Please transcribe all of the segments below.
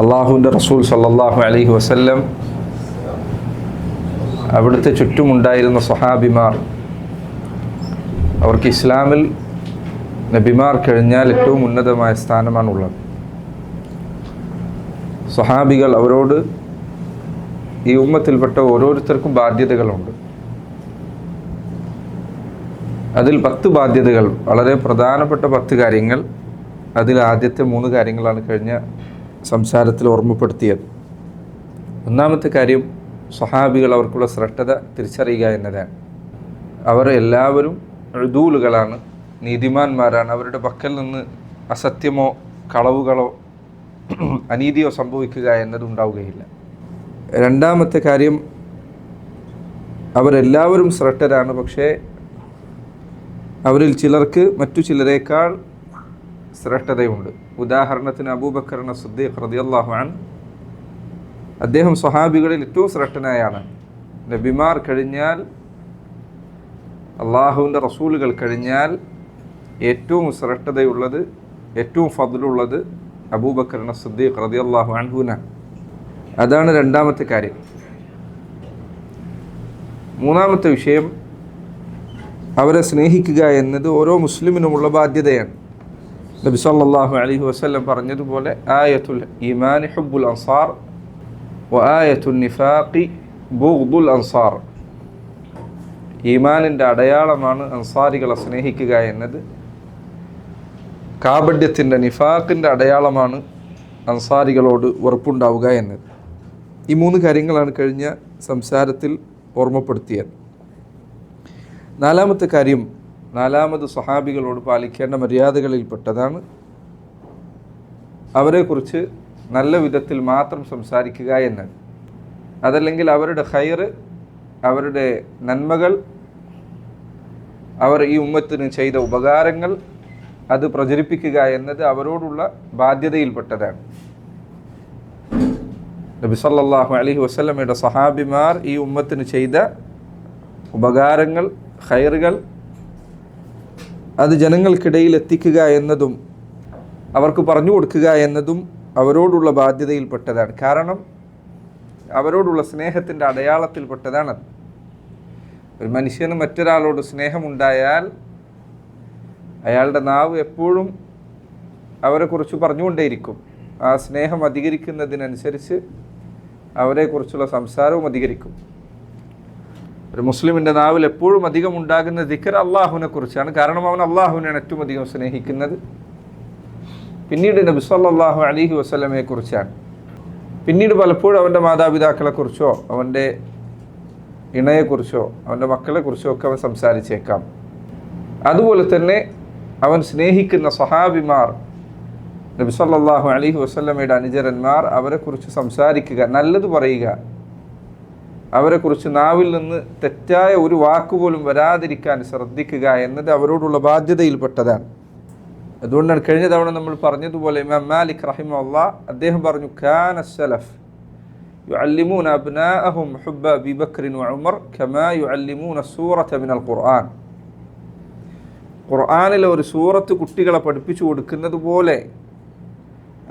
അള്ളാഹുവിൻ്റെ റസൂൽ സല്ലല്ലാഹു അലൈഹി വസല്ലം അവിടുത്തെ ചുറ്റുമുണ്ടായിരുന്ന സ്വഹാബിമാർ, അവർക്ക് ഇസ്ലാമിൽ നബിമാർ കഴിഞ്ഞാൽ ഏറ്റവും ഉന്നതമായ സ്ഥാനമാണുള്ളത്. സ്വഹാബികൾ അവരോട് ഈ ഉമ്മത്തിൽപ്പെട്ട ഓരോരുത്തർക്കും ബാധ്യതകളുണ്ട്. അതിൽ 10 ബാധ്യതകൾ, വളരെ പ്രധാനപ്പെട്ട 10 കാര്യങ്ങൾ. അതിൽ ആദ്യത്തെ 3 കാര്യങ്ങളാണ് കഴിഞ്ഞ സംസാരത്തിൽ ഓർമ്മപ്പെടുത്തിയത്. ഒന്നാമത്തെ കാര്യം, സ്വഹാബികൾ അവർക്കുള്ള ശ്രദ്ധത തിരിച്ചറിയുക എന്നതാണ്. അവർ എല്ലാവരും ഉദൂലുകളാണ്, നീതിമാന്മാരാണ്. അവരുടെ പക്കൽ നിന്ന് അസത്യമോ കളവുകളോ അനീതിയോ സംഭവിക്കുക എന്നതുണ്ടാവുകയില്ല. രണ്ടാമത്തെ കാര്യം, അവരെല്ലാവരും ശ്രദ്ധരാണ്. പക്ഷേ അവരിൽ ചിലർക്ക് മറ്റു ചിലരേക്കാൾ ശ്രേഷ്ഠതയുണ്ട്. ഉദാഹരണത്തിന് അബൂബക്കർ സിദ്ദീഖ് റളിയല്ലാഹു അൻഹു, അദ്ദേഹം സ്വഹാബികളിൽ ഏറ്റവും ശ്രേഷ്ഠനായാണ്. നബിമാർ കഴിഞ്ഞാൽ, അള്ളാഹുവിൻ്റെ റസൂലുകൾ കഴിഞ്ഞാൽ ഏറ്റവും ശ്രേഷ്ഠതയുള്ളത്, ഏറ്റവും ഫദ്ലുള്ളത് അബൂബക്കർ സിദ്ദീഖ് റളിയല്ലാഹു അൻഹുവിനാണ്. അതാണ് രണ്ടാമത്തെ കാര്യം. മൂന്നാമത്തെ വിഷയം, അവരെ സ്നേഹിക്കുക എന്നത് ഓരോ മുസ്ലിമിനുമുള്ള ബാധ്യതയാണ്. നബി സല്ലല്ലാഹു അലൈഹി വസല്ലം പറഞ്ഞതുപോലെ, ആയത്തുൽ ഈമാനി ഹുബ്ബുൽ അൻസാർ വ ആയത്തുൻ നിഫാഖി ബുഗ്ദുൽ അൻസാർ. ഈമാനിൻ്റെ അടയാളമാണ് അൻസാരികളെ സ്നേഹിക്കുക എന്നത്. കാപഢ്യത്തിൻ്റെ, നിഫാഖിൻ്റെ അടയാളമാണ് അൻസാരികളോട് വെറുപ്പുണ്ടാവുക എന്നത്. ഈ 3 കാര്യങ്ങളാണ് കഴിഞ്ഞ സംസാരത്തിൽ ഓർമ്മപ്പെടുത്തിയത്. നാലാമത്തെ കാര്യം, നാലാമത് സ്വഹാബികളോട് പാലിക്കേണ്ട മര്യാദകളിൽപ്പെട്ടതാണ് അവരെക്കുറിച്ച് നല്ല വിധത്തിൽ മാത്രം സംസാരിക്കുക എന്നത്. അതല്ലെങ്കിൽ അവരുടെ ഖൈറ്, അവരുടെ നന്മകൾ, അവർ ഈ ഉമ്മത്തിന് ചെയ്ത ഉപകാരങ്ങൾ അത് പ്രചരിപ്പിക്കുക എന്നത് അവരോടുള്ള ബാധ്യതയിൽപ്പെട്ടതാണ്. നബി സല്ലല്ലാഹു അലൈഹി വസല്ലമയുടെ സ്വഹാബിമാർ ഈ ഉമ്മത്തിന് ചെയ്ത ഉപകാരങ്ങൾ, ഖൈറുകൾ അത് ജനങ്ങൾക്കിടയിൽ എത്തിക്കുക എന്നതും അവർക്ക് പറഞ്ഞു കൊടുക്കുക എന്നതും അവരോടുള്ള ബാധ്യതയിൽപ്പെട്ടതാണ്. കാരണം അവരോടുള്ള സ്നേഹത്തിൻ്റെ അടയാളത്തിൽപ്പെട്ടതാണത്. ഒരു മനുഷ്യന് മറ്റൊരാളോട് സ്നേഹമുണ്ടായാൽ അയാളുടെ നാവ് എപ്പോഴും അവരെക്കുറിച്ച് പറഞ്ഞുകൊണ്ടേയിരിക്കും. ആ സ്നേഹം അധികരിക്കുന്നതിനനുസരിച്ച് അവരെക്കുറിച്ചുള്ള സംസാരവും അധികരിക്കും. ഒരു മുസ്ലിമിൻ്റെ നാവിൽ എപ്പോഴും അധികം ഉണ്ടാകുന്ന ദിക്ർ അള്ളാഹുവിനെ കുറിച്ചാണ്. കാരണം അവൻ അള്ളാഹുവിനെയാണ് ഏറ്റവും അധികം സ്നേഹിക്കുന്നത്. പിന്നീട് നബി സല്ലല്ലാഹു അലൈഹി വസല്ലമയെ കുറിച്ചാണ്. പിന്നീട് പലപ്പോഴും അവൻ്റെ മാതാപിതാക്കളെക്കുറിച്ചോ അവൻ്റെ ഇണയെക്കുറിച്ചോ അവൻ്റെ മക്കളെക്കുറിച്ചോ ഒക്കെ അവൻ സംസാരിച്ചേക്കാം. അതുപോലെ തന്നെ അവൻ സ്നേഹിക്കുന്ന സ്വഹാബിമാർ, നബി സല്ലല്ലാഹു അലൈഹി വസല്ലമയുടെ അനുചരന്മാർ, അവരെക്കുറിച്ച് സംസാരിക്കുക, നല്ലത് പറയുക, അവരെക്കുറിച്ച് നാവിൽ നിന്ന് തെറ്റായ ഒരു വാക്കുപോലും വരാതിരിക്കാൻ ശ്രദ്ധിക്കുക എന്നത് അവരോടുള്ള ബാധ്യതയിൽപ്പെട്ടതാണ്. അതുകൊണ്ടാണ് കഴിഞ്ഞ തവണ നമ്മൾ പറഞ്ഞതുപോലെ ഇമാം മാലിക് റഹിമഹുല്ലാഹ് അദ്ദേഹം പറഞ്ഞു, കാന സലഫ് യുഅല്ലിമൂന അബ്നാഅഹും ഹുബ്ബ അബീ ബക്ർ വ ഉമർ കമാ യുഅല്ലിമൂന സൂറത മിനൽ ഖുർആൻ. ഖുർആനിലെ ഒരു സൂറത്ത് കുട്ടികളെ പഠിപ്പിച്ചു കൊടുക്കുന്നത് പോലെ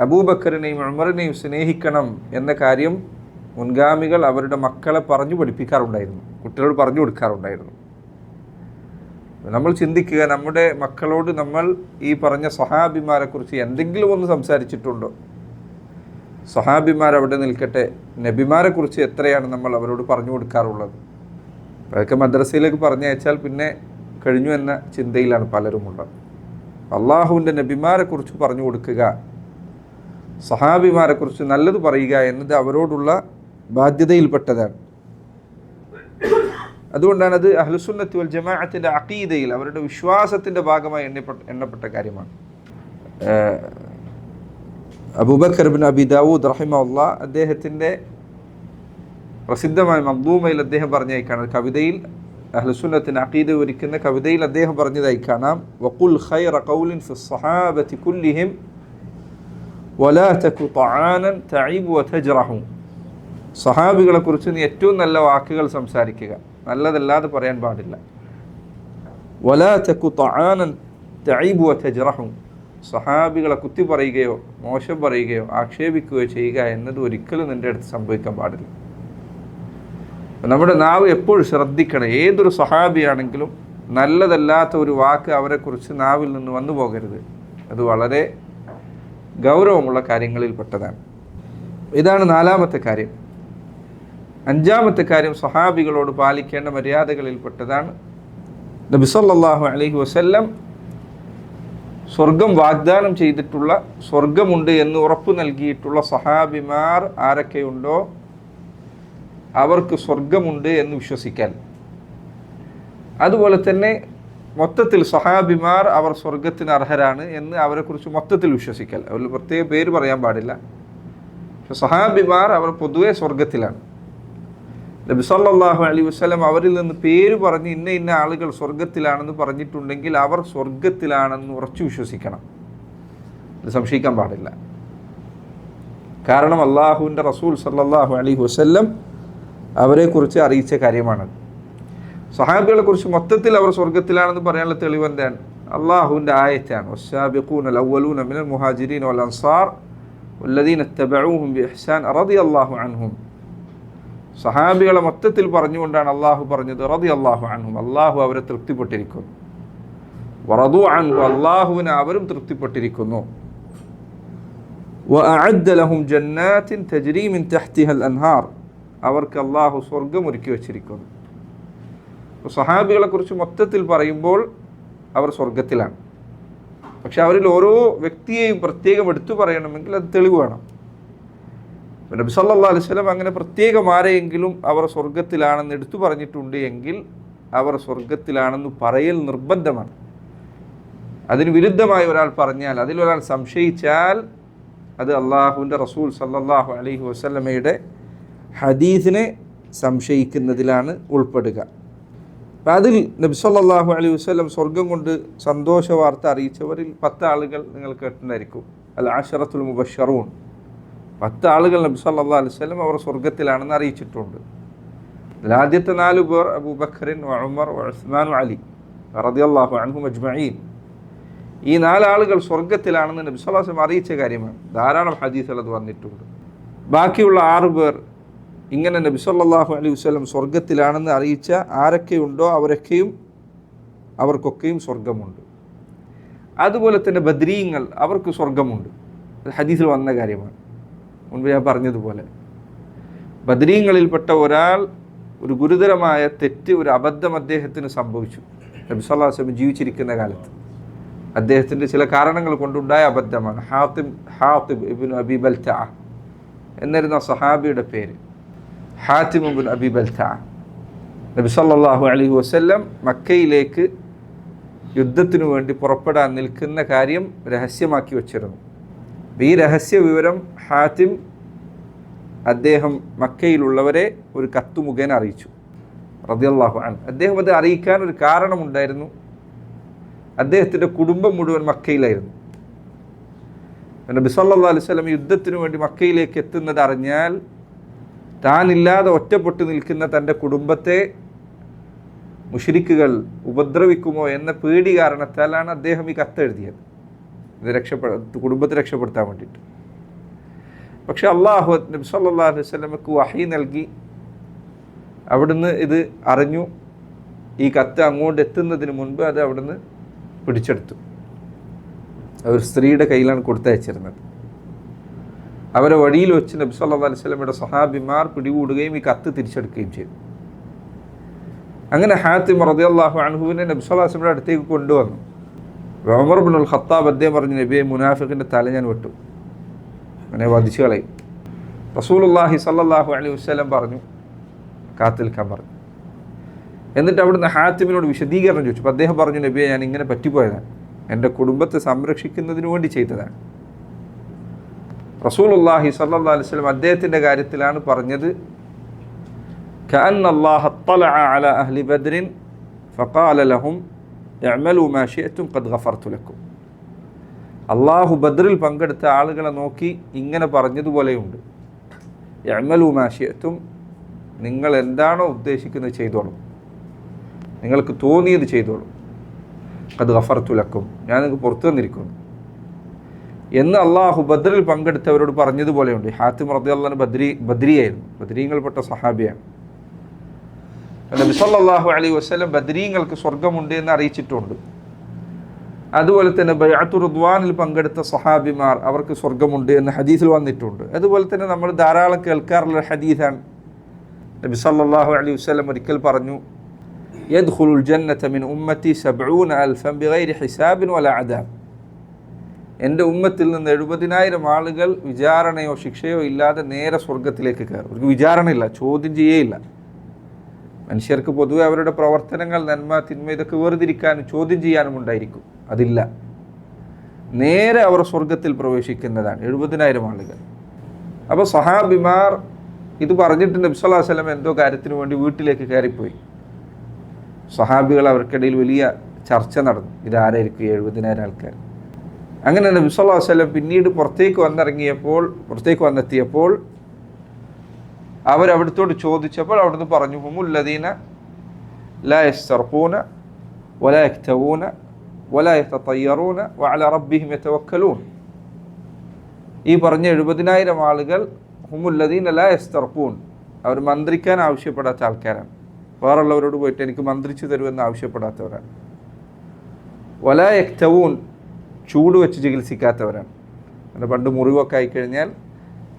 അബൂബക്കറിനെയും ഉമറിനെയും സ്നേഹിക്കണം എന്ന കാര്യം മുൻഗാമികൾ അവരുടെ മക്കളെ പറഞ്ഞു പഠിപ്പിക്കാറുണ്ടായിരുന്നു, കുട്ടികളോട് പറഞ്ഞു കൊടുക്കാറുണ്ടായിരുന്നു. നമ്മൾ ചിന്തിക്കുക, നമ്മുടെ മക്കളോട് നമ്മൾ ഈ പറഞ്ഞ സ്വഹാബിമാരെ കുറിച്ച് എന്തെങ്കിലും ഒന്ന് സംസാരിച്ചിട്ടുണ്ടോ? സ്വഹാബിമാരവിടെ നിൽക്കട്ടെ, നബിമാരെ കുറിച്ച് എത്രയാണ് നമ്മൾ അവരോട് പറഞ്ഞു കൊടുക്കാറുള്ളത്? അതൊക്കെ മദ്രസയിലേക്ക് പറഞ്ഞയച്ചാൽ പിന്നെ കഴിഞ്ഞു എന്ന ചിന്തയിലാണ് പലരുമുള്ളത്. അള്ളാഹുവിൻ്റെ നബിമാരെ കുറിച്ച് പറഞ്ഞു കൊടുക്കുക, സ്വഹാബിമാരെ കുറിച്ച് നല്ലത് പറയുക എന്നത് അവരോടുള്ള ബാധ്യതയിൽപ്പെട്ടതാണ്. അതുകൊണ്ടാണ് അത് അഹ്ലുസുന്നത്തി വൽ ജമാഅത്തിൻ്റെ അഖീദയിൽ, അവരുടെ വിശ്വാസത്തിൻ്റെ ഭാഗമായി എണ്ണപ്പെട്ട കാര്യമാണ്. അബൂബക്കർ ഇബ്നു അബി ദാവൂദ് റഹിമഹുല്ലാഹ് അദ്ദേഹത്തിൻ്റെ പ്രസിദ്ധമായ മഖ്ദൂമയിൽ അദ്ദേഹം പറഞ്ഞതായി കവിതയിൽ, അഹ്ലുസുന്നത്തിൻ്റെ അഖീദ വിവരിക്കുന്ന കവിതയിൽ അദ്ദേഹം പറഞ്ഞതായി കാണാം, വഖുൽ ഖൈറ ഖൗലിൻ ഫി സ്വഹാബത്തി കുല്ലിഹിം വലാ തകു തആനൻ തഈബു വതജ്റഹു. സ്വഹാബികളെക്കുറിച്ച് നീ ഏറ്റവും നല്ല വാക്കുകൾ സംസാരിക്കുക, നല്ലതല്ലാതെ പറയാൻ പാടില്ല. വലാ തകു തആനൻ തഈബു വതജ്റഹു. സഹാബികളെ കുത്തി പറയുകയോ മോശം പറയുകയോ ആക്ഷേപിക്കുകയോ ചെയ്യുക എന്നത് ഒരിക്കലും നിൻ്റെ അടുത്ത് സംഭവിക്കാൻ പാടില്ല. നമ്മുടെ നാവ് എപ്പോഴും ശ്രദ്ധിക്കണം. ഏതൊരു സഹാബിയാണെങ്കിലും നല്ലതല്ലാത്ത ഒരു വാക്ക് അവരെക്കുറിച്ച് നാവിൽ നിന്ന് വന്നു പോകരുത്. അത് വളരെ ഗൗരവമുള്ള കാര്യങ്ങളിൽപ്പെട്ടതാണ്. ഇതാണ് 4-ാമത്തെ കാര്യം. 5-ാമത്തെ കാര്യം സഹാബികളോട് പാലിക്കേണ്ട മര്യാദകളിൽപ്പെട്ടതാണ്. നബി സല്ലല്ലാഹു അലൈഹി വസല്ലം സ്വർഗം വാഗ്ദാനം ചെയ്തിട്ടുള്ള, സ്വർഗമുണ്ട് എന്ന് ഉറപ്പു നൽകിയിട്ടുള്ള സഹാബിമാർ ആരൊക്കെയുണ്ടോ അവർക്ക് സ്വർഗമുണ്ട് എന്ന് വിശ്വസിക്കാൻ. അതുപോലെ തന്നെ മൊത്തത്തിൽ സഹാബിമാർ അവർ സ്വർഗത്തിന് അർഹരാണ് എന്ന് അവരെക്കുറിച്ച് മൊത്തത്തിൽ വിശ്വസിക്കൽ. അവരിൽ പ്രത്യേക പേര് പറയാൻ പാടില്ല. പക്ഷെ സഹാബിമാർ അവർ പൊതുവെ സ്വർഗത്തിലാണ്. നബി സല്ലല്ലാഹു അലൈഹി വസല്ലം അവരിൽ നിന്ന് പേര് പറഞ്ഞ് ഇന്ന ഇന്ന ആളുകൾ സ്വർഗത്തിലാണെന്ന് പറഞ്ഞിട്ടുണ്ടെങ്കിൽ അവർ സ്വർഗത്തിലാണെന്ന് ഉറച്ചു വിശ്വസിക്കണം. ഇത് സംശയിക്കാൻ പാടില്ല. കാരണം അള്ളാഹുവിൻ്റെ റസൂൽ സല്ലല്ലാഹു അലൈഹി വസല്ലം അവരെക്കുറിച്ച് അറിയിച്ച കാര്യമാണ്. സഹാബികളെക്കുറിച്ച് മൊത്തത്തിൽ അവർ സ്വർഗത്തിലാണെന്ന് പറയാനുള്ള തെളിവ് എന്താണ്? അള്ളാഹുവിൻ്റെ ആയത്താണ്. വസ്സാബിഖൂനൽ അവ്വലൂന മിനൽ മുഹാജിരീന വൽ അൻസാർ വല്ലദീന ഇത്തബഊഹും ബിഇഹ്സാൻ റളിയല്ലാഹു അൻഹും. സഹാബികളെ മൊത്തത്തിൽ പറഞ്ഞുകൊണ്ടാണ് അള്ളാഹു പറഞ്ഞത് റളിയല്ലാഹു അൻഹും, അള്ളാഹു അവരെ തൃപ്തിപ്പെട്ടിരിക്കുന്നു. വറദൂ അൻഹു, അള്ളാഹുവിനെ അവരും തൃപ്തിപ്പെട്ടിരിക്കുന്നു. വഅഅദ്ദ ലഹും ജന്നാത്തിൻ തജ്രീ മിൻ തഹ്തിഹൽ അൻഹാർ, അവർക്ക് അള്ളാഹു സ്വർഗം ഒരുക്കി വച്ചിരിക്കുന്നു. സഹാബികളെക്കുറിച്ച് മൊത്തത്തിൽ പറയുമ്പോൾ അവർ സ്വർഗത്തിലാണ്. പക്ഷെ അവരിൽ ഓരോ വ്യക്തിയെയും പ്രത്യേകം എടുത്തു പറയണമെങ്കിൽ അത് തെളിവ് വേണം. നബി സല്ലല്ലാഹു അലൈഹി വസല്ലം അങ്ങനെ പ്രത്യേകം ആരെയെങ്കിലും അവർ സ്വർഗത്തിലാണെന്ന് എടുത്തു പറഞ്ഞിട്ടുണ്ട് എങ്കിൽ അവർ സ്വർഗത്തിലാണെന്ന് പറയൽ നിർബന്ധമാണ്. അതിന് വിരുദ്ധമായി ഒരാൾ പറഞ്ഞാൽ, അതിലൊരാൾ സംശയിച്ചാൽ അത് അള്ളാഹുവിൻ്റെ റസൂൽ സല്ലല്ലാഹു അലൈഹി വസല്ലമയുടെ ഹദീസിനെ സംശയിക്കുന്നതിലാണ് ഉൾപ്പെടുക. അപ്പം അതിൽ നബി സല്ലല്ലാഹു അലൈഹി വസല്ലം സ്വർഗം കൊണ്ട് സന്തോഷ വാർത്ത അറിയിച്ചവരിൽ 10 ആളുകൾ നിങ്ങൾ കേട്ടിട്ടുണ്ടായിരിക്കും. അൽ അശറത്തുൽ മുബശ്ശറൂൻ, 10 ആളുകൾ നബി സല്ലല്ലാഹു അലൈഹി വസല്ലം അവർ സ്വർഗത്തിലാണെന്ന് അറിയിച്ചിട്ടുണ്ട്. ആദ്യത്തെ 4 പേർ അബൂബക്കറിൻ ഉമർ ഉസ്മാൻ അലി റളിയല്ലാഹു അൻഹും അജ്മഈൻ. ഈ 4 ആളുകൾ സ്വർഗത്തിലാണെന്ന് നബി സല്ലല്ലാഹു അലൈഹി വസല്ലം അറിയിച്ച കാര്യമാണ്. ധാരാളം ഹദീസുകൾ അത് വന്നിട്ടുണ്ട്. ബാക്കിയുള്ള 6 പേർ ഇങ്ങനെ നബി സല്ലല്ലാഹു അലൈഹി വസല്ലം സ്വർഗത്തിലാണെന്ന് അറിയിച്ച ആരൊക്കെയുണ്ടോ അവർക്കൊക്കെയും സ്വർഗമുണ്ട്. അതുപോലെ തന്നെ ബദ്രീങ്ങൾ, അവർക്ക് സ്വർഗമുണ്ട്. ഹദീസിൽ വന്ന കാര്യമാണ്. മുൻപ് ഞാൻ പറഞ്ഞതുപോലെ ബദ്രീങ്ങളിൽപ്പെട്ട ഒരാൾ ഒരു ഗുരുതരമായ തെറ്റ്, ഒരു അബദ്ധം അദ്ദേഹത്തിന് സംഭവിച്ചു. നബി സല്ലല്ലാഹു അലൈഹി വസല്ലം ജീവിച്ചിരിക്കുന്ന കാലത്ത് അദ്ദേഹത്തിൻ്റെ ചില കാരണങ്ങൾ കൊണ്ടുണ്ടായ അബദ്ധമാണ്. ഹാത്തിബ് ഇബ്നു അബി ബൽതഅ എന്നായിരുന്നു ആ സഹാബിയുടെ പേര്. ഹാത്തിബ് ഇബ്നു അബി ബൽതഅ നബി സല്ലല്ലാഹു അലൈഹി വസല്ലം മക്കയിലേക്ക് യുദ്ധത്തിനു വേണ്ടി പുറപ്പെടാൻ നിൽക്കുന്ന കാര്യം രഹസ്യമാക്കി വച്ചിരുന്നു. ഈ രഹസ്യ വിവരം ഹാത്തിം അദ്ദേഹം മക്കയിലുള്ളവരെ ഒരു കത്ത് മുഖേന അറിയിച്ചു റളിയല്ലാഹു അൻഹു. അദ്ദേഹം അത് അറിയിക്കാൻ ഒരു കാരണമുണ്ടായിരുന്നു. അദ്ദേഹത്തിൻ്റെ കുടുംബം മുഴുവൻ മക്കയിലായിരുന്നു. നബി സല്ലല്ലാഹു അലൈഹി വസല്ലം യുദ്ധത്തിനു വേണ്ടി മക്കയിലേക്ക് എത്തുന്നത് അറിഞ്ഞാൽ താനില്ലാതെ ഒറ്റപ്പെട്ടു നിൽക്കുന്ന തൻ്റെ കുടുംബത്തെ മുശ്രിക്കുകൾ ഉപദ്രവിക്കുമോ എന്ന പേടി കാരണത്താലാണ് അദ്ദേഹം ഈ കത്തെഴുതിയത്. ഇത് കുടുംബത്തെ രക്ഷപ്പെടുത്താൻ വേണ്ടിയിട്ട്. പക്ഷെ അള്ളാഹു നബി സല്ലല്ലാഹു അലൈഹി വസല്ലമക്ക് വഹി നൽകി. അവിടുന്ന് ഇത് അറിഞ്ഞു. ഈ കത്ത് അങ്ങോട്ട് എത്തുന്നതിന് മുൻപ് അത് അവിടുന്ന് പിടിച്ചെടുത്തു. ഒരു സ്ത്രീയുടെ കയ്യിലാണ് കൊടുത്തയച്ചിരുന്നത്. അവരെ വഴിയിൽ വെച്ച് നബി സല്ലല്ലാഹു അലൈഹി വസല്ലമയുടെ സഹാബിമാർ പിടികൂടുകയും ഈ കത്ത് തിരിച്ചെടുക്കുകയും ചെയ്തു. അങ്ങനെ ഹാത്തിം റളിയല്ലാഹു അൻഹുവിനെ നബി സല്ലല്ലാഹു അലൈഹി വസല്ലമയുടെ അടുത്തേക്ക് കൊണ്ടുവന്നു. ഉമർ ഇബ്നുൽ ഖത്താബ് അദ്ദേഹം പറഞ്ഞു, നബിയെ, മുനാഫിഖിൻ്റെ തല ഞാൻ വെട്ടു, അങ്ങനെ വധിച്ചു കളയും. റസൂലുള്ളാഹി സല്ലല്ലാഹു അലൈഹി വസല്ലം പറഞ്ഞു, കാത്തിൽക്കാൻ പറഞ്ഞു. എന്നിട്ട് അവിടുന്ന് ഹാത്തിമിനോട് വിശദീകരണം ചോദിച്ചു. അപ്പോൾ അദ്ദേഹം പറഞ്ഞു, നബിയെ, ഞാൻ ഇങ്ങനെ പറ്റിപ്പോയതാണ്, എൻ്റെ കുടുംബത്തെ സംരക്ഷിക്കുന്നതിന് വേണ്ടി ചെയ്തതാണ്. റസൂലുള്ളാഹി സല്ലല്ലാഹു അലൈഹി വസല്ലം അദ്ദേഹത്തിൻ്റെ കാര്യത്തിലാണ് പറഞ്ഞത്, കഅന്ന അല്ലാഹ അത്തലഅ അലാ അഹ്ലി ബദ്രിൻ ഫഖാല ലഹും ഇഅ്മലൂ മാ ശിഅ്തും ഖദ് ഗഫർതു ലക്കും. അള്ളാഹു ബദ്രിൽ പങ്കെടുത്ത ആളുകളെ നോക്കി ഇങ്ങനെ പറഞ്ഞതുപോലെയുണ്ട്, ഇഅ്മലൂ മാ ശിഅ്തും, നിങ്ങൾ എന്താണോ ഉദ്ദേശിക്കുന്നത് ചെയ്തോളൂ, നിങ്ങൾക്ക് തോന്നിയത് ചെയ്തോളൂ, ഖദ് ഗഫർതു ലക്കും, ഞാൻ നിങ്ങൾക്ക് പുറത്തു തന്നിരിക്കുന്നു. എന്ന് അള്ളാഹു ബദ്രിൽ പങ്കെടുത്തവരോട് പറഞ്ഞതുപോലെയുണ്ട്. ഹാത്തിം റളിയല്ലാഹു ബദ്രിയായിരുന്നു, ബദ്രീങ്ങൾപ്പെട്ട സഹാബിയാണ്. നബി സല്ലല്ലാഹു അലൈഹി വസല്ലം ബദ്രീങ്ങൾക്ക് സ്വർഗമുണ്ട് എന്ന് അറിയിച്ചിട്ടുണ്ട്. അതുപോലെ തന്നെ ബൈഅത്തു റിദ്വാനിൽ പങ്കെടുത്ത സഹാബിമാർ അവർക്ക് സ്വർഗമുണ്ട് എന്ന് ഹദീസിൽ വന്നിട്ടുണ്ട്. അതുപോലെ തന്നെ നമ്മൾ ധാരാളം കേൾക്കാറുള്ള ഹദീസാണ്. നബി സല്ലല്ലാഹു അലൈഹി വസല്ലം ഒരിക്കൽ പറഞ്ഞു, യദ്ഖുലുൽ ജന്നത മിൻ ഉമ്മത്തി 70,000 ബിഗൈരി ഹിസാബിൻ വലാ അദാബ്. എൻ്റെ ഉമ്മത്തിൽ നിന്ന് 70,000 ആളുകൾ വിചാരണയോ ശിക്ഷയോ ഇല്ലാതെ നേരെ സ്വർഗത്തിലേക്ക് കയറും. അവർക്ക് വിചാരണയില്ല, ചോദ്യം ചെയ്യേയില്ല. മനുഷ്യർക്ക് പൊതുവെ അവരുടെ പ്രവർത്തനങ്ങൾ, നന്മ തിന്മ ഇതൊക്കെ വേർതിരിക്കാനും ചോദ്യം ചെയ്യാനും ഉണ്ടായിരിക്കും. അതില്ല, നേരെ അവർ സ്വർഗത്തിൽ പ്രവേശിക്കുന്നതാണ് 70,000 ആളുകൾ. അപ്പോൾ സഹാബിമാർ ഇത് പറഞ്ഞിട്ട് നബി സല്ലല്ലാഹു അലൈഹി വസല്ലം എന്തോ കാര്യത്തിന് വേണ്ടി വീട്ടിലേക്ക് കയറിപ്പോയി. സഹാബികൾ അവർക്കിടയിൽ വലിയ ചർച്ച നടന്നു, ഇതാരായിരിക്കും 70,000 ആൾക്കാർ. അങ്ങനെ നബി സല്ലല്ലാഹു അലൈഹി വസല്ലം പിന്നീട് പുറത്തേക്ക് വന്നെത്തിയപ്പോൾ അവരവിടുത്തോട് ചോദിച്ചപ്പോൾ അവിടുന്ന് പറഞ്ഞു, ഹുമുല്ലദീന ലാ യസ്തർഖൂന വലാ യക്തവൂന വലാ യതതയ്യറൂന വഅലാ റബ്ബിഹിം യതവക്കലൂൻ. ഈ പറഞ്ഞ 70,000 ആളുകൾ ഹുമുല്ലദീന ലാ യസ്തർഖൂൻ, അവർ മന്ത്രിക്കാൻ ആവശ്യപ്പെടാത്ത ആൾക്കാരാണ്. വേറുള്ളവരോട് പോയിട്ട് എനിക്ക് മന്ത്രിച്ചു തരുമെന്ന് ആവശ്യപ്പെടാത്തവരാണ്. വലാ യക്തവൂൻ, ചൂട് വെച്ച് ചികിത്സിക്കാത്തവരാണ്. അങ്ങനെ പണ്ട് മുറിവൊക്കെ ആയിക്കഴിഞ്ഞാൽ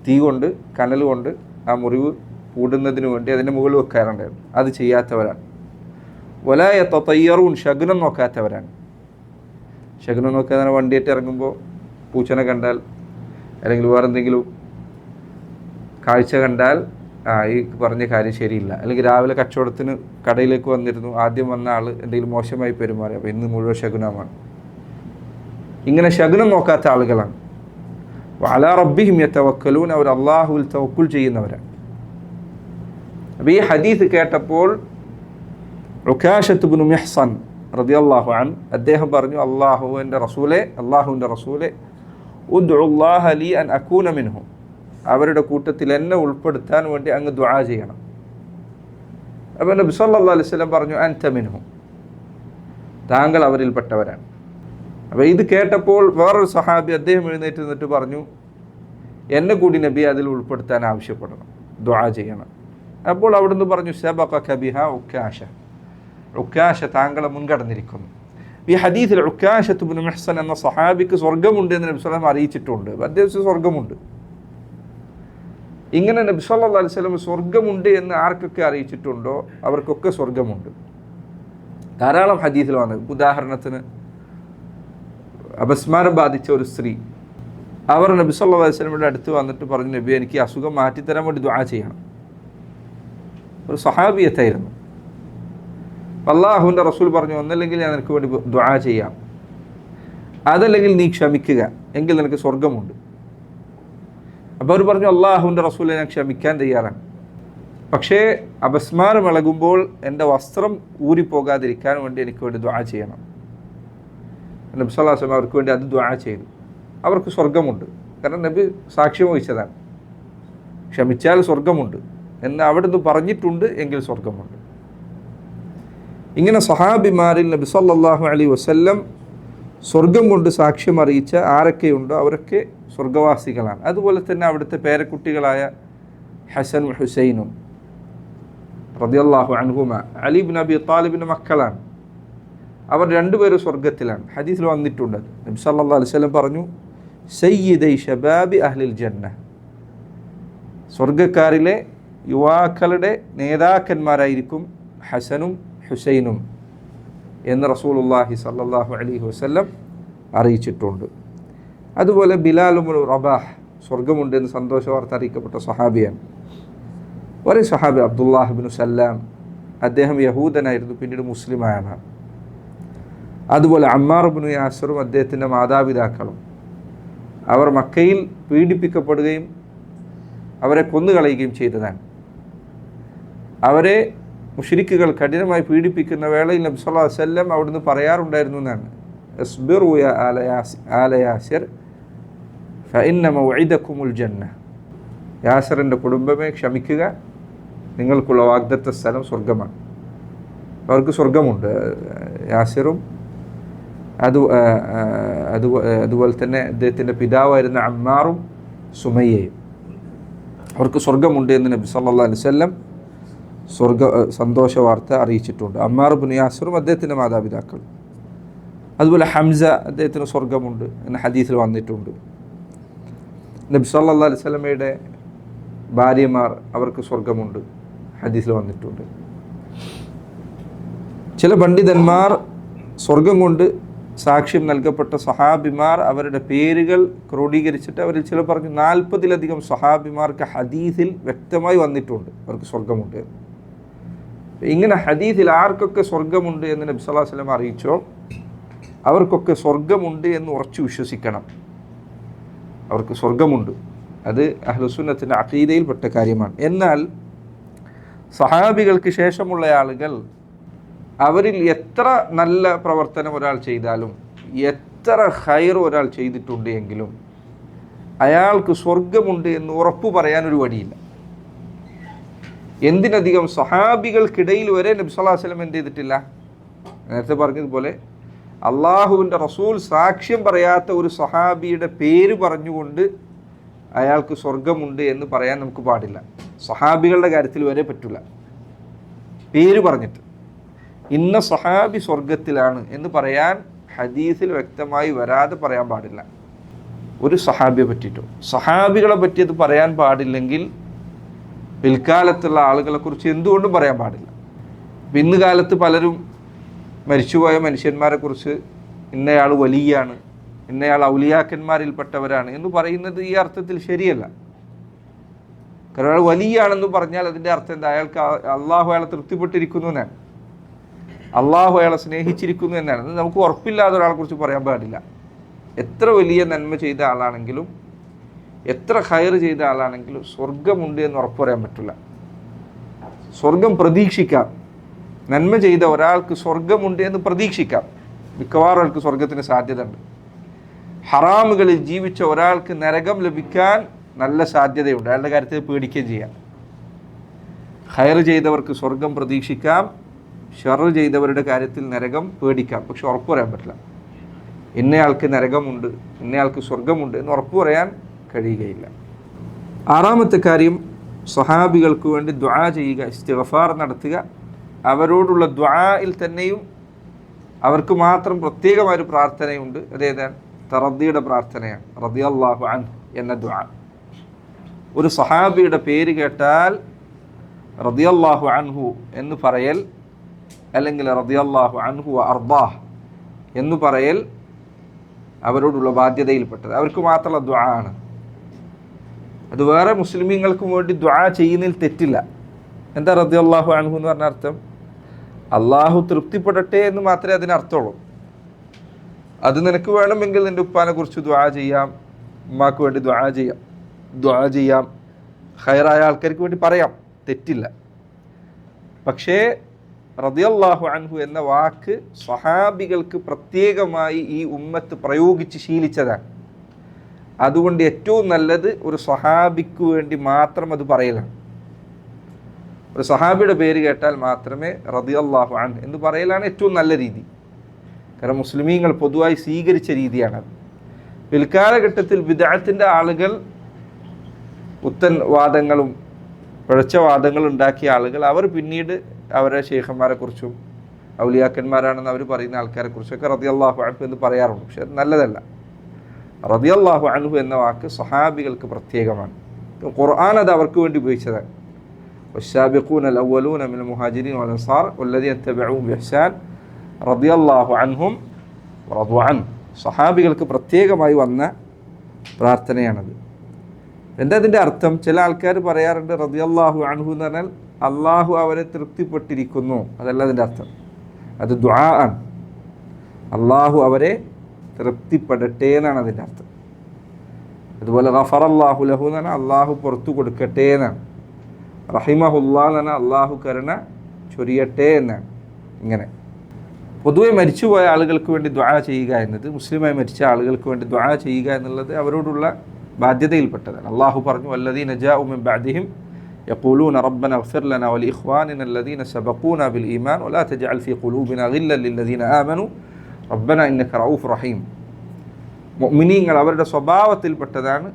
തീ കൊണ്ട്, കനൽ കൊണ്ട് ആ മുറിവ് കൂടുന്നതിന് വേണ്ടി അതിൻ്റെ മുകളിൽ വെക്കാറുണ്ടായിരുന്നു. അത് ചെയ്യാത്തവരാണ്. വലാ യതതയ്യറൂൻ, ശകുനം നോക്കാത്തവരാണ്. ശകുനം നോക്കാതെ വണ്ടിയായിട്ട് ഇറങ്ങുമ്പോൾ പൂച്ചനെ കണ്ടാൽ അല്ലെങ്കിൽ വേറെന്തെങ്കിലും കാഴ്ച കണ്ടാൽ ഈ പറഞ്ഞ കാര്യം ശരിയില്ല. അല്ലെങ്കിൽ രാവിലെ കച്ചവടത്തിന് കടയിലേക്ക് വന്നിരുന്നു, ആദ്യം വന്ന ആൾ എന്തെങ്കിലും മോശമായി പെരുമാറി, അപ്പോൾ ഇന്ന് മുഴുവൻ ശകുനമാണ്. ഇങ്ങനെ ശകുനം നോക്കാത്ത ആളുകളാണ്. വഅലാ റബ്ബിഹിം യതവക്കലൂൻ, അവർ അള്ളാഹുവിൽ തവക്കുൽ ചെയ്യുന്നവരാണ്. അപ്പോൾ ഈ ഹദീസ് കേട്ടപ്പോൾ ഉകാശത്ത് ഇബ്നു മിഹ്സൻ റളിയല്ലാഹു അൻഹു അദ്ദേഹം പറഞ്ഞു, അല്ലാഹുവിൻ്റെ റസൂലേ ഉദ്ഉല്ലാഹ ലീ അൻ അകൂന മിൻഹും, അവരുടെ കൂട്ടത്തിൽ എന്നെ ഉൾപ്പെടുത്താൻ വേണ്ടി അങ്ങ് ദുആ ചെയ്യണം. അപ്പോൾ നബി സല്ലല്ലാഹു അലൈഹി വസല്ലം പറഞ്ഞു, അൻത മിൻഹും, താങ്കൾ അവരിൽപ്പെട്ടവരാണ്. അപ്പോൾ ഇത് കേട്ടപ്പോൾ വേറൊരു സഹാബി അദ്ദേഹം എഴുന്നേറ്റ് നിന്നിട്ട് പറഞ്ഞു, എന്നെ കൂടി നബി അതിൽ ഉൾപ്പെടുത്താൻ ആവശ്യപ്പെടണം, ദുആ ചെയ്യണം. അപ്പോൾ അവിടുന്ന് പറഞ്ഞു, സബഖക ബിഹാ ഉക്കാശ താങ്കളെ മുൻകടന്നിരിക്കുന്നു. ഈ ഹദീസിൽ ഉക്കാശത്ത് ഇബ്നു മുഹ്സൻ എന്ന സഹാബിക്ക് സ്വർഗമുണ്ട് എന്ന് നബി സല്ലല്ലാഹു അലൈഹി വസല്ലം അറിയിച്ചിട്ടുണ്ട്. അദ്ദേഹത്തിന് സ്വർഗമുണ്ട്. ഇങ്ങനെ നബി സല്ലല്ലാഹു അലൈഹി വസല്ലം സ്വർഗമുണ്ട് എന്ന് ആർക്കൊക്കെ അറിയിച്ചിട്ടുണ്ടോ അവർക്കൊക്കെ സ്വർഗമുണ്ട്. ധാരാളം ഹദീസിൽ വന്നത്. ഉദാഹരണത്തിന് അപസ്മാരം ബാധിച്ച ഒരു സ്ത്രീ, അവർ നബി സല്ലല്ലാഹു അലൈഹി വസല്ലമയുടെ അടുത്ത് വന്നിട്ട് പറഞ്ഞു, നബി എനിക്ക് അസുഖം മാറ്റിത്തരാൻ വേണ്ടി ദുആ ചെയ്യണം. ഒരു സഹാബിയത്തായിരുന്നു. അല്ലാഹുവിൻ്റെ റസൂൽ പറഞ്ഞു, ഒന്നല്ലെങ്കിൽ ഞാൻ നിനക്ക് വേണ്ടി ദുആ ചെയ്യാം, അതല്ലെങ്കിൽ നീ ക്ഷമിക്കുക, എങ്കിൽ നിനക്ക് സ്വർഗമുണ്ട്. അപ്പോൾ അവർ പറഞ്ഞു, അല്ലാഹുവിൻ്റെ റസൂലെ ഞാൻ ക്ഷമിക്കാൻ തയ്യാറാണ്, പക്ഷേ അപസ്മാരം ഇളകുമ്പോൾ എൻ്റെ വസ്ത്രം ഊരിപ്പോകാതിരിക്കാൻ വേണ്ടി എനിക്ക് വേണ്ടി ദുആ ചെയ്യണം. നബി സല്ലല്ലാഹു അലൈഹി വസല്ലം അവർക്ക് വേണ്ടി അത് ദുആ ചെയ്തു. അവർക്ക് സ്വർഗമുണ്ട്. കാരണം നബി സാക്ഷ്യം വഹിച്ചതാണ്, ക്ഷമിച്ചാൽ സ്വർഗമുണ്ട് എന്ന് അവിടുന്ന് പറഞ്ഞിട്ടുണ്ട്, എങ്കിൽ സ്വർഗമുണ്ട്. ഇങ്ങനെ സഹാബിമാരിൽ നബി സല്ലല്ലാഹു അലൈഹി വസല്ലം സ്വർഗം കൊണ്ട് സാക്ഷ്യം അറിയിച്ച ആരൊക്കെയുണ്ടോ അവരൊക്കെ സ്വർഗവാസികളാണ്. അതുപോലെ തന്നെ അവിടുത്തെ പേരക്കുട്ടികളായ ഹസനും ഹുസൈനും റളിയല്ലാഹു അൻഹുമ അലി ഇബ്നു അബി ത്വാലിബിൻ്റെ മക്കളാണ്. അവർ രണ്ടുപേരും സ്വർഗത്തിലാണ്. ഹദീസിൽ വന്നിട്ടുണ്ട്. നബി സല്ലല്ലാഹു അലൈഹി വസല്ലം പറഞ്ഞു, സയ്യിദൈ ശബാബി അഹ്ലിൽ ജന്ന, സ്വർഗക്കാരിലെ യുവാക്കളുടെ നേതാക്കന്മാരായിരിക്കും ഹസനും ഹുസൈനും എന്ന് റസൂലുള്ളാഹി സല്ലല്ലാഹു അലൈഹി വസല്ലം അറിയിച്ചിട്ടുണ്ട്. അതുപോലെ ബിലാൽ ഇബ്നു റബാഹ് സ്വർഗമുണ്ടെന്ന് സന്തോഷ വാർത്ത അറിയിക്കപ്പെട്ട സഹാബിയാണ്. ഒരു സഹാബി അബ്ദുല്ലാഹ് ഇബ്നു സല്ലാം, അദ്ദേഹം യഹൂദനായിരുന്നു, പിന്നീട് മുസ്ലിമാണ്. അതുപോലെ അമ്മാർ ഇബ്നു യാസിറും അദ്ദേഹത്തിൻ്റെ മാതാപിതാക്കളും അവർ മക്കയിൽ പീഡിപ്പിക്കപ്പെടുകയും അവരെ കൊന്നുകളയുകയും ചെയ്തതാണ്. അവരെ മുശ്രിക്കുകൾ കഠിനമായി പീഡിപ്പിക്കുന്ന വേളയിൽ നബി സല്ലല്ലാഹു അലൈഹി വസല്ലം അവിടുന്ന് പറയാറുണ്ടായിരുന്നു എന്നാണ്, ഇസ്ബിറു യാ ആല യാസിർ ഫഇന്ന മൗഇദകുമുൽ ജന്ന, യാസിറിൻ്റെ കുടുംബമേ ക്ഷമിക്കുക, നിങ്ങൾക്കുള്ള വാഗ്ദത്ത സ്ഥലം സ്വർഗമാണ്. അവർക്ക് സ്വർഗമുണ്ട്. യാസിറും അതുപോലെ തന്നെ അദ്ദേഹത്തിൻ്റെ പിതാവായിരുന്ന അമ്മാറും സുമയ്യയും അവർക്ക് സ്വർഗമുണ്ട് എന്ന് നബി സല്ലല്ലാഹു അലൈഹി വസല്ലം സന്തോഷ വാർത്ത അറിയിച്ചിട്ടുണ്ട്. അമ്മാർ ഇബ്നു യാസിറും അദ്ദേഹത്തിൻ്റെ മാതാപിതാക്കൾ. അതുപോലെ ഹംസ അദ്ദേഹത്തിന് സ്വർഗമുണ്ട് എന്ന ഹദീസിൽ വന്നിട്ടുണ്ട്. നബി സല്ലല്ലാഹു അലൈഹി വസല്ലമയുടെ ഭാര്യമാർ അവർക്ക് സ്വർഗമുണ്ട് ഹദീസിൽ വന്നിട്ടുണ്ട്. ചില പണ്ഡിതന്മാർ സ്വർഗം കൊണ്ട് സാക്ഷ്യം നൽകപ്പെട്ട സഹാബിമാർ അവരുടെ പേരുകൾ ക്രോഡീകരിച്ചിട്ട് അവരിൽ ചില പറഞ്ഞു 40-ലധികം സഹാബിമാർക്ക് ഹദീസിൽ വ്യക്തമായി വന്നിട്ടുണ്ട് അവർക്ക് സ്വർഗമുണ്ട്. ഇങ്ങനെ ഹദീസിൽ ആർക്കൊക്കെ സ്വർഗമുണ്ട് എന്ന് നബി സല്ലല്ലാഹു അലൈഹി വസല്ലം അറിയിച്ചോ അവർക്കൊക്കെ സ്വർഗമുണ്ട് എന്ന് ഉറച്ചു വിശ്വസിക്കണം. അവർക്ക് സ്വർഗമുണ്ട്, അത് അഹ്ലുസുന്നത്തിൻ്റെ അഖീദയിൽപ്പെട്ട കാര്യമാണ്. എന്നാൽ സഹാബികൾക്ക് ശേഷമുള്ള ആളുകൾ അവരിൽ എത്ര നല്ല പ്രവർത്തനം ഒരാൾ ചെയ്താലും എത്ര ഖൈർ ഒരാൾ ചെയ്തിട്ടുണ്ട് എങ്കിലും അയാൾക്ക് സ്വർഗമുണ്ട് എന്ന് ഉറപ്പു പറയാനൊരു വഴിയില്ല. എന്തിനധികം സഹാബികൾക്കിടയിൽ വരെ നബി സല്ലല്ലാഹു അലൈഹി വസല്ലം എന്ത് ചെയ്തിട്ടില്ല? നേരത്തെ പറഞ്ഞതുപോലെ അള്ളാഹുവിൻ്റെ റസൂൽ സാക്ഷ്യം പറയാത്ത ഒരു സഹാബിയുടെ പേര് പറഞ്ഞുകൊണ്ട് അയാൾക്ക് സ്വർഗമുണ്ട് എന്ന് പറയാൻ നമുക്ക് പാടില്ല. സഹാബികളുടെ കാര്യത്തിൽ വരെ പറ്റില്ല. പേര് പറഞ്ഞിട്ട് ഇന്ന സഹാബി സ്വർഗത്തിലാണ് എന്ന് പറയാൻ ഹദീസിൽ വ്യക്തമായി വരാതെ പറയാൻ പാടില്ല. ഒരു സഹാബിയെ പറ്റിയിട്ടോ സഹാബികളെ പറ്റിയത് പറയാൻ പാടില്ലെങ്കിൽ പിൽക്കാലത്തുള്ള ആളുകളെക്കുറിച്ച് എന്തുകൊണ്ടും പറയാൻ പാടില്ല. ഇന്ന് കാലത്ത് പലരും മരിച്ചുപോയ മനുഷ്യന്മാരെ കുറിച്ച് ഇന്നയാൾ വലിയാണ്, ഇന്നയാൾ ഔലിയാക്കന്മാരിൽപ്പെട്ടവരാണ് എന്ന് പറയുന്നത് ഈ അർത്ഥത്തിൽ ശരിയല്ല. കാരണം അയാൾ വലിയാണെന്ന് പറഞ്ഞാൽ അതിൻ്റെ അർത്ഥം എന്താ? അയാൾക്ക് അള്ളാഹു അയാളെ തൃപ്തിപ്പെട്ടിരിക്കുന്നു എന്നാണ്, അള്ളാഹു അയാളെ സ്നേഹിച്ചിരിക്കുന്നു എന്നാണ്. അത് നമുക്ക് ഉറപ്പില്ലാതെ ഒരാളെ കുറിച്ച് പറയാൻ പാടില്ല. എത്ര വലിയ നന്മ ചെയ്ത ആളാണെങ്കിലും എത്ര ഖൈർ ചെയ്ത ആളാണെങ്കിലും സ്വർഗമുണ്ട് എന്ന് ഉറപ്പ് പറയാൻ പറ്റില്ല. സ്വർഗം പ്രതീക്ഷിക്കാം. നന്മ ചെയ്ത ഒരാൾക്ക് സ്വർഗമുണ്ട് എന്ന് പ്രതീക്ഷിക്കാം. മിക്കവാറും ആൾക്ക് സ്വർഗത്തിന് സാധ്യത ഉണ്ട്. ഹറാമുകളിൽ ജീവിച്ച ഒരാൾക്ക് നരകം ലഭിക്കാൻ നല്ല സാധ്യതയുണ്ട്. അയാളുടെ കാര്യത്തിൽ പേടിക്കുകയും ചെയ്യാം. ഖൈർ ചെയ്തവർക്ക് സ്വർഗം പ്രതീക്ഷിക്കാം, ഷർ ചെയ്തവരുടെ കാര്യത്തിൽ നരകം പേടിക്കാം. പക്ഷെ ഉറപ്പ് പറയാൻ പറ്റില്ല. ഇന്നയാൾക്ക് നരകമുണ്ട്, ഇന്നയാൾക്ക് സ്വർഗമുണ്ട് എന്ന് ഉറപ്പ് പറയാൻ കഴിയുകയില്ല. ആറാമത്തെ കാര്യം സ്വഹാബികൾക്ക് വേണ്ടി ദുആ ചെയ്യുക, ഇസ്തിഗ്ഫാർ നടത്തുക. അവരോടുള്ള ദുആയിൽ തന്നെയും അവർക്ക് മാത്രം പ്രത്യേകമായൊരു പ്രാർത്ഥനയുണ്ട്. അതേതാണ്? തറദ്ദിയുടെ പ്രാർത്ഥനയാണ്, റളിയല്ലാഹു അൻഹു എന്ന ദുആ. ഒരു സഹാബിയുടെ പേര് കേട്ടാൽ റളിയല്ലാഹു അൻഹു എന്ന് പറയൽ, അല്ലെങ്കിൽ റളിയല്ലാഹു അൻഹു വ അർദാഹ് എന്ന് പറയൽ അവരോടുള്ള ബാധ്യതയിൽപ്പെട്ടത്. അവർക്ക് മാത്രമുള്ള ദുആ ആണ്. അത് വേറെ മുസ്ലിമീങ്ങൾക്കും വേണ്ടി ദുആ ചെയ്യുന്നതിൽ തെറ്റില്ല. എന്താ റളിയല്ലാഹു അൻഹു എന്ന് പറഞ്ഞ അർത്ഥം? അള്ളാഹു തൃപ്തിപ്പെടട്ടെ എന്ന് മാത്രമേ അതിനർത്ഥമുള്ളൂ. അത് നിനക്ക് വേണമെങ്കിൽ നിൻ്റെ ഉപ്പാനെ കുറിച്ച് ദുആ ചെയ്യാം, ഉമ്മാക്ക് വേണ്ടി ദുആ ചെയ്യാം, ഖൈറായ ആൾക്കാർക്ക് വേണ്ടി പറയാം, തെറ്റില്ല. പക്ഷേ റളിയല്ലാഹു അൻഹു എന്ന വാക്ക് സ്വഹാബികൾക്ക് പ്രത്യേകമായി ഈ ഉമ്മത്ത് പ്രയോഗിച്ച് ശീലിച്ചതാണ്. അതുകൊണ്ട് ഏറ്റവും നല്ലത് ഒരു സ്വഹാബിക്ക് വേണ്ടി മാത്രം അത് പറയലാണ്. ഒരു സഹാബിയുടെ പേര് കേട്ടാൽ മാത്രമേ റളിയല്ലാഹു അൻഹു എന്ന് പറയലാണ് ഏറ്റവും നല്ല രീതി. കാരണം മുസ്ലിമീങ്ങൾ പൊതുവായി സ്വീകരിച്ച രീതിയാണത്. പിൽക്കാലഘട്ടത്തിൽ ബിദ്അത്തിന്റെ ആളുകൾ പുത്തൻ വാദങ്ങളും പിഴച്ച വാദങ്ങളും ഉണ്ടാക്കിയ ആളുകൾ അവർ പിന്നീട് അവരെ ശൈഖന്മാരെ കുറിച്ചും ഔലിയാക്കന്മാരാണെന്ന് അവർ പറയുന്ന ആൾക്കാരെ കുറിച്ചൊക്കെ റളിയല്ലാഹു അൻഹു എന്ന് പറയാറുണ്ട്. പക്ഷെ അത് നല്ലതല്ല. റളിയല്ലാഹു അൻഹു എന്ന വാക്ക് സ്വഹാബികൾക്ക് പ്രത്യേകമാണ്. ഖുർആൻ അത് അവർക്ക് വേണ്ടി ഉപയോഗിച്ചതാണ്. والسابقون الأولون من المهاجرين والأنصار والذين اتبعوهم بإحسان رضي الله عنهم ورضوا عنه. സഹാബികൾക്ക് പ്രത്യേകമായി വന്ന പ്രാർത്ഥനയാണത്. എന്താ അതിൻ്റെ അർത്ഥം? ചില ആൾക്കാർ പറയാറുണ്ട് റളിയല്ലാഹു അൻഹു എന്ന് പറഞ്ഞാൽ അള്ളാഹു അവരെ തൃപ്തിപ്പെട്ടിരിക്കുന്നു. അതല്ല അതിൻ്റെ അർത്ഥം. അത് ദുആ ആണ്. അള്ളാഹു അവരെ തൃപ്തിപ്പെടട്ടെ എന്നാണ് അതിൻ്റെ അർത്ഥം. അതുപോലെ ഗഫറല്ലാഹു ലഹു എന്ന് പറഞ്ഞാൽ അള്ളാഹു പുറത്തു കൊടുക്കട്ടെ എന്നാണ്. റഹിമഹുല്ലാ എന്ന് പറഞ്ഞാൽ അള്ളാഹു കരുണ ചൊരിയട്ടെ എന്നാണ്. ഇങ്ങനെ പൊതുവെ മരിച്ചുപോയ ആളുകൾക്ക് വേണ്ടി ദുആ ചെയ്യുക എന്നത്, മുസ്ലിമായി മരിച്ച ആളുകൾക്ക് വേണ്ടി ദുആ ചെയ്യുക എന്നുള്ളത് അവരോടുള്ള ബാധ്യതയിൽപ്പെട്ടതാണ്. അള്ളാഹു പറഞ്ഞു വല്ലദീന ജാഉ മിൻ ബഅദിഹിം യഖൂലൂന റബ്ബന ഇഗ്ഫിർ ലനാ വലിഇഖ്വാനിന അല്ലദീന സബഖൂന ബിൽ ഈമാൻ വലാ തജ്അൽ ഫീ ഖുലൂബിനാ ഗില്ലൻ ലില്ലദീന ആമനൂ റബ്ബന ഇന്നക റഊഫ് റഹീം. മുഅ്മിനീങ്ങൾ അവരുടെ സ്വഭാവത്തിൽപ്പെട്ടതാണ്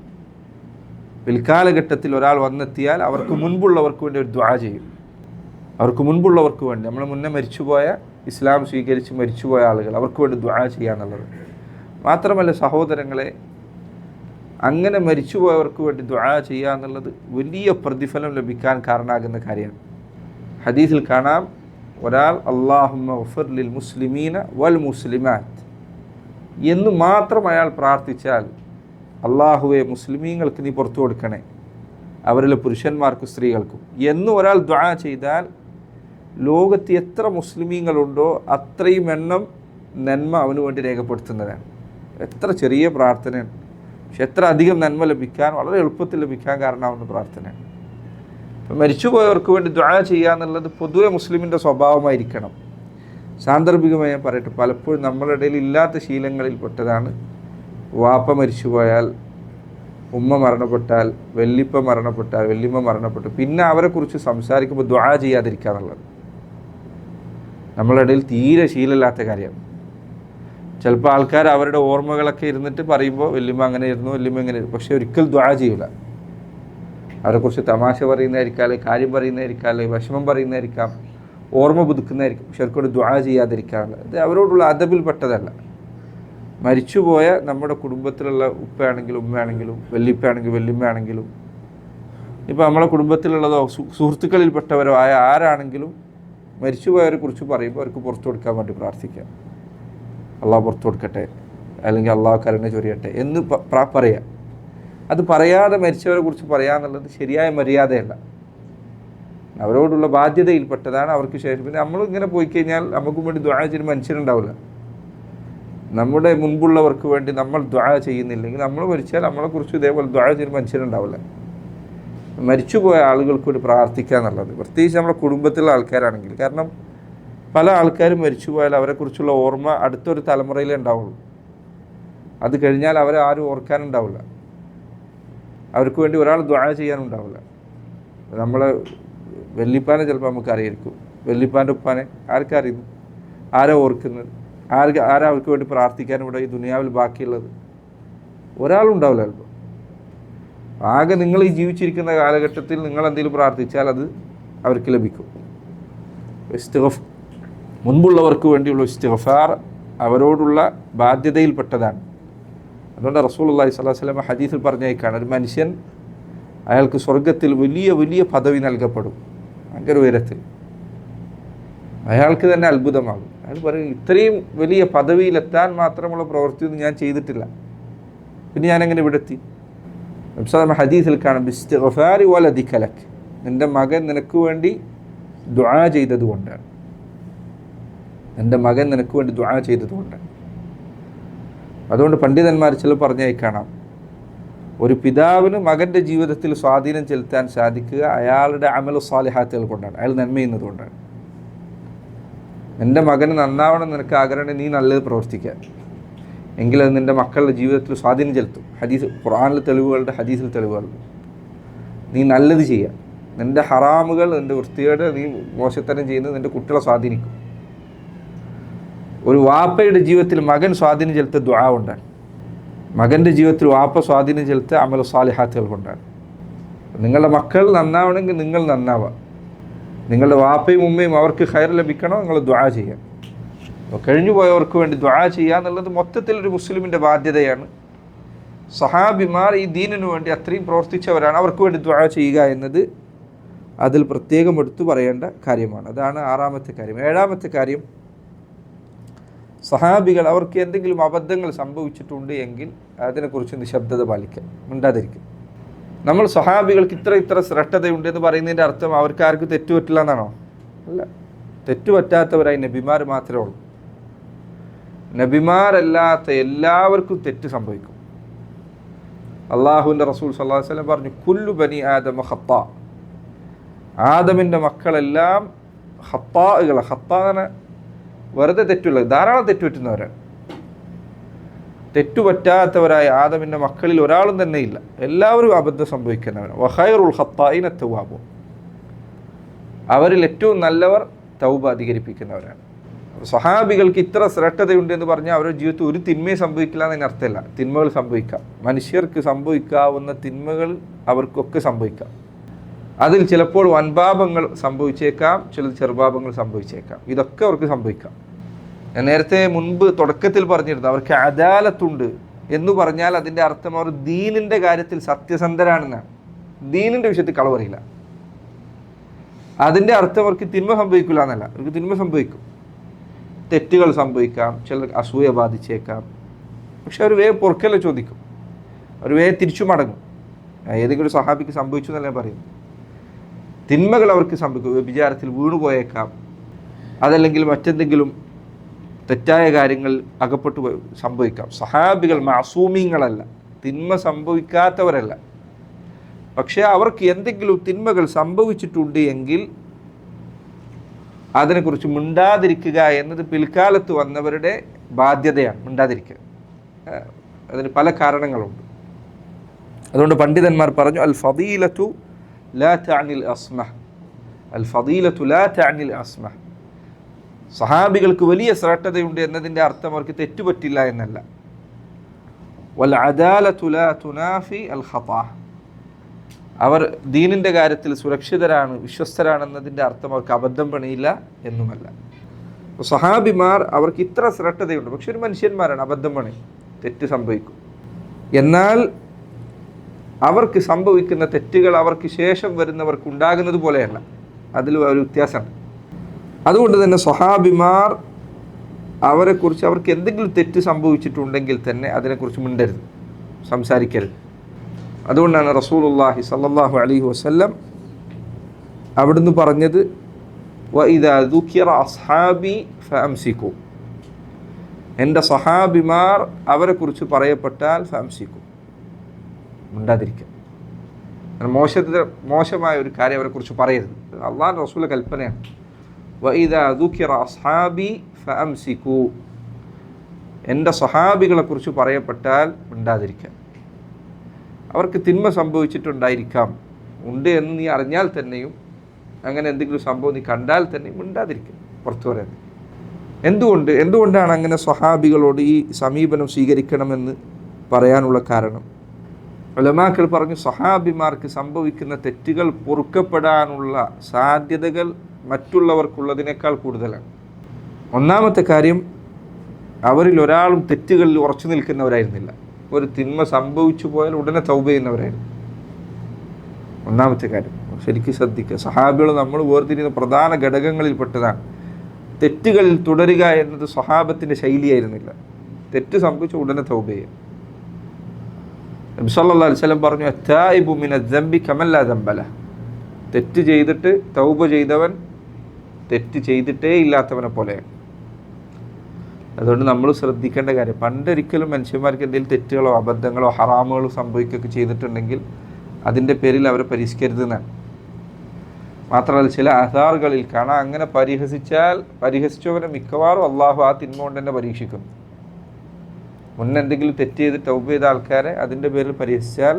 പിൽക്കാലഘട്ടത്തിൽ ഒരാൾ വന്നെത്തിയാൽ അവർക്ക് മുൻപുള്ളവർക്ക് വേണ്ടി ഒരു ദുആ ചെയ്യും. അവർക്ക് മുൻപുള്ളവർക്ക് വേണ്ടി, നമ്മൾ മുന്നേ മരിച്ചുപോയ, ഇസ്ലാം സ്വീകരിച്ച് മരിച്ചുപോയ ആളുകൾ, അവർക്ക് വേണ്ടി ദുആ ചെയ്യുക എന്നുള്ളത്. മാത്രമല്ല സഹോദരങ്ങളെ, അങ്ങനെ മരിച്ചുപോയവർക്ക് വേണ്ടി ദുആ ചെയ്യുക എന്നുള്ളത് വലിയ പ്രതിഫലം ലഭിക്കാൻ കാരണമാകുന്ന കാര്യമാണ്. ഹദീസിൽ കാണാം, ഒരാൾ അല്ലാഹുമ്മ ഗഫിർ ലിൽ മുസ്ലിമീന വൽ മുസ്ലിമാത്ത് എന്ന് മാത്രം അയാൾ പ്രാർത്ഥിച്ചാൽ, അള്ളാഹുവെ മുസ്ലിമീങ്ങൾക്ക് നീ പുറത്തു കൊടുക്കണേ, അവരിലെ പുരുഷന്മാർക്കും സ്ത്രീകൾക്കും എന്ന് ഒരാൾ ദുആ ചെയ്താൽ, ലോകത്ത് എത്ര മുസ്ലിമീങ്ങളുണ്ടോ അത്രയും എണ്ണം നന്മ അവന് വേണ്ടി രേഖപ്പെടുത്തുന്നതാണ്. എത്ര ചെറിയ പ്രാർത്ഥനയാണ്, പക്ഷെ എത്ര അധികം നന്മ ലഭിക്കാൻ, വളരെ എളുപ്പത്തിൽ ലഭിക്കാൻ കാരണമാവുന്ന പ്രാർത്ഥനയാണ്. അപ്പം മരിച്ചുപോയവർക്ക് വേണ്ടി ദുആ ചെയ്യുക എന്നുള്ളത് പൊതുവെ മുസ്ലിമിൻ്റെ സ്വഭാവമായിരിക്കണം. സാന്ദർഭികമായി ഞാൻ പറയട്ടെ, പലപ്പോഴും നമ്മുടെ ഇടയിൽ ഇല്ലാത്ത ശീലങ്ങളിൽപ്പെട്ടതാണ് വാപ്പ മരിച്ചുപോയാൽ, ഉമ്മ മരണപ്പെട്ടാൽ, വല്ലിപ്പ മരണപ്പെട്ടാൽ, വല്യമ്മ മരണപ്പെട്ടു, പിന്നെ അവരെക്കുറിച്ച് സംസാരിക്കുമ്പോൾ ദുആ ചെയ്യാതിരിക്കുക എന്നുള്ളത് നമ്മളുടെ ഇടയിൽ തീരെ ശീലമില്ലാത്ത കാര്യമാണ്. ചിലപ്പോൾ ആൾക്കാർ അവരുടെ ഓർമ്മകളൊക്കെ ഇരുന്നിട്ട് പറയുമ്പോൾ വല്യമ്മ അങ്ങനെ ഇരുന്നു, വല്യമ്മ ഇങ്ങനെ ഇരുന്നു, പക്ഷേ ഒരിക്കൽ ദുആ ചെയ്യില്ല. അവരെക്കുറിച്ച് തമാശ പറയുന്നതായിരിക്കാം, അല്ലെങ്കിൽ കാര്യം പറയുന്നതായിരിക്കാം, അല്ലെങ്കിൽ വിഷമം പറയുന്നതായിരിക്കാം, ഓർമ്മ പുതുക്കുന്നതായിരിക്കും, പക്ഷെ അവർക്കോട് ദുആ ചെയ്യാതിരിക്കാറുള്ള ഇത് അവരോടുള്ള അദബിൽപ്പെട്ടതല്ല. മരിച്ചുപോയ നമ്മുടെ കുടുംബത്തിലുള്ള ഉപ്പയാണെങ്കിലും ഉമ്മയാണെങ്കിലും വല്യപ്പയാണെങ്കിലും വല്യമ്മയാണെങ്കിലും, ഇപ്പോൾ നമ്മളെ കുടുംബത്തിലുള്ളതോ സുഹൃത്തുക്കളിൽപ്പെട്ടവരോ ആയ ആരാണെങ്കിലും മരിച്ചുപോയവരെ കുറിച്ച് പറയുമ്പോൾ അവർക്ക് പുറത്തു കൊടുക്കാൻ വേണ്ടി പ്രാർത്ഥിക്കാം. അള്ളാഹ് പുറത്തു കൊടുക്കട്ടെ, അല്ലെങ്കിൽ അള്ളാഹ് കരുണ ചൊരിയട്ടെ എന്ന് പറയാം. അത് പറയാതെ മരിച്ചവരെ കുറിച്ച് പറയാന്നുള്ളത് ശരിയായ മര്യാദയല്ല, അവരോടുള്ള ബാധ്യതയിൽപ്പെട്ടതാണ്. അവർക്ക് ശേഷം പിന്നെ നമ്മളിങ്ങനെ പോയി കഴിഞ്ഞാൽ നമുക്കും വേണ്ടി ദുആ ചെയ്യുന്ന മനുഷ്യരുണ്ടാവില്ല. നമ്മുടെ മുൻപുള്ളവർക്ക് വേണ്ടി നമ്മൾ ദുആ ചെയ്യുന്നില്ലെങ്കിൽ, നമ്മൾ മരിച്ചാൽ നമ്മളെക്കുറിച്ച് ഇതേപോലെ ദുആ ചെയ്യുന്ന മനുഷ്യരുണ്ടാവില്ല. മരിച്ചുപോയ ആളുകൾക്ക് വേണ്ടി പ്രാർത്ഥിക്കുക എന്നുള്ളത്, പ്രത്യേകിച്ച് നമ്മുടെ കുടുംബത്തിലുള്ള ആൾക്കാരാണെങ്കിൽ. കാരണം പല ആൾക്കാരും മരിച്ചുപോയാൽ അവരെക്കുറിച്ചുള്ള ഓർമ്മ അടുത്തൊരു തലമുറയിലേ ഉണ്ടാവുള്ളൂ. അത് കഴിഞ്ഞാൽ അവരെ ആരും ഓർക്കാനുണ്ടാവില്ല, അവർക്ക് വേണ്ടി ഒരാൾ ദുആ ചെയ്യാനുണ്ടാവില്ല. നമ്മളെ വല്ലിപ്പാനെ ചിലപ്പോൾ നമുക്ക് അറിയായിരിക്കും, വല്ലിപ്പാൻ്റെ ഉപ്പാനെ ആർക്കറിയുന്നു, ആരാ ഓർക്കുന്നത്, ആരാ അവർക്ക് വേണ്ടി പ്രാർത്ഥിക്കാനും ഇവിടെ ഈ ദുനിയാവിൽ ബാക്കിയുള്ളത്? ഒരാളുണ്ടാവില്ല ചിലപ്പോൾ. ആകെ നിങ്ങൾ ഈ ജീവിച്ചിരിക്കുന്ന കാലഘട്ടത്തിൽ നിങ്ങൾ എന്തെങ്കിലും പ്രാർത്ഥിച്ചാൽ അത് അവർക്ക് ലഭിക്കും. മുൻപുള്ളവർക്ക് വേണ്ടിയുള്ള ഇസ്തിഗ്ഫാർ അവരോടുള്ള ബാധ്യതയിൽപ്പെട്ടതാണ്. അതുകൊണ്ട് റസൂലുള്ളാഹി സ്വല്ലല്ലാഹു അലൈഹി വസല്ലം ഹദീസിൽ പറഞ്ഞേക്കാണ്, ഒരു മനുഷ്യൻ അയാൾക്ക് സ്വർഗത്തിൽ വലിയ വലിയ പദവി നൽകപ്പെടും, ഭയങ്കര ഉയരത്തിൽ. അയാൾക്ക് തന്നെ അത്ഭുതമാകും. അയാൾ പറയും, ഇത്രയും വലിയ പദവിയിലെത്താൻ മാത്രമുള്ള പ്രവൃത്തിയൊന്നും ഞാൻ ചെയ്തിട്ടില്ല, പിന്നെ ഞാനെങ്ങനെ ഇവിടെ എത്തി? ഹദീസിൽ കാണാം, ബിസ്തിഗ്ഫാരി വലദിക ലക്, നിൻ്റെ മകൻ നിനക്ക് വേണ്ടി ദുആ ചെയ്തതുകൊണ്ടാണ്, നിൻ്റെ മകൻ നിനക്ക് വേണ്ടി ദുആ ചെയ്തതുകൊണ്ടാണ്. അതുകൊണ്ട് പണ്ഡിതന്മാർ ചില പറഞ്ഞായി കാണാം, ഒരു പിതാവിന് മകൻ്റെ ജീവിതത്തിൽ സ്വാധീനം ചെലുത്താൻ സാധിക്കുക അയാളുടെ അമൽ സാലിഹാത്തുകൾ കൊണ്ടാണ്, അയാൾ നന്മ ചെയ്യുന്നത് കൊണ്ടാണ്. നിൻ്റെ മകന് നന്നാവണം നിനക്ക് ആഗ്രഹം, നീ നല്ലത് പ്രവർത്തിക്കുക, എങ്കിലത് നിൻ്റെ മക്കളുടെ ജീവിതത്തിൽ സ്വാധീനം ചെലുത്തും. ഖുർആനിലെ തെളിവുകളുടെ, ഹദീസിൽ തെളിവുകളുണ്ട്. നീ നല്ലത് ചെയ്യുക, നിൻ്റെ ഹറാമുകൾ, നിൻ്റെ വൃത്തികേട്, നീ മോശത്തരം ചെയ്യുന്നത് നിൻ്റെ കുട്ടികളെ സ്വാധീനിക്കും. ഒരു വാപ്പയുടെ ജീവിതത്തിൽ മകൻ സ്വാധീനം ചെലുത്ത ദുആ കൊണ്ടാണ്, മകൻ്റെ ജീവിതത്തിൽ വാപ്പ സ്വാധീനം ചെലുത്ത അമൽ സാലിഹാത്തുകൾ കൊണ്ടാണ്. നിങ്ങളുടെ മക്കൾ നന്നാവണമെങ്കിൽ നിങ്ങൾ നന്നാവുക, നിങ്ങളുടെ വാപ്പയും ഉമ്മയും അവർക്ക് ഖൈർ ലഭിക്കണോ, നിങ്ങൾ ദുആ ചെയ്യുക. കഴിഞ്ഞു പോയവർക്ക് വേണ്ടി ദുആ ചെയ്യുക എന്നുള്ളത് മൊത്തത്തിലൊരു മുസ്ലിമിൻ്റെ ബാധ്യതയാണ്. സഹാബിമാർ ഈ ദീനിനു വേണ്ടി അത്രയും പ്രവർത്തിച്ചവരാണ്, അവർക്ക് വേണ്ടി ദുആ ചെയ്യുക എന്നത് അതിൽ പ്രത്യേകം എടുത്തു പറയേണ്ട കാര്യമാണ്. അതാണ് 6ാമത്തെ കാര്യം. 7ാമത്തെ കാര്യം, സഹാബികൾ അവർക്ക് എന്തെങ്കിലും അബദ്ധങ്ങൾ സംഭവിച്ചിട്ടുണ്ട് എങ്കിൽ അതിനെക്കുറിച്ച് നിശബ്ദത പാലിക്കുക, മിണ്ടാതിരിക്കുക. നമ്മൾ സഹാബികൾക്ക് ഇത്ര ശ്രദ്ധതയുണ്ട് എന്ന് പറയുന്നതിൻ്റെ അർത്ഥം അവർക്കാർക്കും തെറ്റുപറ്റില്ല എന്നാണോ? അല്ല, തെറ്റുപറ്റാത്തവരായി നബിമാർ മാത്രമേ ഉള്ളൂ. നബിമാരല്ലാത്ത എല്ലാവർക്കും തെറ്റ് സംഭവിക്കും. അള്ളാഹുവിൻ്റെ റസൂൽ സല്ലല്ലാഹു അലൈഹി വസല്ലം പറഞ്ഞു, കുല്ലു ബനി ആദമ ഖത്താ, ആദമിൻ്റെ മക്കളെല്ലാം ഖത്താഅുകളാണ്. ഖത്താഅന വെറുതെ തെറ്റുള്ളത്, ധാരാളം തെറ്റുപറ്റുന്നവരാണ്. തെറ്റുപറ്റാത്തവരായ ആദമിൻ്റെ മക്കളിൽ ഒരാളും തന്നെ ഇല്ല, എല്ലാവരും അബദ്ധം സംഭവിക്കുന്നവരാണ്. വഖൈറുൽ ഖത്താഇന തൗവാബൂൻ, അവരിൽ ഏറ്റവും നല്ലവർ തൗബ അധികരിപ്പിക്കുന്നവരാണ്. സ്വഹാബികൾക്ക് ഇത്ര ശ്രേഷ്ഠതയുണ്ട് എന്ന് പറഞ്ഞാൽ അവരുടെ ജീവിതത്തിൽ ഒരു തിന്മയും സംഭവിക്കില്ല എന്നതിന് അർത്ഥമല്ല. തിന്മകൾ സംഭവിക്കാം, മനുഷ്യർക്ക് സംഭവിക്കാവുന്ന തിന്മകൾ അവർക്കൊക്കെ സംഭവിക്കാം. അതിൽ ചിലപ്പോൾ വൻപാപങ്ങൾ സംഭവിച്ചേക്കാം, ചില ചെറുപാപങ്ങൾ സംഭവിച്ചേക്കാം. ഇതൊക്കെ അവർക്ക് സംഭവിക്കാം. ഞാൻ നേരത്തെ മുൻപ് തുടക്കത്തിൽ പറഞ്ഞിരുന്നു, അവർക്ക് അദാലത്തുണ്ട് എന്ന് പറഞ്ഞാൽ അതിൻ്റെ അർത്ഥം അവർ ദീനിൻ്റെ കാര്യത്തിൽ സത്യസന്ധരാണെന്നാണ്. ദീനിൻ്റെ വിഷയത്തിൽ കളവ് പറയില്ല. അതിൻ്റെ അർത്ഥം അവർക്ക് തിന്മ സംഭവിക്കില്ല എന്നല്ല. അവർക്ക് തിന്മ സംഭവിക്കും, തെറ്റുകൾ സംഭവിക്കാം, ചിലർ അസൂയ ബാധിച്ചേക്കാം. പക്ഷെ അവർ വേഗം പൊറുക്കല്ല ചോദിക്കും, അവർ വേഗം തിരിച്ചു മടങ്ങും. ഏതെങ്കിലും സഹാബിക്ക് സംഭവിച്ചു എന്നല്ലേ പറയുന്നു. തിന്മകൾ അവർക്ക് സംഭവിക്കും, വ്യഭിചാരത്തിൽ വീണുപോയേക്കാം, അതല്ലെങ്കിൽ മറ്റെന്തെങ്കിലും തെറ്റായ കാര്യങ്ങൾ അകപ്പെട്ടു സംഭവിക്കാം. സഹാബികൾ മാസൂമീങ്ങളല്ല, തിന്മ സംഭവിക്കാത്തവരല്ല. പക്ഷേ അവർക്ക് എന്തെങ്കിലും തിന്മകൾ സംഭവിച്ചിട്ടുണ്ട് എങ്കിൽ അതിനെക്കുറിച്ച് മിണ്ടാതിരിക്കുക എന്നത് പിൽക്കാലത്ത് വന്നവരുടെ ബാധ്യതയാണ്. മിണ്ടാതിരിക്കുക, അതിന് പല കാരണങ്ങളുണ്ട്. അതുകൊണ്ട് പണ്ഡിതന്മാർ പറഞ്ഞു, അൽ ഫദീലത്തു ലാ തഅനിൽ അസ്മഹ്, അൽ ഫദീലത്തു ലാ തഅനിൽ അസ്മഹ്. സഹാബികൾക്ക് വലിയ ശ്രേഷ്ഠതയുണ്ട് എന്നതിൻ്റെ അർത്ഥം അവർക്ക് തെറ്റുപറ്റില്ല എന്നല്ല. വൽ അദാലത്തു ലാ തുനാഫി അൽ ഖതാ, അവർ ദീനിൻ്റെ കാര്യത്തിൽ സുരക്ഷിതരാണ്, വിശ്വസ്തരാണെന്നതിൻ്റെ അർത്ഥം അവർക്ക് അബദ്ധം പണിയില്ല എന്നുമല്ല. സഹാബിമാർ അവർക്ക് ഇത്ര ശ്രേഷ്ഠതയുണ്ട്, പക്ഷെ ഒരു മനുഷ്യന്മാരാണ്, അബദ്ധം പണി, തെറ്റ് സംഭവിക്കും. എന്നാൽ അവർക്ക് സംഭവിക്കുന്ന തെറ്റുകൾ അവർക്ക് ശേഷം വരുന്നവർക്ക് ഉണ്ടാകുന്നത് പോലെയല്ല, അതിൽ ഒരു വ്യത്യാസമുണ്ട്. അതുകൊണ്ട് തന്നെ സ്വഹാബിമാർ അവരെക്കുറിച്ച് അവർക്ക് എന്തെങ്കിലും തെറ്റ് സംഭവിച്ചിട്ടുണ്ടെങ്കിൽ തന്നെ അതിനെക്കുറിച്ച് മിണ്ടരുത്, സംസാരിക്കരുത്. അതുകൊണ്ടാണ് റസൂലുള്ളാഹി സ്വല്ലല്ലാഹു അലൈഹി വസല്ലം അവിടുന്ന് പറഞ്ഞത്, വഇദാ ദുകിറ അസ്ഹാബി ഫഅംസികു, എൻ്റെ സഹാബിമാർ അവരെക്കുറിച്ച് പറയപ്പെട്ടാൽ ഫഅംസികു, മിണ്ടാതിരിക്കുക. മോശമായ ഒരു കാര്യം അവരെക്കുറിച്ച് പറയരുത്. അള്ളാഹുവിൻ്റെ റസൂലിൻ്റെ കൽപ്പനയാണ്. വഇദാ ദുകിറ അസ്ഹാബി ഫഅംസികു, എൻ്റെ സഹാബികളെക്കുറിച്ച് പറയപ്പെട്ടാൽ മിണ്ടാതിരിക്കുക. അവർക്ക് തിന്മ സംഭവിച്ചിട്ടുണ്ടായിരിക്കാം, ഉണ്ട് എന്ന് നീ അറിഞ്ഞാൽ തന്നെയും, അങ്ങനെ എന്തെങ്കിലും സംഭവം നീ കണ്ടാൽ തന്നെയും മിണ്ടാതിരിക്കുക, പുറത്തു പറയാൻ. എന്തുകൊണ്ടാണ് അങ്ങനെ സ്വഹാബികളോട് ഈ സമീപനം സ്വീകരിക്കണമെന്ന് പറയാനുള്ള കാരണം? ഉലമാക്കൾ പറഞ്ഞു, സ്വഹാബിമാർക്ക് സംഭവിക്കുന്ന തെറ്റുകൾ പൊറുക്കപ്പെടാനുള്ള സാധ്യതകൾ മറ്റുള്ളവർക്കുള്ളതിനേക്കാൾ കൂടുതലാണ്. ഒന്നാമത്തെ കാര്യം, അവരിൽ ഒരാളും തെറ്റുകളിൽ ഉറച്ചു നിൽക്കുന്നവരായിരുന്നില്ല. ഒരു തിന്മ സംഭവിച്ചു പോയാൽ ഉടനെ തൗബ ചെയ്യുന്നവരായിരുന്നു. ഒന്നാമത്തെ കാര്യം ശരിക്കും ശ്രദ്ധിക്കുക. സഹാബികൾ നമ്മൾ വേർതിരിയുന്ന പ്രധാന ഘടകങ്ങളിൽപ്പെട്ടതാണ്. തെറ്റുകളിൽ തുടരുക എന്നത് സ്വഹാബത്തിൻ്റെ ശൈലിയായിരുന്നില്ല. തെറ്റ് സംഭവിച്ച ഉടനെ തൗബ ചെയ്യുക. നബി സല്ലല്ലാഹു അലൈഹി വസല്ലം പറഞ്ഞു, അത്തായിബു മിനദ് ദംബി കമൻ ലാ ദംബ ലഹ്, തെറ്റ് ചെയ്തിട്ട് തൗബ ചെയ്തവൻ തെറ്റ് ചെയ്തിട്ടേ ഇല്ലാത്തവനെ പോലെയാണ്. അതുകൊണ്ട് നമ്മൾ ശ്രദ്ധിക്കേണ്ട കാര്യം, പണ്ടൊരിക്കലും മനുഷ്യന്മാർക്ക് എന്തെങ്കിലും തെറ്റുകളോ അബദ്ധങ്ങളോ ഹറാമുകളോ സംഭവിക്കുകയൊക്കെ ചെയ്തിട്ടുണ്ടെങ്കിൽ അതിൻ്റെ പേരിൽ അവരെ പരിഹസിക്കരുതെന്നാണ്. മാത്രമല്ല, ചില ആധാറുകളിൽ കാണാം, അങ്ങനെ പരിഹസിച്ചവനെ മിക്കവാറും അള്ളാഹു ആ തിന്മ കൊണ്ട് തന്നെ പരീക്ഷിക്കും. മുന്നെന്തെങ്കിലും തെറ്റ് ചെയ്ത് തൗബ ചെയ്ത ആൾക്കാരെ അതിൻ്റെ പേരിൽ പരിഹസിച്ചാൽ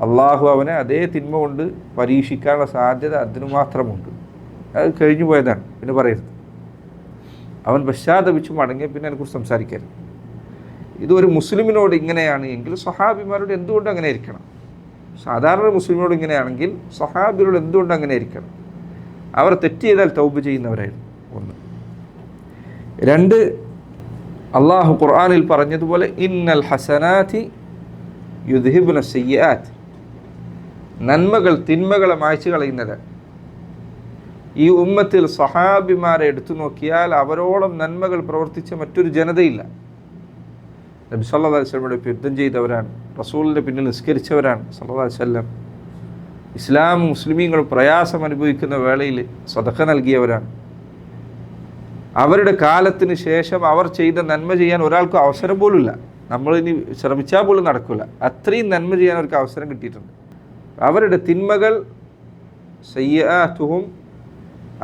അള്ളാഹു അവനെ അതേ തിന്മ കൊണ്ട് പരീക്ഷിക്കാനുള്ള സാധ്യത അതിനു മാത്രമുണ്ട്. അത് കഴിഞ്ഞു പോയതാണ്, പിന്നെ പറയരുത്. അവൻ പശ്ചാത്തപിച്ചു മടങ്ങിയ പിന്നെ അതിനെക്കുറിച്ച് സംസാരിക്കരുത്. ഇതൊരു മുസ്ലിമിനോട് ഇങ്ങനെയാണ് എങ്കിൽ സ്വഹാബിമാരോട് എന്തുകൊണ്ട് അങ്ങനെ ഇരിക്കണം? സാധാരണ മുസ്ലിമിനോട് ഇങ്ങനെയാണെങ്കിൽ സ്വഹാബികളോട് എന്തുകൊണ്ട് അങ്ങനെ ഇരിക്കണം? അവർ തെറ്റ് ചെയ്താൽ തൗബ ചെയ്യുന്നവരായിരുന്നു. ഒന്ന്. രണ്ട്, അള്ളാഹു ഖുർആനിൽ പറഞ്ഞതുപോലെ ഇന്നൽ ഹസനാതി യുദ്ഹിബുന സയ്യിആത്ത്, നന്മകൾ തിന്മകളെ മായ്ച്ചു കളയുന്നതാണ്. ഈ ഉമ്മത്തിൽ സഹാബിമാരെ എടുത്തു നോക്കിയാൽ അവരോളം നന്മകൾ പ്രവർത്തിച്ച മറ്റൊരു ജനതയില്ല. നബി സല്ലല്ലാഹു അലൈഹി വസല്ലമയുടെ യുദ്ധം ചെയ്തവരാണ്, റസൂലിൻ്റെ പിന്നിൽ നിസ്കരിച്ചവരാണ് സല്ലല്ലാഹു അലൈഹി വസല്ലം. ഇസ്ലാം മുസ്ലിമീങ്ങൾ പ്രയാസം അനുഭവിക്കുന്ന വേളയിൽ സദഖ നൽകിയവരാണ്. അവരുടെ കാലത്തിന് ശേഷം അവർ ചെയ്ത നന്മ ചെയ്യാൻ ഒരാൾക്കും അവസരം പോലുമില്ല. നമ്മളിനി ശ്രമിച്ചാൽ പോലും നടക്കില്ല. അത്രയും നന്മ ചെയ്യാൻ അവർക്ക് അവസരം കിട്ടിയിട്ടുണ്ട്. അവരുടെ തിന്മകൾ സയ്യിആത്തുഹും,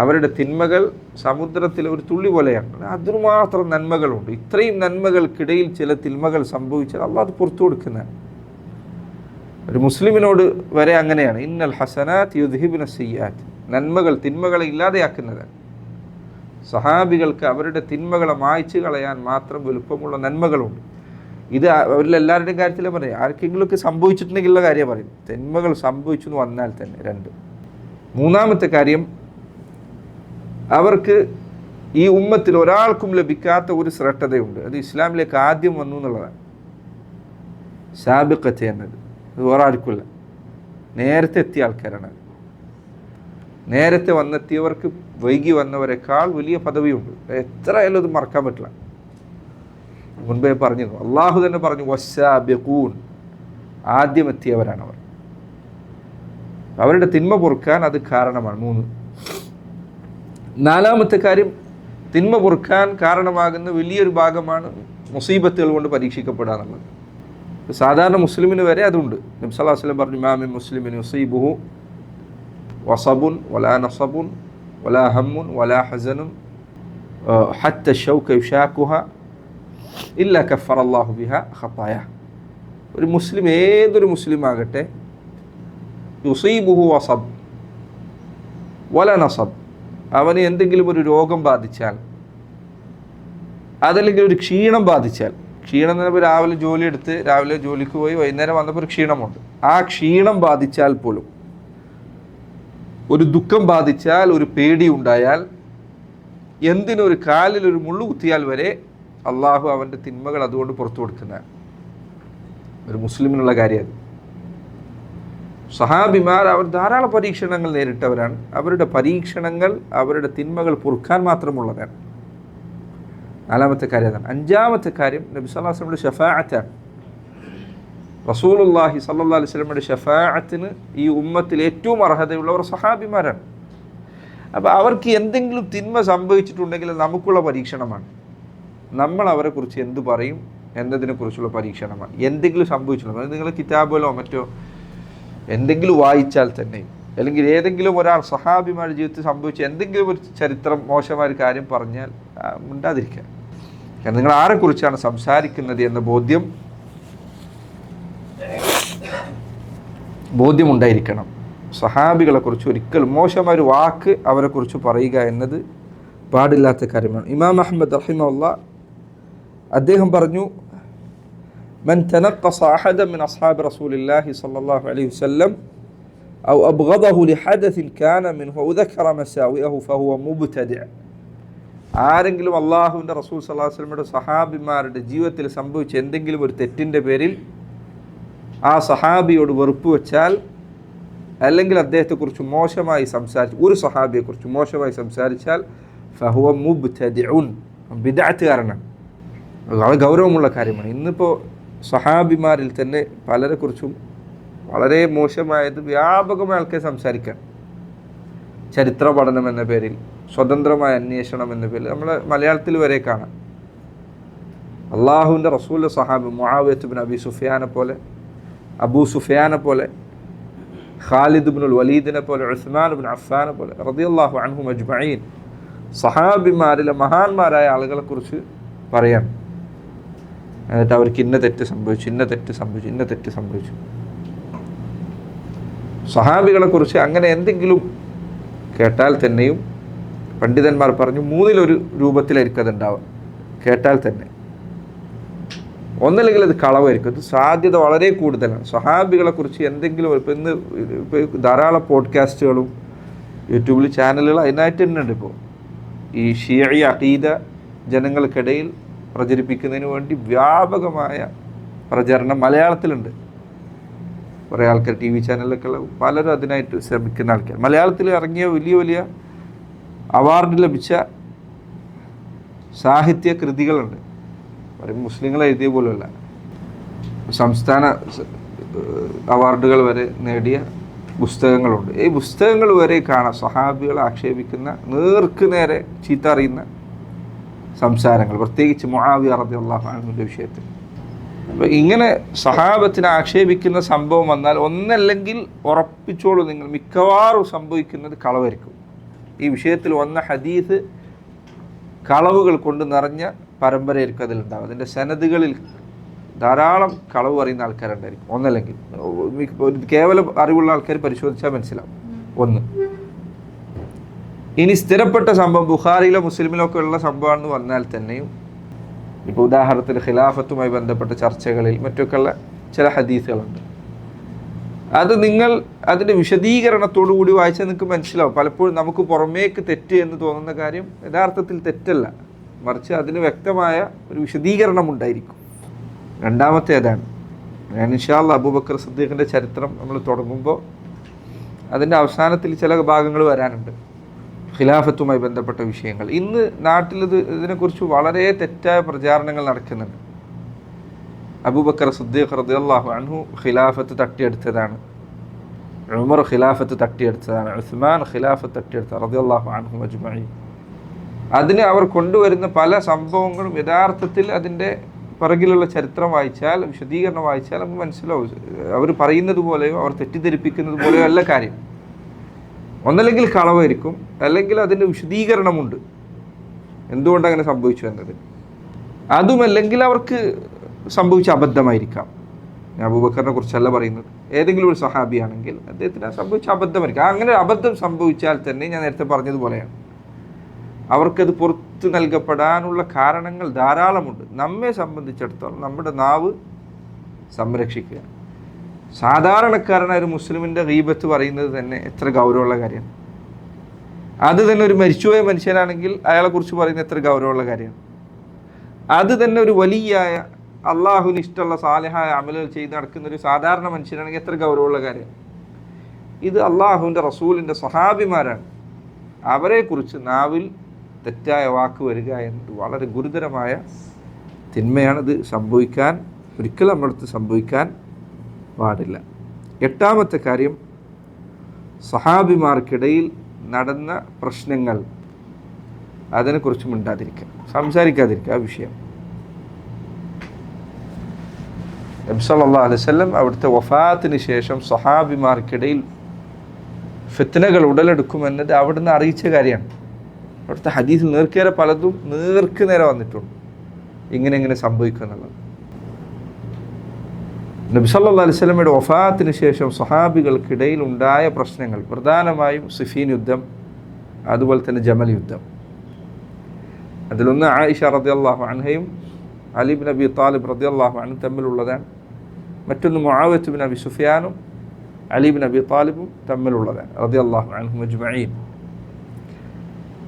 അവരുടെ തിന്മകൾ സമുദ്രത്തിലെ ഒരു തുള്ളി പോലെയാണ്. അതിനുമാത്രം നന്മകളുണ്ട്. ഇത്രയും നന്മകൾക്കിടയിൽ ചില തിന്മകൾ സംഭവിച്ചാൽ അള്ളാഹ് അത് പുറത്തു കൊടുക്കുന്നതാണ്. ഒരു മുസ്ലിമിനോട് വരെ അങ്ങനെയാണ്. ഇന്നൽ ഹസനാത്ത് യുദ്ഹിബുന സയ്യിആത്ത്, നന്മകൾ തിന്മകളെ ഇല്ലാതെയാക്കുന്നതാണ്. സഹാബികൾക്ക് അവരുടെ തിന്മകളെ മായ്ച്ചു കളയാൻ മാത്രം വലുപ്പമുള്ള നന്മകളുണ്ട്. ഇത് അവരിലെല്ലാവരുടെയും കാര്യത്തിലേ പറയും. ആർക്കെങ്കിലുമൊക്കെ സംഭവിച്ചിട്ടുണ്ടെങ്കിലുള്ള കാര്യം പറയും. തിന്മകൾ സംഭവിച്ചു എന്ന് വന്നാൽ തന്നെ. 2, മൂന്നാമത്തെ കാര്യം, അവർക്ക് ഈ ഉമ്മത്തിൽ ഒരാൾക്കും ലഭിക്കാത്ത ഒരു ശ്രേഷ്ഠതയുണ്ട്. അത് ഇസ്ലാമിലേക്ക് ആദ്യം വന്നു എന്നുള്ളതാണ്. സാബിഖത്ത് എന്നത് അത് വേറെ ആർക്കുമില്ല. നേരത്തെ എത്തിയ ആൾക്കാരാണ്. നേരത്തെ വന്നെത്തിയവർക്ക് വൈകി വന്നവരെക്കാൾ വലിയ പദവിയുണ്ട്. എത്രയായാലും അത് മറക്കാൻ പറ്റില്ല. മുൻപേ പറഞ്ഞിരുന്നു, അള്ളാഹു തന്നെ പറഞ്ഞു വസ്സാബിഖൂൻ, ആദ്യം എത്തിയവരാണ് അവർ. അവരുടെ തിന്മ പൊറുക്കാൻ അത് കാരണമാണ്. 3, നാലാമത്തെ കാര്യം, തിന്മ പൊറുക്കാൻ കാരണമാകുന്ന വലിയൊരു ഭാഗമാണ് മുസീബത്തുകൾ കൊണ്ട് പരീക്ഷിക്കപ്പെടുക എന്നുള്ളത്. സാധാരണ മുസ്ലിമിന് വരെ അതുണ്ട്. നബി സല്ലല്ലാഹു അലൈഹി വസല്ലം പറഞ്ഞു, മാമിൻ മുസ്ലിമിൻ യുസീബുഹു വസബുൻ വലാ നസബുൻ വലാ ഹമ്മുൻ വലാ ഹസനുൻ ഹത്ത ശൗക യുശാഖുഹ ഇല്ല കഫറല്ലാഹു ബിഹാ ഖതായ. ഒരു മുസ്ലിം, ഏതൊരു മുസ്ലിം ആകട്ടെ, യുസീബുഹു വസബ് വലാ നസബ്, അവന് എന്തെങ്കിലും ഒരു രോഗം ബാധിച്ചാൽ, അതല്ലെങ്കിൽ ഒരു ക്ഷീണം ബാധിച്ചാൽ, ക്ഷീണം എന്ന് പറയുമ്പോൾ രാവിലെ ജോലി എടുത്ത് രാവിലെ ജോലിക്ക് പോയി വൈകുന്നേരം വന്നപ്പോൾ ഒരു ക്ഷീണമുണ്ട്, ആ ക്ഷീണം ബാധിച്ചാൽ പോലും, ഒരു ദുഃഖം ബാധിച്ചാൽ, ഒരു പേടി ഉണ്ടായാൽ, എന്തിനൊരു കാലിലൊരു മുള്ളു കുത്തിയാൽ വരെ അള്ളാഹു അവൻ്റെ തിന്മകൾ അതുകൊണ്ട് പുറത്തു കൊടുക്കുന്നതാണ്. ഒരു മുസ്ലിമിനുള്ള കാര്യം. സഹാബിമാർ അവർ ധാരാളം പരീക്ഷണങ്ങൾ നേരിട്ടവരാണ്. അവരുടെ പരീക്ഷണങ്ങൾ അവരുടെ തിന്മകൾ പൊറുക്കാൻ മാത്രമുള്ളതാണ്. 4-ാമത്തെ കാര്യം അതാണ്. 5-ാമത്തെ കാര്യം, നബി സല്ലല്ലാഹു അലൈഹി വസല്ലമയുടെ ശഫാഅത്താണ്. റസൂലുള്ളാഹി സല്ലല്ലാഹു അലൈഹി വസല്ലമയുടെ ശഫാഅത്തിന് ഈ ഉമ്മത്തിൽ ഏറ്റവും അർഹതയുള്ളവർ സഹാബിമാരാണ്. അപ്പോൾ അവർക്ക് എന്തെങ്കിലും തിന്മ സംഭവിച്ചിട്ടുണ്ടെങ്കിൽ നമുക്കുള്ള പരീക്ഷണമാണ്. നമ്മൾ അവരെക്കുറിച്ച് എന്ത് പറയും എന്നതിനെക്കുറിച്ചുള്ള പരീക്ഷണമാണ്. എന്തെങ്കിലും സംഭവിച്ചിട്ടുണ്ടോ, നിങ്ങൾ കിതാബിലോ മറ്റോ എന്തെങ്കിലും വായിച്ചാൽ തന്നെ, അല്ലെങ്കിൽ ഏതെങ്കിലും ഒരാൾ സഹാബിമാരുടെ ജീവിതത്തിൽ സംഭവിച്ച എന്തെങ്കിലും ഒരു ചരിത്രം, മോശമായ ഒരു കാര്യം പറഞ്ഞാൽ മിണ്ടാതിരിക്കുക. കാരണം നിങ്ങൾ ആരെക്കുറിച്ചാണ് സംസാരിക്കുന്നത് എന്ന ബോധ്യമുണ്ടായിരിക്കണം. സഹാബികളെക്കുറിച്ച് ഒരിക്കലും മോശമായ ഒരു വാക്ക് അവരെക്കുറിച്ച് പറയുക എന്നത് പാടില്ലാത്ത കാര്യമാണ്. ഇമാം അഹ്മദ് റഹിമഹുല്ലാഹ് അദ്ദേഹം പറഞ്ഞു, من تنقص أحدا من أصحاب رسول الله صلى الله عليه وسلم أو أبغضه لحدث كان منه أو ذكر مساوئه فهو مبتدع. ആരെങ്കിലും അള്ളാഹുവിൻ്റെ റസൂൽ സല്ലല്ലാഹു അലൈഹി വസല്ലമയുടെ സഹാബിമാരുടെ ജീവിതത്തിൽ സംഭവിച്ച എന്തെങ്കിലും ഒരു തെറ്റിൻ്റെ പേരിൽ ആ സഹാബിയോട് വെറുപ്പ് വെച്ചാൽ, അല്ലെങ്കിൽ അദ്ദേഹത്തെക്കുറിച്ച് മോശമായി സംസാരിച്ച്, ഒരു സഹാബിയെക്കുറിച്ച് മോശമായി സംസാരിച്ചാൽ, ഫഹുവ മുബ്തദിഉൻ, ബിദ്അത്തുകാരനാണ്. വളരെ ഗൗരവമുള്ള കാര്യമാണ്. ഇന്നിപ്പോൾ സഹാബിമാരിൽ തന്നെ പലരെക്കുറിച്ചും വളരെ മോശമായത് വ്യാപകമായ ആൾക്കാർ സംസാരിക്കാൻ, ചരിത്ര പഠനം എന്ന പേരിൽ, സ്വതന്ത്രമായ അന്വേഷണം എന്ന പേരിൽ നമ്മൾ മലയാളത്തിൽ വരെ കാണാം. അള്ളാഹുവിൻ്റെ റസൂലിൻ്റെ സഹാബി മുആവിയത്ത് ബിൻ അബി സുഫിയാനെ പോലെ, അബൂ സുഫിയാനെ പോലെ, ഖാലിദ് ബിനുൽ വലീദിനെ പോലെ, ഉസ്മാൻ ബിൻ അഫ്ഫാനെ പോലെ റളിയല്ലാഹു അൻഹും അജ്മഈൻ, സഹാബിമാരിലെ മഹാന്മാരായ ആളുകളെക്കുറിച്ച് പറയാം. എന്നിട്ട് അവർക്ക് ഇന്ന തെറ്റ് സംഭവിച്ചു. സഹാബികളെക്കുറിച്ച് അങ്ങനെ എന്തെങ്കിലും കേട്ടാൽ തന്നെയും പണ്ഡിതന്മാർ പറഞ്ഞു 3-ൽ1 രൂപത്തിലായിരിക്കും അതുണ്ടാവുക. കേട്ടാൽ തന്നെ ഒന്നല്ലെങ്കിൽ അത് കളവായിരിക്കും. അത് സാധ്യത വളരെ കൂടുതലാണ്. സഹാബികളെക്കുറിച്ച് എന്തെങ്കിലും ഇപ്പോൾ ധാരാളം പോഡ്കാസ്റ്റുകളും യൂട്യൂബിൽ ചാനലുകൾ അതിനായിട്ട് തന്നെ ഉണ്ട്. ഇപ്പോൾ ഈ ഷിയഈ അഖീദ ജനങ്ങൾക്കിടയിൽ പ്രചരിപ്പിക്കുന്നതിന് വേണ്ടി വ്യാപകമായ പ്രചരണം മലയാളത്തിലുണ്ട്. കുറേ ആൾക്കാർ TV ചാനലിലൊക്കെ പലരും അതിനായിട്ട് ശ്രമിക്കുന്ന ആൾക്കാർ. മലയാളത്തിൽ ഇറങ്ങിയ വലിയ അവാർഡ് ലഭിച്ച സാഹിത്യ കൃതികളുണ്ട്. മുസ്ലിങ്ങൾ എഴുതിയ പോലുമല്ല, സംസ്ഥാന അവാർഡുകൾ വരെ നേടിയ പുസ്തകങ്ങളുണ്ട്. ഈ പുസ്തകങ്ങൾ വരെ കാണാം സഹാബികളെ ആക്ഷേപിക്കുന്ന, നേർക്ക് നേരെ ചീത്ത അറിയുന്ന സംസാരങ്ങൾ, പ്രത്യേകിച്ച് മുആവിയ റളിയല്ലാഹു അൻഹുവിൻ്റെ വിഷയത്തിൽ. അപ്പോൾ ഇങ്ങനെ സഹാബത്തിനെ ആക്ഷേപിക്കുന്ന സംഭവം വന്നാൽ ഒന്നല്ലെങ്കിൽ ഉറപ്പിച്ചോളൂ നിങ്ങൾ, മിക്കവാറും സംഭവിക്കുന്നത് കളവായിരിക്കും. ഈ വിഷയത്തിൽ വന്ന ഹദീസ് കളവുകൾ കൊണ്ട് നിറഞ്ഞ പരമ്പരയായിരിക്കും അതിലുണ്ടാവും. അതിൻ്റെ സനദുകളിൽ ധാരാളം കളവ് പറയുന്ന ആൾക്കാരുണ്ടായിരിക്കും. ഒന്നല്ലെങ്കിൽ കേവലം അറിവുള്ള ആൾക്കാർ പരിശോധിച്ചാൽ മനസ്സിലാവും. 1 ഇനി സ്ഥിരപ്പെട്ട സംഭവം ബുഖാരിയിലോ മുസ്ലിമിലോ ഒക്കെ ഉള്ള സംഭവമാണെന്ന് വന്നാൽ തന്നെയും, ഇപ്പോൾ ഉദാഹരണത്തിന് ഖിലാഫത്തുമായി ബന്ധപ്പെട്ട ചർച്ചകളിൽ മറ്റൊക്കെയുള്ള ചില ഹദീസുകളുണ്ട്. അത് നിങ്ങൾ അതിൻ്റെ വിശദീകരണത്തോടു കൂടി വായിച്ചാൽ നിങ്ങൾക്ക് മനസ്സിലാവും. പലപ്പോഴും നമുക്ക് പുറമേക്ക് തെറ്റ് എന്ന് തോന്നുന്ന കാര്യം യഥാർത്ഥത്തിൽ തെറ്റല്ല, മറിച്ച് അതിന് വ്യക്തമായ ഒരു വിശദീകരണം ഉണ്ടായിരിക്കും. രണ്ടാമത്തേതാണ്, ഞാൻ ഇൻഷാ അല്ലാഹ് അബൂബക്കർ സിദ്ദീഖിൻ്റെ ചരിത്രം നമ്മൾ തുടങ്ങുമ്പോൾ അതിൻ്റെ അവസാനത്തിൽ ചില ഭാഗങ്ങൾ വരാനുണ്ട്, ഖിലാഫത്തുമായി ബന്ധപ്പെട്ട വിഷയങ്ങൾ. ഇന്ന് നാട്ടിൽ ഇതിനെക്കുറിച്ച് വളരെ തെറ്റായ പ്രചാരണങ്ങൾ നടക്കുന്നുണ്ട്. അബൂബക്കർ സിദ്ദീഖ് റളിയല്ലാഹു അൻഹു ഖിലാഫത്ത് തട്ടിയെടുത്തതാണ്, ഉമർ ഖിലാഫത്ത് തട്ടിയെടുത്തതാണ്, ഉസ്മാൻ ഖിലാഫത്ത് തട്ടിയെടുത്തത് റളിയല്ലാഹു അൻഹും അജ്മഈൻ. അതിന് അവർ കൊണ്ടുവരുന്ന പല സംഭവങ്ങളും യഥാർത്ഥത്തിൽ അതിൻ്റെ പിറകിലുള്ള ചരിത്രം വായിച്ചാൽ, വിശദീകരണം വായിച്ചാൽ നമുക്ക് മനസ്സിലാവും. അവർ പറയുന്നത് പോലെയോ അവർ തെറ്റിദ്ധരിപ്പിക്കുന്നത് പോലെയോ അല്ല കാര്യം. ഒന്നല്ലെങ്കിൽ കളവായിരിക്കും, അല്ലെങ്കിൽ അതിൻ്റെ വിശദീകരണമുണ്ട് എന്തുകൊണ്ടങ്ങനെ സംഭവിച്ചു എന്നത്. അതുമല്ലെങ്കിൽ അവർക്ക് സംഭവിച്ച അബദ്ധമായിരിക്കാം. ഞാൻ അബൂബക്കറിനെ കുറിച്ചല്ല പറയുന്നത്, ഏതെങ്കിലും ഒരു സഹാബിയാണെങ്കിൽ അദ്ദേഹത്തിന് സംഭവിച്ച അബദ്ധമായിരിക്കാം. അങ്ങനെ അബദ്ധം സംഭവിച്ചാൽ തന്നെ ഞാൻ നേരത്തെ പറഞ്ഞതുപോലെയാണ്, അവർക്കത് പുറത്തു നൽകപ്പെടാനുള്ള കാരണങ്ങൾ ധാരാളമുണ്ട്. നമ്മെ സംബന്ധിച്ചിടത്തോളം നമ്മുടെ നാവ് സംരക്ഷിക്കുക. സാധാരണക്കാരനായ ഒരു മുസ്ലിമിൻ്റെ ഗീബത്ത് പറയുന്നത് തന്നെ എത്ര ഗൗരവമുള്ള കാര്യമാണ്. അത് തന്നെ ഒരു മരിച്ചുപോയ മനുഷ്യനാണെങ്കിൽ അയാളെക്കുറിച്ച് പറയുന്നത് എത്ര ഗൗരവമുള്ള കാര്യമാണ്. അത് തന്നെ ഒരു വലിയായ അള്ളാഹുവിന് ഇഷ്ടമുള്ള സാലിഹായ അമലുകൾ ചെയ്ത് നടക്കുന്ന ഒരു സാധാരണ മനുഷ്യനാണെങ്കിൽ എത്ര ഗൗരവമുള്ള കാര്യം. ഇത് അള്ളാഹുവിൻ്റെ റസൂലിൻ്റെ സ്വഹാബിമാരാണ്. അവരെക്കുറിച്ച് നാവിൽ തെറ്റായ വാക്ക് വരിക എന്നത് വളരെ ഗുരുതരമായ തിന്മയാണ്. ഇത് ഒരിക്കലും നമ്മളടുത്ത് സംഭവിക്കാൻ പാടില്ല. എട്ടാമത്തെ കാര്യം, സഹാബിമാർക്കിടയിൽ നടന്ന പ്രശ്നങ്ങൾ അതിനെക്കുറിച്ച് മിണ്ടാതിരിക്കുക, സംസാരിക്കാതിരിക്കുക. ആ വിഷയം നബി സല്ലല്ലാഹു അലൈഹി വസല്ലം അവിടുത്തെ വഫാത്തിന് ശേഷം സഹാബിമാർക്കിടയിൽ ഫിത്നകൾ ഉടലെടുക്കുമെന്നത് അവിടുന്ന് അറിയിച്ച കാര്യമാണ്. അവിടുത്തെ ഹദീസിൽ നേർക്കേറെ പലതും നേർക്ക് നേരെ വന്നിട്ടുണ്ട്, ഇങ്ങനെ സംഭവിക്കുക എന്നുള്ളത്. നബി സല്ലല്ലാഹു അലൈഹി വസല്ലമയുടെ വഫാത്തിന് ശേഷം സഹാബികൾക്കിടയിൽ ഉണ്ടായ പ്രശ്നങ്ങൾ, പ്രധാനമായും സിഫീൻ യുദ്ധം, അതുപോലെ തന്നെ ജമൽ യുദ്ധം. അതിലൊന്ന് ആയിഷ റളിയല്ലാഹു അൻഹയും അലി ഇബ്നു അബി താലിബ് റളിയല്ലാഹു അൻഹു തമ്മിലുള്ളതാണ്. മറ്റൊന്ന് മുആവിയ ഇബ്നു അബി സുഫിയാനും അലി ഇബ്നു അബി താലിബും തമ്മിലുള്ളതാണ് റളിയല്ലാഹു അൻഹും അജ്മഈൻ.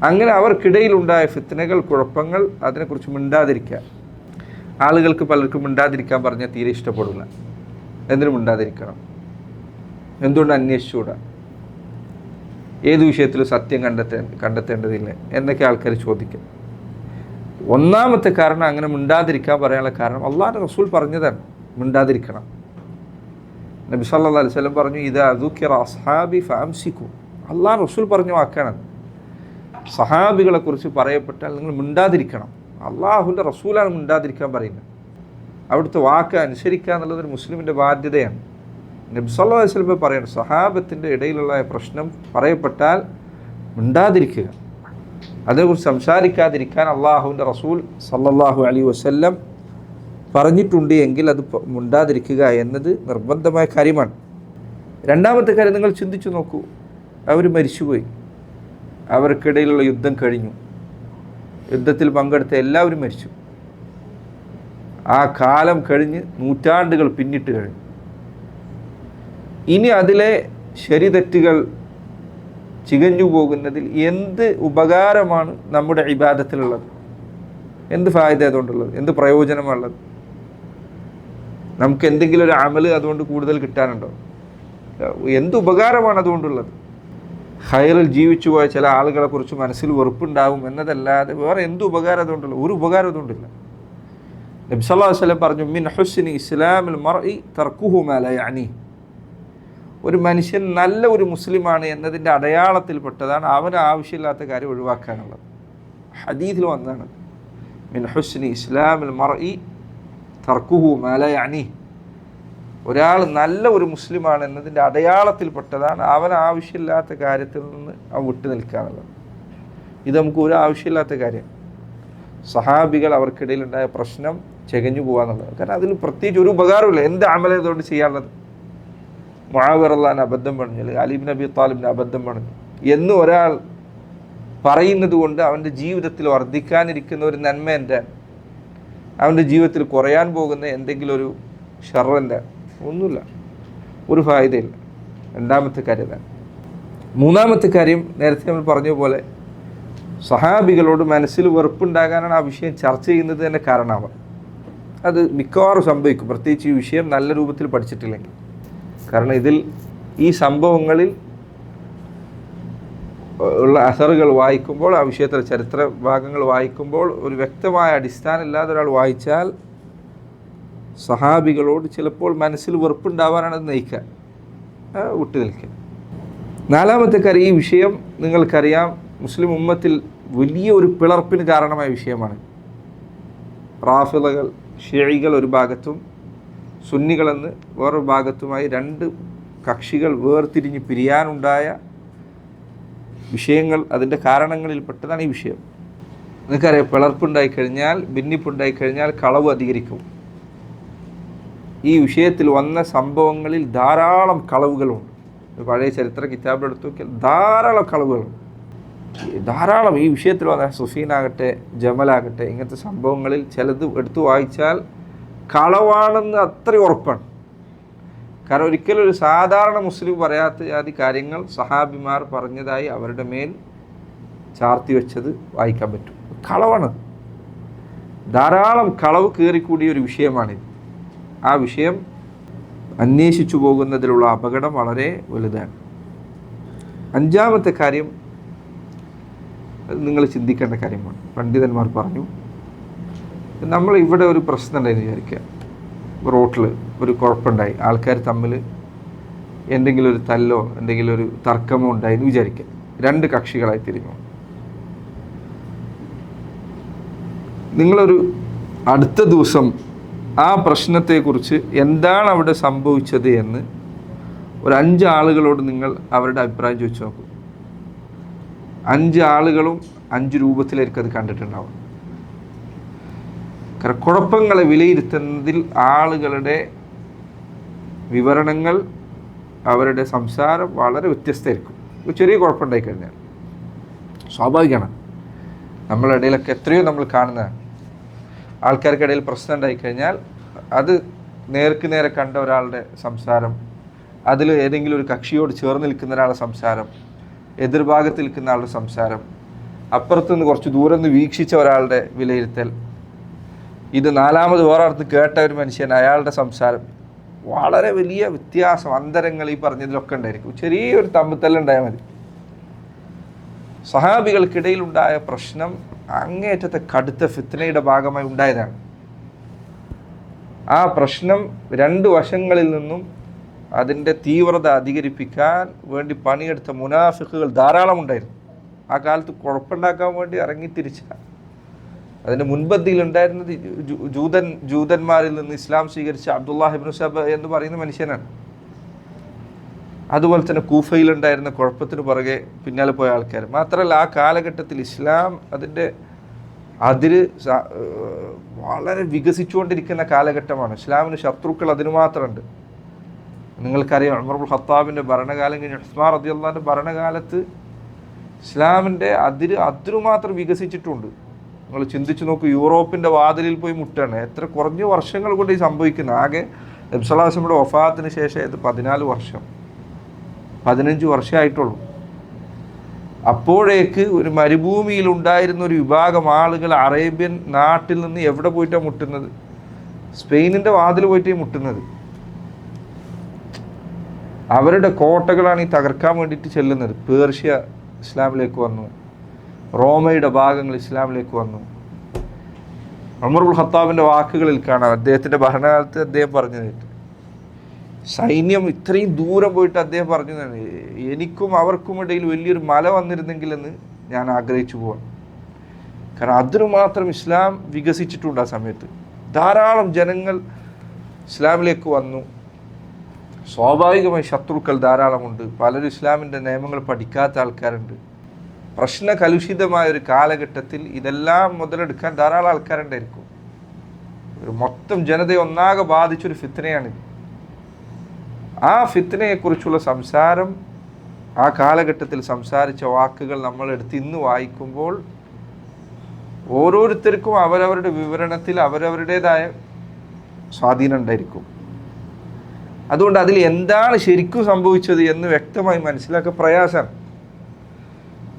അങ്ങനെ അവർക്കിടയിലുണ്ടായ ഫിത്നകൾ, കുഴപ്പങ്ങൾ, അതിനെക്കുറിച്ച് മിണ്ടാതിരിക്കുക. ആളുകൾക്ക് പലർക്കും മിണ്ടാതിരിക്കാൻ പറഞ്ഞാൽ തീരെ ഇഷ്ടപ്പെടില്ല. എന്തിനും മിണ്ടാതിരിക്കണം, എന്തുകൊണ്ട് അന്വേഷിച്ചുകൂടാ, ഏത് വിഷയത്തിലും സത്യം കണ്ടെത്തേണ്ടതില്ല എന്നൊക്കെ ആൾക്കാർ ചോദിക്കും. ഒന്നാമത്തെ കാരണം അങ്ങനെ മിണ്ടാതിരിക്കാൻ പറയാനുള്ള കാരണം അള്ളാഹുവിൻ്റെ റസൂൽ പറഞ്ഞതാണ്, മിണ്ടാതിരിക്കണം. നബി സല്ലല്ലാഹു അലൈഹി വസല്ലം പറഞ്ഞു, ഇദാ ദുകിറ അസ്ഹാബി ഫഅംസികു. അള്ളാഹു റസൂൽ പറഞ്ഞ വാക്കാണ്. സഹാബികളെ കുറിച്ച് പറയപ്പെട്ടാൽ നിങ്ങൾ മിണ്ടാതിരിക്കണം. അള്ളാഹുവിൻ്റെ റസൂലാണ് മിണ്ടാതിരിക്കാൻ പറയുന്നത്. അവിടുത്തെ വാക്ക് അനുസരിക്കുക എന്നുള്ളത് ഒരു മുസ്ലിമിൻ്റെ ബാധ്യതയാണ്. നബി സല്ലല്ലാഹു അലൈഹി വസല്ലം പറയണം, സഹാബത്തിൻ്റെ ഇടയിലുള്ള പ്രശ്നം പറയപ്പെട്ടാൽ മിണ്ടാതിരിക്കുക, അതിനെക്കുറിച്ച് സംസാരിക്കാതിരിക്കാൻ അള്ളാഹുവിൻ്റെ റസൂൽ സല്ലല്ലാഹു അലൈഹി വസല്ലം പറഞ്ഞിട്ടുണ്ട് എങ്കിൽ അത് മിണ്ടാതിരിക്കുക എന്നത് നിർബന്ധമായ കാര്യമാണ്. രണ്ടാമത്തെ കാര്യം, നിങ്ങൾ ചിന്തിച്ചു നോക്കൂ, അവർ മരിച്ചുപോയി, അവർക്കിടയിലുള്ള യുദ്ധം കഴിഞ്ഞു, യുദ്ധത്തിൽ പങ്കെടുത്ത എല്ലാവരും മരിച്ചു. ആ കാലം കഴിഞ്ഞ് നൂറ്റാണ്ടുകൾ പിന്നിട്ട് കഴിഞ്ഞു. ഇനി അതിലെ ശരി തെറ്റുകൾ ചികഞ്ഞു പോകുന്നതിൽ എന്ത് ഉപകാരമാണ് നമ്മുടെ ഇബാദത്തിലുള്ളത്? എന്ത് ഫായിദ അതുകൊണ്ടുള്ളത്? എന്ത് പ്രയോജനമാണുള്ളത്? നമുക്ക് എന്തെങ്കിലും ഒരു അമല് അതുകൊണ്ട് കൂടുതൽ കിട്ടാനുണ്ടോ? എന്ത് ഉപകാരമാണ് അതുകൊണ്ടുള്ളത്? ഖൈറിൽ ജീവിച്ചു പോയ ചില ആളുകളെ കുറിച്ച് മനസ്സിൽ വെറുപ്പുണ്ടാവും എന്നതല്ലാതെ വേറെ എന്ത് ഉപകാരം അതുകൊണ്ടുള്ള? ഒരു ഉപകാരം അതുകൊണ്ടില്ല. നബി സല്ലല്ലാഹു അലൈഹി വസല്ലം പറഞ്ഞു, മിൻ ഹുസ്നി ഇസ്ലാമിൽ മർഇ തർക്കുഹു മാ ലാ യഅനി. ഒരു മനുഷ്യൻ നല്ല ഒരു മുസ്ലിമാണ് എന്നതിൻ്റെ അടയാളത്തിൽപ്പെട്ടതാണ് അവന് ആവശ്യമില്ലാത്ത കാര്യം ഒഴിവാക്കാനുള്ളത്. ഹദീസിൽ വന്നതാണ്, മിൻ ഹുസ്നി ഇസ്ലാമിൽ മർഇ തർക്കുഹു മാ ലാ യഅനി. ഒരാൾ നല്ല ഒരു മുസ്ലിമാണ് എന്നതിൻ്റെ അടയാളത്തിൽപ്പെട്ടതാണ് അവൻ ആവശ്യമില്ലാത്ത കാര്യത്തിൽ നിന്ന് അവൻ വിട്ടു നിൽക്കാനുള്ളത്. ഇത് നമുക്ക് ഒരു ആവശ്യമില്ലാത്ത കാര്യം. സഹാബികൾ അവർക്കിടയിലുണ്ടായ പ്രശ്നം ചെകഞ്ഞു പോകാന്നുള്ളത്. കാരണം അതിൽ പ്രത്യേകിച്ച് ഒരു ഉപകാരമില്ല. എന്ത് അമല ഇതുകൊണ്ട് ചെയ്യാനുള്ളത്? മുആവിയ റളിയല്ലാഹു അൻഹു അബദ്ധം പറഞ്ഞു, അല്ലെങ്കിൽ അലി ഇബ്നു അബി താലിബിന് അബദ്ധം പറഞ്ഞു എന്ന് ഒരാൾ പറയുന്നത് കൊണ്ട് അവൻ്റെ ജീവിതത്തിൽ വർദ്ധിക്കാനിരിക്കുന്ന ഒരു നന്മേൻ്റെ, അവൻ്റെ ജീവിതത്തിൽ കുറയാൻ പോകുന്ന എന്തെങ്കിലും ഒരു ഷർറിൻ്റെ ഒന്നുമില്ല, ഒരു ഫായിദയില്ല. രണ്ടാമത്തെ കാര്യം ഇതാണ്. മൂന്നാമത്തെ കാര്യം നേരത്തെ നമ്മൾ പറഞ്ഞ പോലെ സഹാബികളോട് മനസ്സിൽ വെറുപ്പുണ്ടാകാനാണ് ആ വിഷയം ചർച്ച ചെയ്യുന്നത് തന്നെ കാരണമാവുക. അത് മിക്കവാറും സംഭവിക്കും, പ്രത്യേകിച്ച് ഈ വിഷയം നല്ല രൂപത്തിൽ പഠിച്ചിട്ടില്ലെങ്കിൽ. കാരണം ഈ സംഭവങ്ങളിൽ ഉള്ള അസറുകൾ വായിക്കുമ്പോൾ, ആ വിഷയത്തിലെ ചരിത്ര ഭാഗങ്ങൾ വായിക്കുമ്പോൾ ഒരു വ്യക്തമായ അടിസ്ഥാനം ഇല്ലാതെ ഒരാൾ വായിച്ചാൽ സഹാബികളോട് ചിലപ്പോൾ മനസ്സിൽ വെറുപ്പുണ്ടാവാനാണ് അത് നയിക്കുക, വിട്ടു നിൽക്കുക. നാലാമത്തെ കാര്യം, ഈ വിഷയം നിങ്ങൾക്കറിയാം മുസ്ലിം ഉമ്മത്തിൽ വലിയ ഒരു പിളർപ്പിന് കാരണമായ വിഷയമാണ്. റാഫിളകൾ, ഷിഈകൾ ഒരു ഭാഗത്തും സുന്നികളെന്ന് വേറൊരു ഭാഗത്തുമായി രണ്ട് കക്ഷികൾ വേർതിരിഞ്ഞ് പിരിയാനുണ്ടായ വിഷയങ്ങൾ, അതിൻ്റെ കാരണങ്ങളിൽപ്പെട്ടതാണ് ഈ വിഷയം. നിങ്ങൾക്കറിയാം, പിളർപ്പുണ്ടായിക്കഴിഞ്ഞാൽ, ഭിന്നിപ്പുണ്ടായിക്കഴിഞ്ഞാൽ കളവ് അധികരിക്കും. ഈ വിഷയത്തിൽ വന്ന സംഭവങ്ങളിൽ ധാരാളം കളവുകളുണ്ട്. പഴയ ചരിത്ര കിതാബിലെടുത്ത് നോക്കിയാൽ ധാരാളം കളവുകളുണ്ട്, ധാരാളം. ഈ വിഷയത്തിൽ വന്ന സുഫീനാകട്ടെ, ജമലാകട്ടെ, ഇങ്ങനത്തെ സംഭവങ്ങളിൽ ചിലത് എടുത്തു വായിച്ചാൽ കളവാണെന്ന് അത്രയും ഉറപ്പാണ്. കാരണം ഒരിക്കലും ഒരു സാധാരണ മുസ്ലിം പറയാത്ത ജാതി കാര്യങ്ങൾ സഹാബിമാർ പറഞ്ഞതായി അവരുടെ മേൽ ചാർത്തി വെച്ചത് വായിക്കാൻ പറ്റും. കളവാണ്, ധാരാളം കളവ് കയറിക്കൂടിയ ഒരു വിഷയമാണിത്. ആ വിഷയം അന്വേഷിച്ചു പോകുന്നതിലുള്ള അപകടം വളരെ വലുതാണ്. അഞ്ചാമത്തെ കാര്യം, അത് നിങ്ങൾ ചിന്തിക്കേണ്ട കാര്യമാണ്. പണ്ഡിതന്മാർ പറഞ്ഞു, നമ്മൾ ഇവിടെ ഒരു പ്രശ്നം ഉണ്ടായെന്ന് വിചാരിക്കുക, റോട്ടിൽ ഒരു കുഴപ്പമുണ്ടായി, ആൾക്കാർ തമ്മിൽ എന്തെങ്കിലും ഒരു തല്ലോ എന്തെങ്കിലും ഒരു തർക്കമോ ഉണ്ടായെന്ന് വിചാരിക്കുക, രണ്ട് കക്ഷികളായി തിരിഞ്ഞു. നിങ്ങളൊരു അടുത്ത ദിവസം ആ പ്രശ്നത്തെക്കുറിച്ച് എന്താണ് അവിടെ സംഭവിച്ചത് എന്ന് ഒരു 5 ആളുകളോട് നിങ്ങൾ അവരുടെ അഭിപ്രായം ചോദിച്ചു നോക്കൂ. 5 ആളുകളും 5 രൂപത്തിലായിരിക്കും അത് കണ്ടിട്ടുണ്ടാവും. കാരണം കുഴപ്പങ്ങളെ വിലയിരുത്തുന്നതിൽ ആളുകളുടെ വിവരണങ്ങൾ, അവരുടെ സംസാരം വളരെ വ്യത്യസ്തമായിരിക്കും. ചെറിയ കുഴപ്പമുണ്ടായി കഴിഞ്ഞാൽ സ്വാഭാവികമാണ്. നമ്മളുടെ ഇടയിലൊക്കെ എത്രയോ നമ്മൾ കാണുന്നതാണ്. ആൾക്കാർക്കിടയിൽ പ്രശ്നം ഉണ്ടായിക്കഴിഞ്ഞാൽ അത് നേർക്ക് നേരെ കണ്ട ഒരാളുടെ സംസാരം, അതിൽ ഏതെങ്കിലും ഒരു കക്ഷിയോട് ചേർന്ന് നിൽക്കുന്ന ഒരാളുടെ സംസാരം, എതിർഭാഗത്ത് നിൽക്കുന്ന ആളുടെ സംസാരം, അപ്പുറത്തുനിന്ന് കുറച്ച് ദൂരം നിന്ന് വീക്ഷിച്ച ഒരാളുടെ വിലയിരുത്തൽ, ഇത് നാലാമത് വേറെ അടുത്ത് കേട്ട ഒരു മനുഷ്യൻ, അയാളുടെ സംസാരം, വളരെ വലിയ വ്യത്യാസം, അന്തരങ്ങൾ ഈ പറഞ്ഞതിലൊക്കെ ഉണ്ടായിരിക്കും. ചെറിയൊരു തമ്മിത്തല്ലുണ്ടായാൽ മതി. സഹാബികൾക്കിടയിലുണ്ടായ പ്രശ്നം അങ്ങേയറ്റത്തെ കടുത്ത ഫിത്നയുടെ ഭാഗമായി ഉണ്ടായതാണ്. ആ പ്രശ്നം 2 വശങ്ങളിൽ നിന്നും അതിൻ്റെ തീവ്രത അധികരിപ്പിക്കാൻ വേണ്ടി പണിയെടുത്ത മുനാഫിക്കുകൾ ധാരാളം ഉണ്ടായിരുന്നു. ആ കാലത്ത് കുഴപ്പമുണ്ടാക്കാൻ വേണ്ടി ഇറങ്ങിത്തിരിച്ച, അതിൻ്റെ മുൻപന്തിയിലുണ്ടായിരുന്നത് ജൂതന്മാരിൽ നിന്ന് ഇസ്ലാം സ്വീകരിച്ച അബ്ദുല്ലാഹ് ഇബ്നു സബ എന്ന് പറയുന്ന മനുഷ്യനാണ്. അതുപോലെ തന്നെ കൂഫയിലുണ്ടായിരുന്ന കുഴപ്പത്തിന് പുറകെ പിന്നാലെ പോയ ആൾക്കാർ. മാത്രമല്ല, ആ കാലഘട്ടത്തിൽ ഇസ്ലാം അതിൻ്റെ വളരെ വികസിച്ചുകൊണ്ടിരിക്കുന്ന കാലഘട്ടമാണ്. ഇസ്ലാമിന് ശത്രുക്കൾ അതിന് മാത്രമുണ്ട്. നിങ്ങൾക്കറിയാം, ഉമർ ഇബ്നുൽ ഖത്താബിൻ്റെ ഭരണകാലം കഴിഞ്ഞ് ഉസ്മാൻ റളിയല്ലാഹുവിൻ്റെ ഭരണകാലത്ത് ഇസ്ലാമിൻ്റെ അതിരുമാത്രം വികസിച്ചിട്ടുണ്ട്. നിങ്ങൾ ചിന്തിച്ചു നോക്കൂ, യൂറോപ്പിൻ്റെ വാതിലിൽ പോയി മുട്ടാണ്. എത്ര കുറഞ്ഞ വർഷങ്ങൾ കൊണ്ട് ഈ സംഭവിക്കുന്നത്. ആകെ നബി സല്ലല്ലാഹു അലൈഹി വസല്ലമയുടെ വഫാത്തിന് ശേഷം 14 വർഷം, 15 വർഷമായിട്ടുള്ളൂ. അപ്പോഴേക്ക് ഒരു മരുഭൂമിയിൽ ഉണ്ടായിരുന്ന ഒരു വിഭാഗം ആളുകൾ അറേബ്യൻ നാട്ടിൽ നിന്ന് എവിടെ പോയിട്ടാണ് മുട്ടുന്നത്? സ്പെയിനിൻ്റെ വാതിൽ പോയിട്ടാണ് മുട്ടുന്നത്. അവരുടെ കോട്ടകളാണ് ഈ തകർക്കാൻ വേണ്ടിയിട്ട് ചെല്ലുന്നത്. പേർഷ്യ ഇസ്ലാമിലേക്ക് വന്നു, റോമയുടെ ഭാഗങ്ങൾ ഇസ്ലാമിലേക്ക് വന്നു. ഉമർ ഇബ്നുൽ ഖത്താബിൻ്റെ വാക്കുകളിൽ കാണാം, അദ്ദേഹത്തിൻ്റെ ഭരണകാലത്ത് അദ്ദേഹം പറഞ്ഞത്, സൈന്യം ഇത്രയും ദൂരം പോയിട്ട് അദ്ദേഹം പറഞ്ഞതാണ്, എനിക്കും അവർക്കും ഇടയിൽ വലിയൊരു മല വന്നിരുന്നെങ്കിലെന്ന് ഞാൻ ആഗ്രഹിച്ചു പോവാൻ. കാരണം അതിനു മാത്രം ഇസ്ലാം വികസിച്ചിട്ടുണ്ട്. ആ സമയത്ത് ധാരാളം ജനങ്ങൾ ഇസ്ലാമിലേക്ക് വന്നു. സ്വാഭാവികമായി ശത്രുക്കൾ ധാരാളമുണ്ട്. പലരും ഇസ്ലാമിൻ്റെ നിയമങ്ങൾ പഠിക്കാത്ത ആൾക്കാരുണ്ട്. പ്രശ്ന കലുഷിതമായ ഒരു കാലഘട്ടത്തിൽ ഇതെല്ലാം മുതലെടുക്കാൻ ധാരാളം ആൾക്കാരുണ്ടായിരിക്കും. ഒരു മൊത്തം ജനതയെ ഒന്നാകെ ബാധിച്ചൊരു ഫിത്നയാണിത്. ആ ഫിത്നയെക്കുറിച്ചുള്ള സംസാരം ആ കാലഘട്ടത്തിൽ സംസാരിച്ച വാക്കുകൾ നമ്മളെടുത്ത് ഇന്ന് വായിക്കുമ്പോൾ ഓരോരുത്തർക്കും അവരവരുടെ വിവരണത്തിൽ അവരവരുടേതായ സ്വാധീനം ഉണ്ടായിരിക്കും. അതുകൊണ്ട് അതിൽ എന്താണ് ശരിക്കും സംഭവിച്ചത് എന്ന് വ്യക്തമായി മനസ്സിലാക്കുക പ്രയാസമാണ്.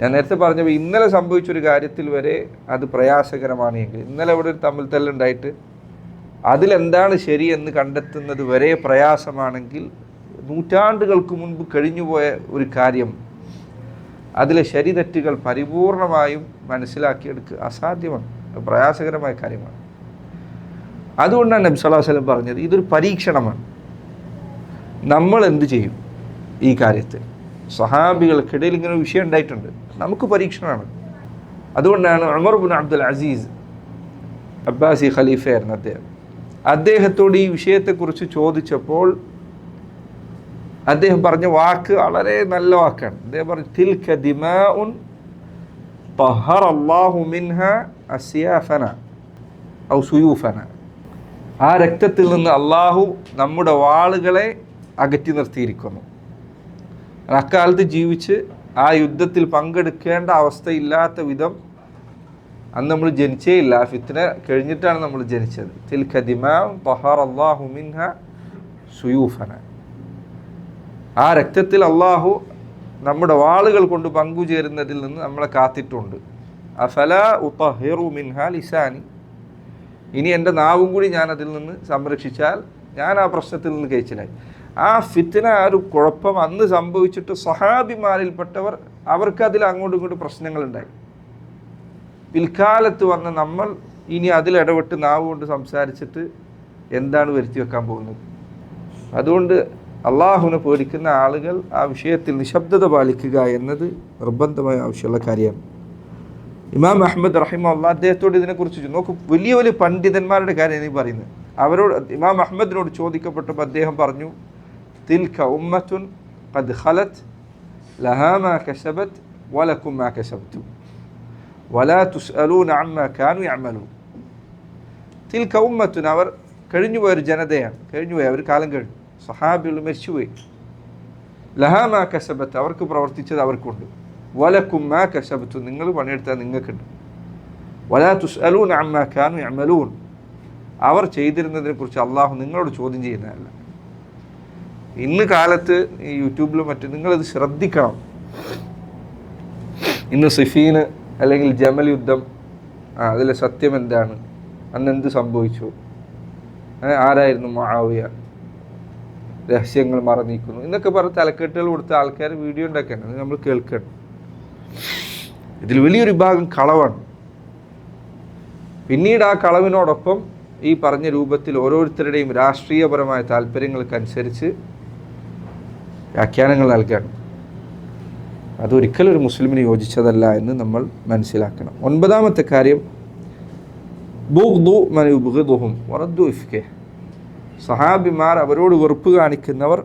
ഞാൻ നേരത്തെ പറഞ്ഞപ്പോൾ ഇന്നലെ സംഭവിച്ചൊരു കാര്യത്തിൽ വരെ അത് പ്രയാസകരമാണ് എങ്കിൽ, ഇന്നലെ ഇവിടെ ഒരു തമ്മിൽ തല്ലുണ്ടായിട്ട് അതിലെന്താണ് ശരി എന്ന് കണ്ടെത്തുന്നത് വരെ പ്രയാസമാണെങ്കിൽ, നൂറ്റാണ്ടുകൾക്ക് മുൻപ് കഴിഞ്ഞുപോയ ഒരു കാര്യം അതിലെ ശരി തെറ്റുകൾ പരിപൂർണമായും മനസ്സിലാക്കിയെടുക്കുക അസാധ്യമാണ്, പ്രയാസകരമായ കാര്യമാണ്. അതുകൊണ്ടാണ് നബി സല്ലല്ലാഹു അലൈഹി വസല്ലം പറഞ്ഞത് ഇതൊരു പരീക്ഷണമാണ്. നമ്മൾ എന്ത് ചെയ്യും ഈ കാര്യത്തിൽ? സഹാബികൾക്കിടയിൽ ഇങ്ങനെ ഒരു വിഷയം ഉണ്ടായിട്ടുണ്ട്, നമുക്ക് പരീക്ഷണമാണ്. അതുകൊണ്ടാണ് ഉമർ ഇബ്നു അബ്ദുൽ അസീസ് അബ്ബാസി ഖലീഫയായിരുന്നു അദ്ദേഹത്തോട് ഈ വിഷയത്തെക്കുറിച്ച് ചോദിച്ചപ്പോൾ അദ്ദേഹം പറഞ്ഞ വാക്ക് വളരെ നല്ല വാക്കാണ്. അദ്ദേഹം പറഞ്ഞു, തിൽക ദിമാഉൻ തഹറല്ലാഹു മിൻഹാ അസ്യാഫന ഔ സുയൂഫന. ആ രക്തത്തിൽ നിന്ന് അള്ളാഹു നമ്മുടെ വാളുകളെ അകറ്റി നിർത്തിയിരിക്കുന്നു. അക്കാലത്ത് ജീവിച്ച് ആ യുദ്ധത്തിൽ പങ്കെടുക്കേണ്ട അവസ്ഥയില്ലാത്ത വിധം അന്ന് നമ്മൾ ജനിച്ചേ ഇല്ല, ഫിത്ന കഴിഞ്ഞിട്ടാണ് നമ്മൾ ജനിച്ചത്. തിൽക ദിമാഉൻ തഹറല്ലാഹു മിൻഹാ സുയൂഫന. ആ രക്തത്തിൽ അള്ളാഹു നമ്മുടെ വാളുകൾ കൊണ്ട് പങ്കുചേരുന്നതിൽ നിന്ന് നമ്മളെ കാത്തിട്ടുണ്ട്. അഫലാ ഉതഹിറു മിൻഹാ ലിസാനി. ഇനി എൻ്റെ നാവും കൂടി ഞാൻ അതിൽ നിന്ന് സംരക്ഷിച്ചാൽ ഞാൻ ആ പ്രശ്നത്തിൽ നിന്ന് കഴിച്ചിലായി. ആ ഫിത്ന, ആ ഒരു കുഴപ്പം അന്ന് സംഭവിച്ചിട്ട് സഹാബിമാരിൽപ്പെട്ടവർ അവർക്കതിൽ അങ്ങോട്ടും ഇങ്ങോട്ടും പ്രശ്നങ്ങളുണ്ടായി. പിൽക്കാലത്ത് വന്ന നമ്മൾ ഇനി അതിലിടപെട്ട് നാവ് കൊണ്ട് സംസാരിച്ചിട്ട് എന്താണ് വരുത്തി വെക്കാൻ പോകുന്നത്? അതുകൊണ്ട് അള്ളാഹുവിനെ പേടിക്കുന്ന ആളുകൾ ആ വിഷയത്തിൽ നിശബ്ദത പാലിക്കുക എന്നത് നിർബന്ധമായ ആവശ്യമുള്ള കാര്യമാണ്. ഇമാം അഹ്മദ് റഹിമഹുല്ലാഹ് അദ്ദേഹത്തോട് ഇതിനെക്കുറിച്ച് നോക്കൂ, വലിയ വലിയ പണ്ഡിതന്മാരുടെ കാര്യം നീ പറയുന്നത്. അവരോട് ഇമാം അഹ്മദിനോട് ചോദിക്കപ്പെട്ടപ്പോൾ അദ്ദേഹം പറഞ്ഞു, തിൽക ഉമ്മത്തുൻ ഖദ് ഖലത് ലഹാ മാ കസബത് വലക്കും മാ കസബ്തും വലാ തുസ്അലൂന അമ്മാ കാനൂ യഅമലൂൻ. തിൽക ഉമ്മത്തുൻ, അവർ കഴിഞ്ഞുപോയൊരു ജനതയാണ്, കഴിഞ്ഞുപോയ ഒരു കാലം കഴിഞ്ഞു, സഹാബികൾ മരിച്ചുപോയി. ലഹാ മാ കസബത്ത്, അവർക്ക് പ്രവർത്തിച്ചത് അവർക്കുണ്ട്. വലക്കും മാ കസബ്തും, നിങ്ങൾ പണിയെടുത്താൽ നിങ്ങൾക്കുണ്ട്. വലാ തുസ്അലൂന അമ്മാ കാനൂ യഅമലൂൻ, അവർ ചെയ്തിരുന്നതിനെ കുറിച്ച് അള്ളാഹു നിങ്ങളോട് ചോദ്യം ചെയ്യുന്നതല്ല. ഇന്ന് കാലത്ത് ഈ യൂട്യൂബിലും മറ്റും നിങ്ങളിത് ശ്രദ്ധിക്കണം. ഇന്ന് സിഫീന് അല്ലെങ്കിൽ ജമൽ യുദ്ധം, അതിലെ സത്യം എന്താണ്, അന്ന് എന്ത് സംഭവിച്ചു, ആരായിരുന്നു മുആവിയ, രഹസ്യങ്ങൾ മറന്നീക്കുന്നു എന്നൊക്കെ പറഞ്ഞ് തലക്കെട്ടുകൾ കൊടുത്ത ആൾക്കാർ വീഡിയോ ഉണ്ടാക്കുകയാണ്. അത് നമ്മൾ കേൾക്കണം. ഇതിൽ വലിയൊരു വിഭാഗം കളവാണ്. പിന്നീട് ആ കളവിനോടൊപ്പം ഈ പറഞ്ഞ രൂപത്തിൽ ഓരോരുത്തരുടെയും രാഷ്ട്രീയപരമായ താല്പര്യങ്ങൾക്കനുസരിച്ച് വ്യാഖ്യാനങ്ങൾ നൽകുകയാണ്. അതൊരിക്കലും ഒരു മുസ്ലിമിന് യോജിച്ചതല്ല എന്ന് നമ്മൾ മനസ്സിലാക്കണം. 9ാമത്തെ കാര്യം, ബുഗ്ദു മൻ യുബ്ഗിദുഹും വറദ്ദു ഇഫ്കെ. സഹാബിമാർ അവരോട് വെറുപ്പ് കാണിക്കുന്നവർ,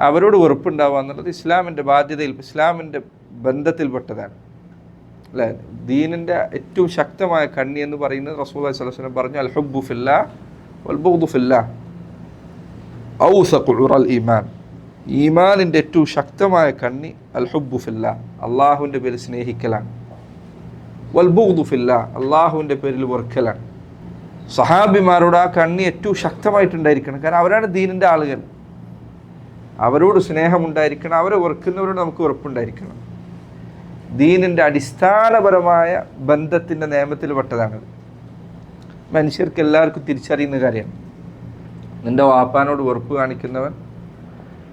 അവരോട് വെറുപ്പുണ്ടാവുക എന്നുള്ളത് ഇസ്ലാമിൻ്റെ ബാധ്യതയിൽ, ഇസ്ലാമിൻ്റെ ബന്ധത്തിൽപ്പെട്ടതാണ്. അല്ലേ? ദീനിൻ്റെ ഏറ്റവും ശക്തമായ കണ്ണി എന്ന് പറയുന്നത് റസൂലുള്ളാഹി സ്വല്ലല്ലാഹു അലൈഹി വസല്ലം പറഞ്ഞു, അൽ ഹുബ്ബു ഫില്ലാഹ് വൽ ബുഗ്ദു ഫില്ലാഹ് ഔസഖു ഉറൽ ഈമാൻ. ഈമാനിൻ്റെ ഏറ്റവും ശക്തമായ കണ്ണി അൽ ഹുബ്ബു ഫില്ലാഹ്, അള്ളാഹുവിൻ്റെ പേരിൽ സ്നേഹിക്കലാണ്. വൽ ബുഗ്ദു ഫില്ലാഹ്, അള്ളാഹുവിൻ്റെ പേരിൽ വെറുക്കലാണ്. സഹാബിമാരോട് ആ കണ്ണി ഏറ്റവും ശക്തമായിട്ടുണ്ടായിരിക്കണം. കാരണം അവരാണ് ദീനിൻ്റെ ആളുകൾ. അവരോട് സ്നേഹമുണ്ടായിരിക്കണം, അവരെ വെറുക്കുന്നവരോട് നമുക്ക് വെറുപ്പുണ്ടായിരിക്കണം. ദീനിൻ്റെ അടിസ്ഥാനപരമായ ബന്ധത്തിൻ്റെ നിയമത്തിൽ പെട്ടതാണത്. മനുഷ്യർക്ക് എല്ലാവർക്കും തിരിച്ചറിയുന്ന കാര്യമാണ്. നിൻ്റെ വാപ്പാനോട് വെറുപ്പ് കാണിക്കുന്നവൻ,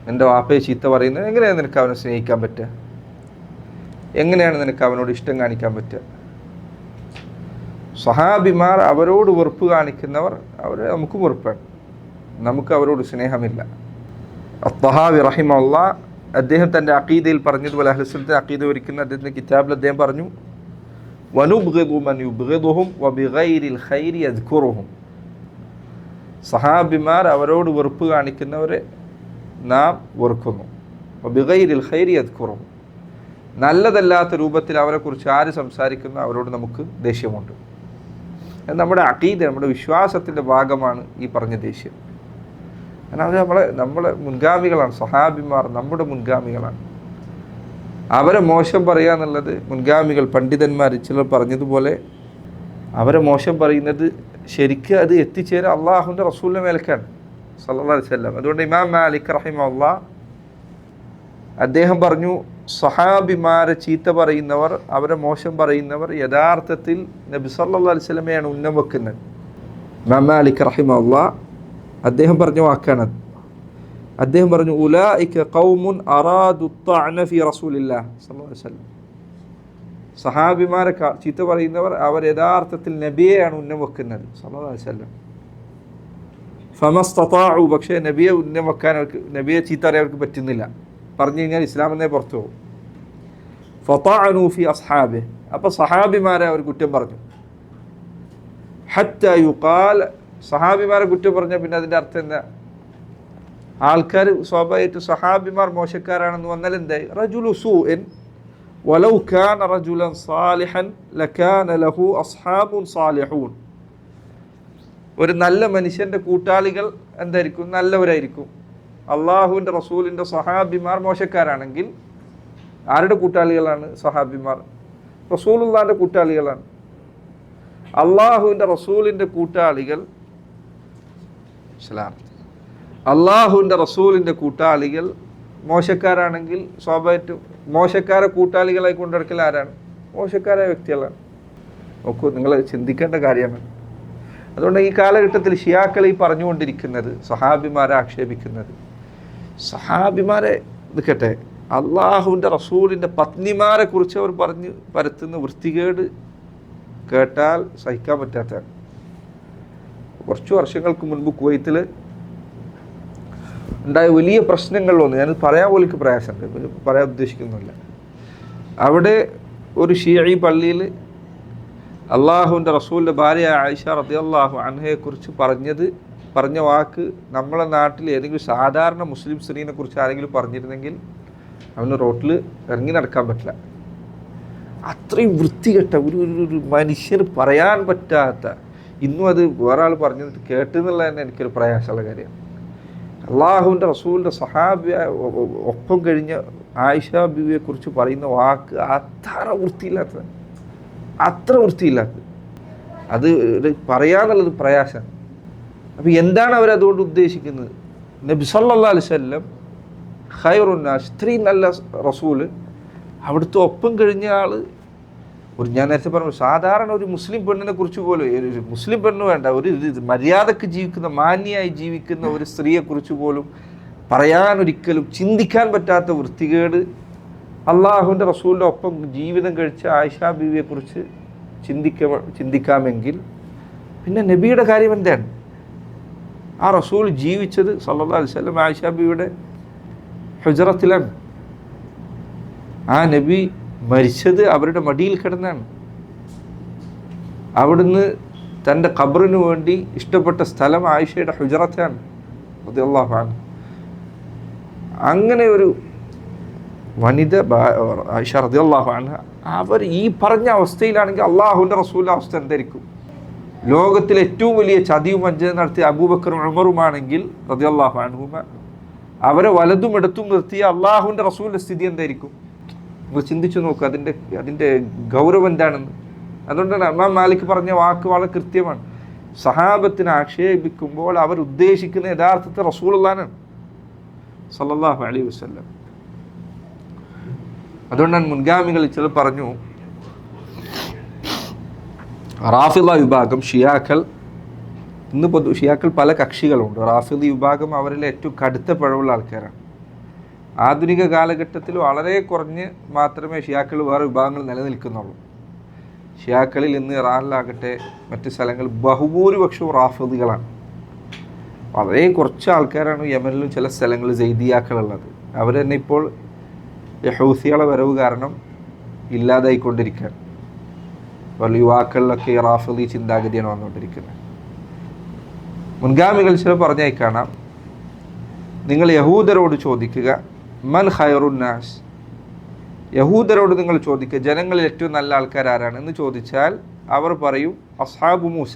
നിൻ്റെ വാപ്പയെ ചീത്ത പറയുന്നത്, എങ്ങനെയാണ് നിനക്ക് അവനെ സ്നേഹിക്കാൻ പറ്റുക? എങ്ങനെയാണ് നിനക്ക് അവനോട് ഇഷ്ടം കാണിക്കാൻ പറ്റുക? സഹാബിമാർ അവരോട് വെറുപ്പ് കാണിക്കുന്നവർ, അവരെ നമുക്ക് വെറുപ്പാണ്, നമുക്ക് അവരോട് സ്നേഹമില്ല. അത്വഹാവി റഹിമഹുല്ലാഹ് അദ്ദേഹം തൻ്റെ അഖീദയിൽ പറഞ്ഞതുപോലെ, അഹ്ലുസുന്നത്തിന്റെ അഖീദ ഒരുക്കുന്ന അദ്ദേഹത്തിൻ്റെ കിതാബിൽ അദ്ദേഹം പറഞ്ഞു, വനുബ്ഗിദു മൻ യുബ്ഗിദുഹും വബിഗൈരിൽ ഖൈരി യദ്കുറുഹും. സഹാബിമാർ അവരോട് വെറുപ്പ് കാണിക്കുന്നവരെ നാം വെറുക്കുന്നു. വബിഗൈരിൽ ഖൈരി യദ്കുറുഹും, നല്ലതല്ലാത്ത രൂപത്തിൽ അവരെക്കുറിച്ച് ആര് സംസാരിക്കുന്നു അവരോട് നമുക്ക് ദേഷ്യമുണ്ട്. നമ്മുടെ അഖീദ, നമ്മുടെ വിശ്വാസത്തിൻ്റെ ഭാഗമാണ് ഈ പറഞ്ഞ ദേഷ്യം. കാരണം അത് നമ്മളെ മുൻഗാമികളാണ്. സ്വഹാബിമാർ നമ്മുടെ മുൻഗാമികളാണ്. അവരെ മോശം പറയുക എന്നുള്ളത് മുൻഗാമികൾ പണ്ഡിതന്മാർ ചിലർ പറഞ്ഞതുപോലെ അവരെ മോശം പറയുന്നത് ശരിക്കും അത് എത്തിച്ചേരാൻ അള്ളാഹുവിൻ്റെ റസൂലിൻ്റെ മേലക്കാണ് സല്ലല്ലാഹു അലൈഹി വസല്ലം. അതുകൊണ്ട് ഇമാം മാലിക് റഹിമഹുല്ലാഹ് അദ്ദേഹം പറഞ്ഞു, സ്വഹാബിമാരെ ചീത്ത പറയുന്നവർ, അവരെ മോശം പറയുന്നവർ യഥാർത്ഥത്തിൽ നബി സല്ലല്ലാഹു അലൈഹി വസല്ലമയാണ് ഉന്നം വെക്കുന്നത്. ഇമാം മാലിക് റഹിമഹുല്ലാഹ് അദ്ദേഹം പറഞ്ഞ വാക്കാണത്. അദ്ദേഹം പറഞ്ഞു, ഉലൈക ഖൗമുൻ അറാദു ത്വഅന ഫി റസൂലില്ലാഹി സല്ലല്ലാഹു അലൈഹി വസല്ലം. സഹാബിമാരെ ചീത്ത പറയുന്നവർ അവർ യഥാർത്ഥത്തിൽ നബിയെയാണ് ഉന്നം വെക്കുന്നത് സല്ലല്ലാഹു അലൈഹി വസല്ലം. ഫമസ്തതാഉ, പക്ഷേ നബിയെ ഉന്നം വെക്കാൻ അവർക്ക്, നബിയെ ചീത്ത പറയാൻ അവർക്ക് പറ്റുന്നില്ല. പറഞ്ഞു കഴിഞ്ഞാൽ ഇസ്ലാമെന്നേ പുറത്തു പോകും. ഫതഅനു ഫി അസ്ഹാബി, അപ്പോൾ സഹാബിമാരെ അവർ കുറ്റം പറഞ്ഞു. ഹത്ത യുഖാൽ, സഹാബിമാരെ കുറ്റം പറഞ്ഞാൽ പിന്നെ അതിൻ്റെ അർത്ഥം എന്താ? ആൾക്കാർ സ്വാഭാവികമായിട്ട് സഹാബിമാർ മോശക്കാരാണെന്ന് വന്നാൽ എന്തായി? റജുലു സൂഇൻ വലൗ കാന റജുലൻ സാലിഹൻ ലകാന ലഹു അസ്ഹാബുൻ സാലിഹൂൻ. ഒരു നല്ല മനുഷ്യൻ്റെ കൂട്ടാളികൾ എന്തായിരിക്കും? നല്ലവരായിരിക്കും. അള്ളാഹുവിൻ്റെ റസൂലിൻ്റെ സഹാബിമാർ മോശക്കാരാണെങ്കിൽ ആരുടെ കൂട്ടാളികളാണ് സഹാബിമാർ? റസൂലുള്ളാഹിൻ്റെ കൂട്ടാളികളാണ്. അള്ളാഹുവിൻ്റെ റസൂലിൻ്റെ കൂട്ടാളികൾ, അള്ളാഹുവിൻ്റെ റസൂലിൻ്റെ കൂട്ടാളികൾ മോശക്കാരാണെങ്കിൽ സ്വാഭാവികമായിട്ടും മോശക്കാരെ കൂട്ടാളികളായി കൊണ്ടെടുക്കൽ ആരാണ്? മോശക്കാരായ വ്യക്തികളാണ്. നോക്കൂ, നിങ്ങൾ ചിന്തിക്കേണ്ട കാര്യമാണ്. അതുകൊണ്ട് ഈ കാലഘട്ടത്തിൽ ഷിയാക്കൾ ഈ പറഞ്ഞുകൊണ്ടിരിക്കുന്നത്, സഹാബിമാരെ ആക്ഷേപിക്കുന്നത്, സഹാബിമാരെ നിൽക്കട്ടെ, അള്ളാഹുവിൻ്റെ റസൂലിൻ്റെ പത്നിമാരെ കുറിച്ച് അവർ പറഞ്ഞ് പരത്തുന്ന വൃത്തികേട് കേട്ടാൽ സഹിക്കാൻ പറ്റാത്തതാണ്. കുറച്ച് വർഷങ്ങൾക്ക് മുൻപ് കുവൈത്തിൽ ഉണ്ടായ വലിയ പ്രശ്നങ്ങളിലൊന്ന്, ഞാനത് പറയാൻ പോലും പ്രയാസമുണ്ട്, പറയാൻ ഉദ്ദേശിക്കുന്നില്ല. അവിടെ ഒരു ഷിയഈ പള്ളിയിൽ അള്ളാഹുവിൻ്റെ റസൂലിൻ്റെ ഭാര്യ ആയിഷ റളിയല്ലാഹു അൻഹയെക്കുറിച്ച് പറഞ്ഞ വാക്ക് നമ്മളെ നാട്ടിൽ ഏതെങ്കിലും സാധാരണ മുസ്ലിം സ്ത്രീനെ കുറിച്ച് ആരെങ്കിലും പറഞ്ഞിരുന്നെങ്കിൽ അവന് റോട്ടിൽ ഇറങ്ങി നടക്കാൻ പറ്റില്ല. അത്രയും വൃത്തികെട്ട ഒരു മനുഷ്യന് പറയാൻ പറ്റാത്ത, ഇന്നും അത് വേറെ ആൾ പറഞ്ഞത് കേട്ടെന്നുള്ള തന്നെ എനിക്കൊരു പ്രയാസമുള്ള കാര്യമാണ്. അള്ളാഹുവിൻ്റെ റസൂലിൻ്റെ സഹാബിയ ഒപ്പം കഴിഞ്ഞ ആയിഷ ബീവിയെക്കുറിച്ച് പറയുന്ന വാക്ക് അത്ര വൃത്തിയില്ലാത്തത്, അത്ര വൃത്തിയില്ലാത്തത്. അത് പറയാന്നുള്ളത് പ്രയാസമാണ്. അപ്പോൾ എന്താണ് അവരതുകൊണ്ട് ഉദ്ദേശിക്കുന്നത്? നബി സല്ലല്ലാഹു അലൈഹി വസല്ലം ഖൈറുന്നാസ്, ഇത്രയും നല്ല റസൂല്, അവിടുത്തെ ഒപ്പം കഴിഞ്ഞ ആൾ, ഞാൻ നേരത്തെ പറഞ്ഞു, സാധാരണ ഒരു മുസ്ലിം പെണ്ണിനെ കുറിച്ച് പോലും, ഒരു മുസ്ലിം പെണ്ണ് വേണ്ട, ഒരു മര്യാദക്ക് ജീവിക്കുന്ന, മാന്യമായി ജീവിക്കുന്ന ഒരു സ്ത്രീയെക്കുറിച്ച് പോലും പറയാനൊരിക്കലും ചിന്തിക്കാൻ പറ്റാത്ത വൃത്തികേട് അള്ളാഹുവിൻ്റെ റസൂലിൻ്റെ ഒപ്പം ജീവിതം കഴിച്ച ആയിഷ ബീവിയെക്കുറിച്ച് ചിന്തിക്കാമെങ്കിൽ പിന്നെ നബിയുടെ കാര്യം എന്താണ്? ആ റസൂൽ ജീവിച്ചത് സല്ലല്ലാഹു അലൈഹി വസല്ലം ആയിഷ ബീവിയുടെ ഹുജറത്തിലാണ്. ആ നബി മരിച്ചത് അവരുടെ മടിയിൽ കിടന്നാണ്. അവിടുന്ന് തൻ്റെ ഖബറിന് വേണ്ടി ഇഷ്ടപ്പെട്ട സ്ഥലം ആയിഷയുടെ ഹുജറത്താണ് റളിയല്ലാഹു അൻഹ. അങ്ങനെ ഒരു വനിത ആയിഷ റളിയല്ലാഹു അൻഹ, അവർ ഈ പറഞ്ഞ അവസ്ഥയിലാണെങ്കിൽ അള്ളാഹുവിൻ്റെ റസൂലിൻ്റെ അവസ്ഥ എന്തായിരിക്കും? ലോകത്തിലെ ഏറ്റവും വലിയ ചതിയും വഞ്ചനയും നടത്തിയ അബൂബക്കറും ഉമറുമാണെങ്കിൽ റളിയല്ലാഹു അൻഹുമ, അവരെ വലതും ഇടത്തും നിർത്തിയ അള്ളാഹുവിൻ്റെ റസൂലിൻ്റെ സ്ഥിതി എന്തായിരിക്കും? നിങ്ങൾ ചിന്തിച്ചു നോക്കുക അതിൻ്റെ ഗൗരവം എന്താണെന്ന്. അതുകൊണ്ടാണ് ഇമാം മാലിക് പറഞ്ഞ വാക്ക് വളരെ കൃത്യമാണ്. സഹാബത്തിനെ ആക്ഷേപിക്കുമ്പോൾ അവർ ഉദ്ദേശിക്കുന്ന യഥാർത്ഥത്തിൽ റസൂലുള്ളാഹിനെ സല്ലല്ലാഹു അലൈഹി വസല്ലം. അതുകൊണ്ടാണ് മുൻഗാമികൾ ചിലർ പറഞ്ഞു, റാഫിള വിഭാഗം ഷിയാക്കൾ, ഇന്ന് ഷിയാക്കൾ പല കക്ഷികളുണ്ട്. റാഫിളി വിഭാഗം അവരിലെ ഏറ്റവും കടുത്ത പിഴവുള്ള ആൾക്കാരാണ്. ആധുനിക കാലഘട്ടത്തിൽ വളരെ കുറഞ്ഞ് മാത്രമേ ഷിയാക്കൾ വേറെ വിഭാഗങ്ങൾ നിലനിൽക്കുന്നുള്ളൂ. ഷിയാക്കളിൽ ഇന്ന് ഇറാനിലാകട്ടെ മറ്റ് സ്ഥലങ്ങളിൽ ബഹുഭൂരിപക്ഷവും റാഫിദികളാണ്. വളരെ കുറച്ച് ആൾക്കാരാണ് യമനിലും ചില സ്ഥലങ്ങളിൽ സൈദിയാക്കളുള്ളത്. അവർ തന്നെ ഇപ്പോൾ ഹൗസികളെ വരവ് കാരണം ഇല്ലാതായിക്കൊണ്ടിരിക്കുകയാണ്. പല യുവാക്കളിലൊക്കെ റാഫിദി ചിന്താഗതിയാണ് വന്നുകൊണ്ടിരിക്കുന്നത്. മുൻഗാമികൾ ചില പറഞ്ഞായി കാണാം, നിങ്ങൾ യഹൂദരോട് ചോദിക്കുക, മൻ ഖൈറുന്നാസ്, യഹൂദരോട് നിങ്ങൾ ചോദിക്കുക ജനങ്ങളിൽ ഏറ്റവും നല്ല ആൾക്കാർ ആരാണ് എന്ന് ചോദിച്ചാൽ അവർ പറയും അസ്ഹാബു മൂസ,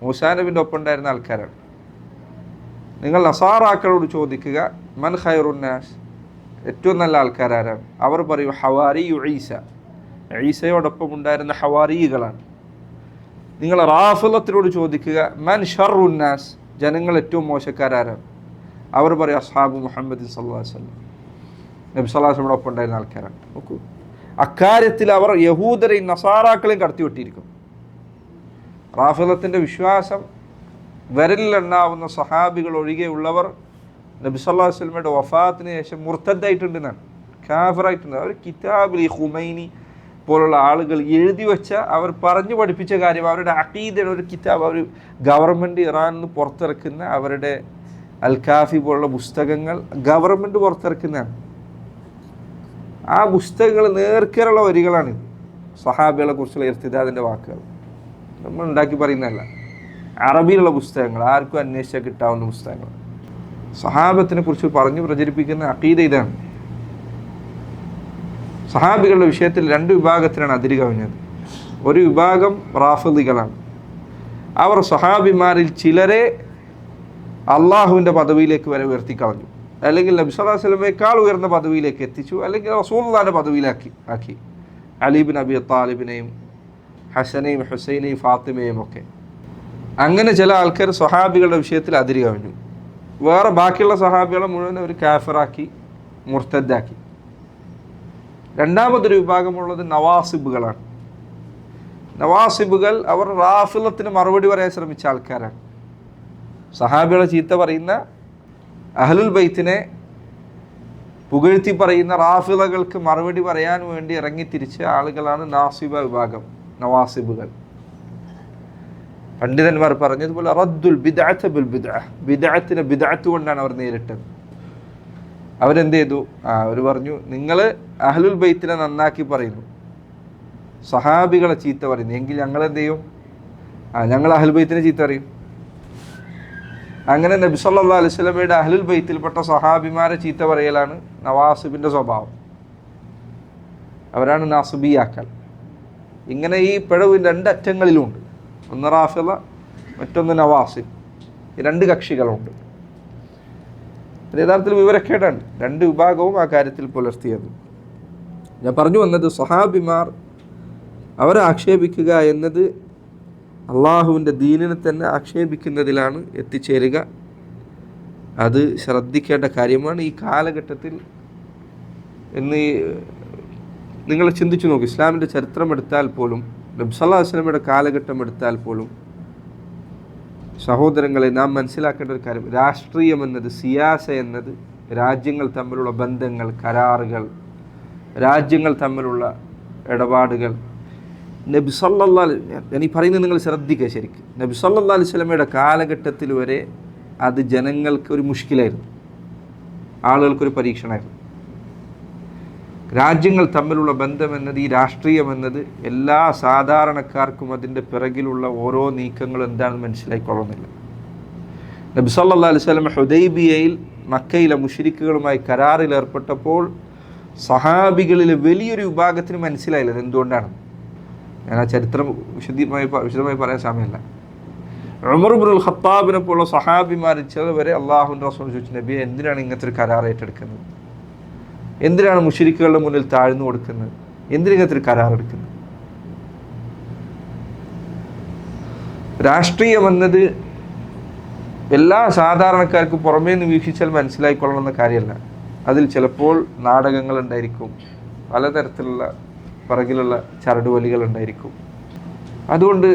മൂസാ നബിൻ്റെ ഒപ്പം ഉണ്ടായിരുന്ന ആൾക്കാരാണ്. നിങ്ങൾ നസാറാക്കളോട് ചോദിക്കുക, മൻ ഖൈറുന്നാസ്, ഏറ്റവും നല്ല ആൾക്കാരാരാണ്? അവർ പറയും ഹവാരിയു ഈസ, ഈസയോടൊപ്പം ഉണ്ടായിരുന്ന ഹവാരികളാണ്. നിങ്ങൾ റാഫിളത്തിനോട് ചോദിക്കുക, മൻ ഷർറുന്നാസ്, ജനങ്ങൾ ഏറ്റവും മോശക്കാരാരാണ്? അവർ പറയും അസ്ഹാബു മുഹമ്മദ് സല്ലല്ലാഹു അലൈഹി വസല്ലം, നബി സല്ലല്ലാഹു അലൈഹി വസല്ലം ഒപ്പം ഉണ്ടായിരുന്ന ആൾക്കാരാണ്. നോക്കൂ, അക്കാര്യത്തിൽ അവർ യഹൂദരെയും നസാറാക്കളെയും കടത്തിവിട്ടിരിക്കും. റാഫിളത്തിൻ്റെ വിശ്വാസം വിരലിലെണ്ണാവുന്ന സഹാബികൾ ഒഴികെയുള്ളവർ നബി സല്ലല്ലാഹു അലൈഹി വസല്ലമയുടെ വഫാത്തിന് ശേഷം മുർത്തദ്ദായിട്ടുണ്ടെന്നാണ്, കാഫിറായിട്ടുണ്ട്. അവർ കിതാബിൽ ഈ ഖുമൈനി പോലുള്ള ആളുകൾ എഴുതി വെച്ച, അവർ പറഞ്ഞു പഠിപ്പിച്ച കാര്യം, അവരുടെ അഖീദയുടെ ഒരു കിതാബ്, അവർ ഗവൺമെൻറ് ഇറാനിൽ നിന്ന് പുറത്തിറക്കുന്ന അവരുടെ അൽ കാഫി പോലുള്ള പുസ്തകങ്ങൾ ഗവൺമെൻറ് പുറത്തിറക്കുന്നതാണ്. ആ പുസ്തകങ്ങൾ നേർക്കേറുള്ള വരികളാണ് സഹാബികളെ കുറിച്ചുള്ള ഇർത്തിദാദിൻ്റെ വാക്കുകൾ. നമ്മൾ ഉണ്ടാക്കി പറയുന്നതല്ല, അറബിയിലുള്ള പുസ്തകങ്ങൾ, ആർക്കും അന്വേഷിച്ചാൽ കിട്ടാവുന്ന പുസ്തകങ്ങൾ. സഹാബത്തിനെ കുറിച്ച് പറഞ്ഞു പ്രചരിപ്പിക്കുന്ന അഖീദ ഇതാണ്. സഹാബികളുടെ വിഷയത്തിൽ രണ്ട് വിഭാഗത്തിലാണ് അതിര് കവിഞ്ഞത്. ഒരു വിഭാഗം റാഫിദികളാണ്. അവർ സഹാബിമാരിൽ ചിലരെ അള്ളാഹുവിൻ്റെ പദവിയിലേക്ക് വരെ ഉയർത്തിക്കളഞ്ഞു, അല്ലെങ്കിൽ നബി സല്ലല്ലാഹു അലൈഹി വസല്ലമയേക്കാൾ ഉയർന്ന പദവിയിലേക്ക് എത്തിച്ചു, അല്ലെങ്കിൽ റസൂലുള്ളാഹിന്റെ പദവിയിലാക്കി. അലി ബിൻ അബി താലിബിനെയും ഹസനെയും ഹുസൈനെയും ഫാത്തിമയെയും ഒക്കെ. അങ്ങനെ ചില ആൾക്കാർ സ്വഹാബികളുടെ വിഷയത്തിൽ അതിര് കവിഞ്ഞു. വേറെ ബാക്കിയുള്ള സ്വഹാബികളെ മുഴുവൻ അവർ കാഫിറാക്കി, മുർത്തദ്ദാക്കി. രണ്ടാമതൊരു വിഭാഗമുള്ളത് നവാസിബുകളാണ്. നവാസിബുകൾ അവർ റാഫിളത്തിന് മറുപടി പറയാൻ ശ്രമിച്ച ആൾക്കാരാണ്. സഹാബികളെ ചീത്ത പറയുന്ന, അഹ്ലുൽ ബൈത്തിനെ പുകഴ്ത്തി പറയുന്ന റാഫിളകൾക്ക് മറുപടി പറയാൻ വേണ്ടി ഇറങ്ങിത്തിരിച്ച ആളുകളാണ് നാസിബ വിഭാഗം, നവാസിബുകൾ. പണ്ഡിതന്മാർ പറഞ്ഞതുപോലെ റദ്ദുൽ ബിദ്അത ബിൽ ബിദ്അ, ബിദ്അത്തിനെ ബിദ്അത്ത് കൊണ്ടാണ് അവർ നേരിട്ടത്. അവരെന്ത് ചെയ്തു? അവർ പറഞ്ഞു, നിങ്ങൾ അഹ്ലുൽ ബൈത്തിനെ നന്നാക്കി പറയുന്നു, സഹാബികളെ ചീത്ത പറയുന്നു, എങ്കിൽ ഞങ്ങൾ എന്ത് ചെയ്യും? ഞങ്ങൾ അഹ്ലുൽ ബൈത്തിനെ ചീത്ത പറയും. അങ്ങനെ നബി സല്ലല്ലാഹു അലൈഹി വസല്ലമയുടെ അഹ്ലുൽ ബൈത്തിൽപ്പെട്ട സഹാബിമാരെ ചീത്ത പറയലാണ് നവാസിബിൻ്റെ സ്വഭാവം. അവരാണ് നാസിബിയാക്കൽ. ഇങ്ങനെ ഈ പിഴവ് രണ്ടറ്റങ്ങളിലുമുണ്ട്. ഒന്ന് റാഫിള, മറ്റൊന്ന് നവാസിബ്. ഈ രണ്ട് കക്ഷികളുണ്ട്. യഥാർത്ഥത്തിൽ വിവരക്കേടാണ് രണ്ട് വിഭാഗവും ആ കാര്യത്തിൽ പുലർത്തിയത്. ഞാൻ പറഞ്ഞു വന്നത്, സഹാബിമാർ അവരെ ആക്ഷേപിക്കുക എന്നത് അള്ളാഹുവിൻ്റെ ദീനിനെ തന്നെ ആക്ഷേപിക്കുന്നതിലാണ് എത്തിച്ചേരുക. അത് ശ്രദ്ധിക്കേണ്ട കാര്യമാണ് ഈ കാലഘട്ടത്തിൽ. എന്ന് നിങ്ങൾ ചിന്തിച്ചു നോക്കും, ഇസ്ലാമിൻ്റെ ചരിത്രം എടുത്താൽ പോലും, നബി സല്ലല്ലാഹു അലൈഹി വസല്ലമയുടെ കാലഘട്ടം എടുത്താൽ പോലും, സഹോദരങ്ങളെ, നാം മനസ്സിലാക്കേണ്ട ഒരു കാര്യം, രാഷ്ട്രീയം എന്നത്, സിയാസ എന്നത്, രാജ്യങ്ങൾ തമ്മിലുള്ള ബന്ധങ്ങൾ, കരാറുകൾ, രാജ്യങ്ങൾ തമ്മിലുള്ള ഇടപാടുകൾ, നബി സല്ലല്ലാഹു അലൈഹി, ഞാൻ ഈ പറയുന്നത് നിങ്ങൾ ശ്രദ്ധിക്കുക ശരിക്കും. നബി സല്ലല്ലാഹു അലൈഹി വസല്ലമയുടെ കാലഘട്ടത്തിൽ വരെ അത് ജനങ്ങൾക്ക് ഒരു മുഷ്കിലായിരുന്നു, ആളുകൾക്കൊരു പരീക്ഷണമായിരുന്നു. രാജ്യങ്ങൾ തമ്മിലുള്ള ബന്ധം എന്നത്, ഈ രാഷ്ട്രീയം എന്നത് എല്ലാ സാധാരണക്കാർക്കും അതിൻ്റെ പിറകിലുള്ള ഓരോ നീക്കങ്ങളും എന്താണെന്ന് മനസ്സിലായിക്കൊള്ളുന്നില്ല. നബി സല്ലല്ലാഹു അലൈഹി വസല്ലം ഹുദൈബിയയിൽ മക്കയിലെ മുശ്രിക്കുകളുമായി കരാറിൽ ഏർപ്പെട്ടപ്പോൾ സഹാബികളിലെ വലിയൊരു വിഭാഗത്തിന് മനസ്സിലായില്ല എന്തുകൊണ്ടാണ്. ഞാൻ ആ ചരിത്രം വിശദമായി പറയാൻ സമയമല്ല. ഉമർ ഇബ്നുൽ ഖത്താബിനെ പോലുള്ള സഹാബിമാർ ചിലവരെ അള്ളാഹുവിൻ്റെ റസൂൽ ചോദിച്ചു, നബിയെ, എന്തിനാണ് ഇങ്ങനത്തെ ഒരു കരാർ ഏറ്റെടുക്കുന്നത്? എന്തിനാണ് മുശ്രിക്കുകളുടെ മുന്നിൽ താഴ്ന്നു കൊടുക്കുന്നത്? എന്തിനിങ്ങനത്തെ ഒരു കരാർ എടുക്കുന്നത്? രാഷ്ട്രീയം എന്നത് എല്ലാ സാധാരണക്കാർക്കും പുറമേ നിന്ന് വീക്ഷിച്ചാൽ മനസ്സിലായിക്കൊള്ളണമെന്ന കാര്യമല്ല. അതിൽ ചിലപ്പോൾ നാടകങ്ങൾ ഉണ്ടായിരിക്കും, പലതരത്തിലുള്ള പിറകിലുള്ള ചരടുവലികൾ ഉണ്ടായിരിക്കും. അതുകൊണ്ട്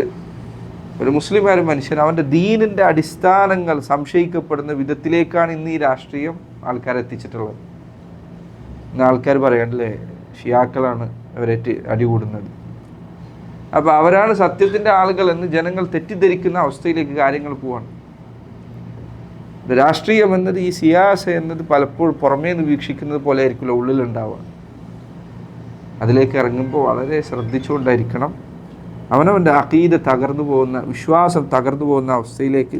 ഒരു മുസ്ലിമായ മനുഷ്യൻ അവൻ്റെ ദീനിൻ്റെ അടിസ്ഥാനങ്ങൾ സംശയിക്കപ്പെടുന്ന വിധത്തിലേക്കാണ് ഇന്ന് ഈ രാഷ്ട്രീയം ആൾക്കാരെത്തിച്ചിട്ടുള്ളത്. ഇന്ന് ആൾക്കാർ പറയാണ്ടല്ലേ, ഷിയാക്കളാണ് അവരേറ്റ് അടികൂടുന്നത്. അപ്പോൾ അവരാണ് സത്യത്തിൻ്റെ ആളുകൾ എന്ന് ജനങ്ങൾ തെറ്റിദ്ധരിക്കുന്ന അവസ്ഥയിലേക്ക് കാര്യങ്ങൾ പോവാണ്. രാഷ്ട്രീയം എന്നത്, ഈ സിയാസ എന്നത് പലപ്പോഴും പുറമേ നിന്ന് വീക്ഷിക്കുന്നത് പോലെ ആയിരിക്കില്ല ഉള്ളിലുണ്ടാവുക. അതിലേക്ക് ഇറങ്ങുമ്പോൾ വളരെ ശ്രദ്ധിച്ചുകൊണ്ടായിരിക്കണം. അവനവൻ്റെ അഖീദ തകർന്നു പോകുന്ന, വിശ്വാസം തകർന്നു പോകുന്ന അവസ്ഥയിലേക്ക്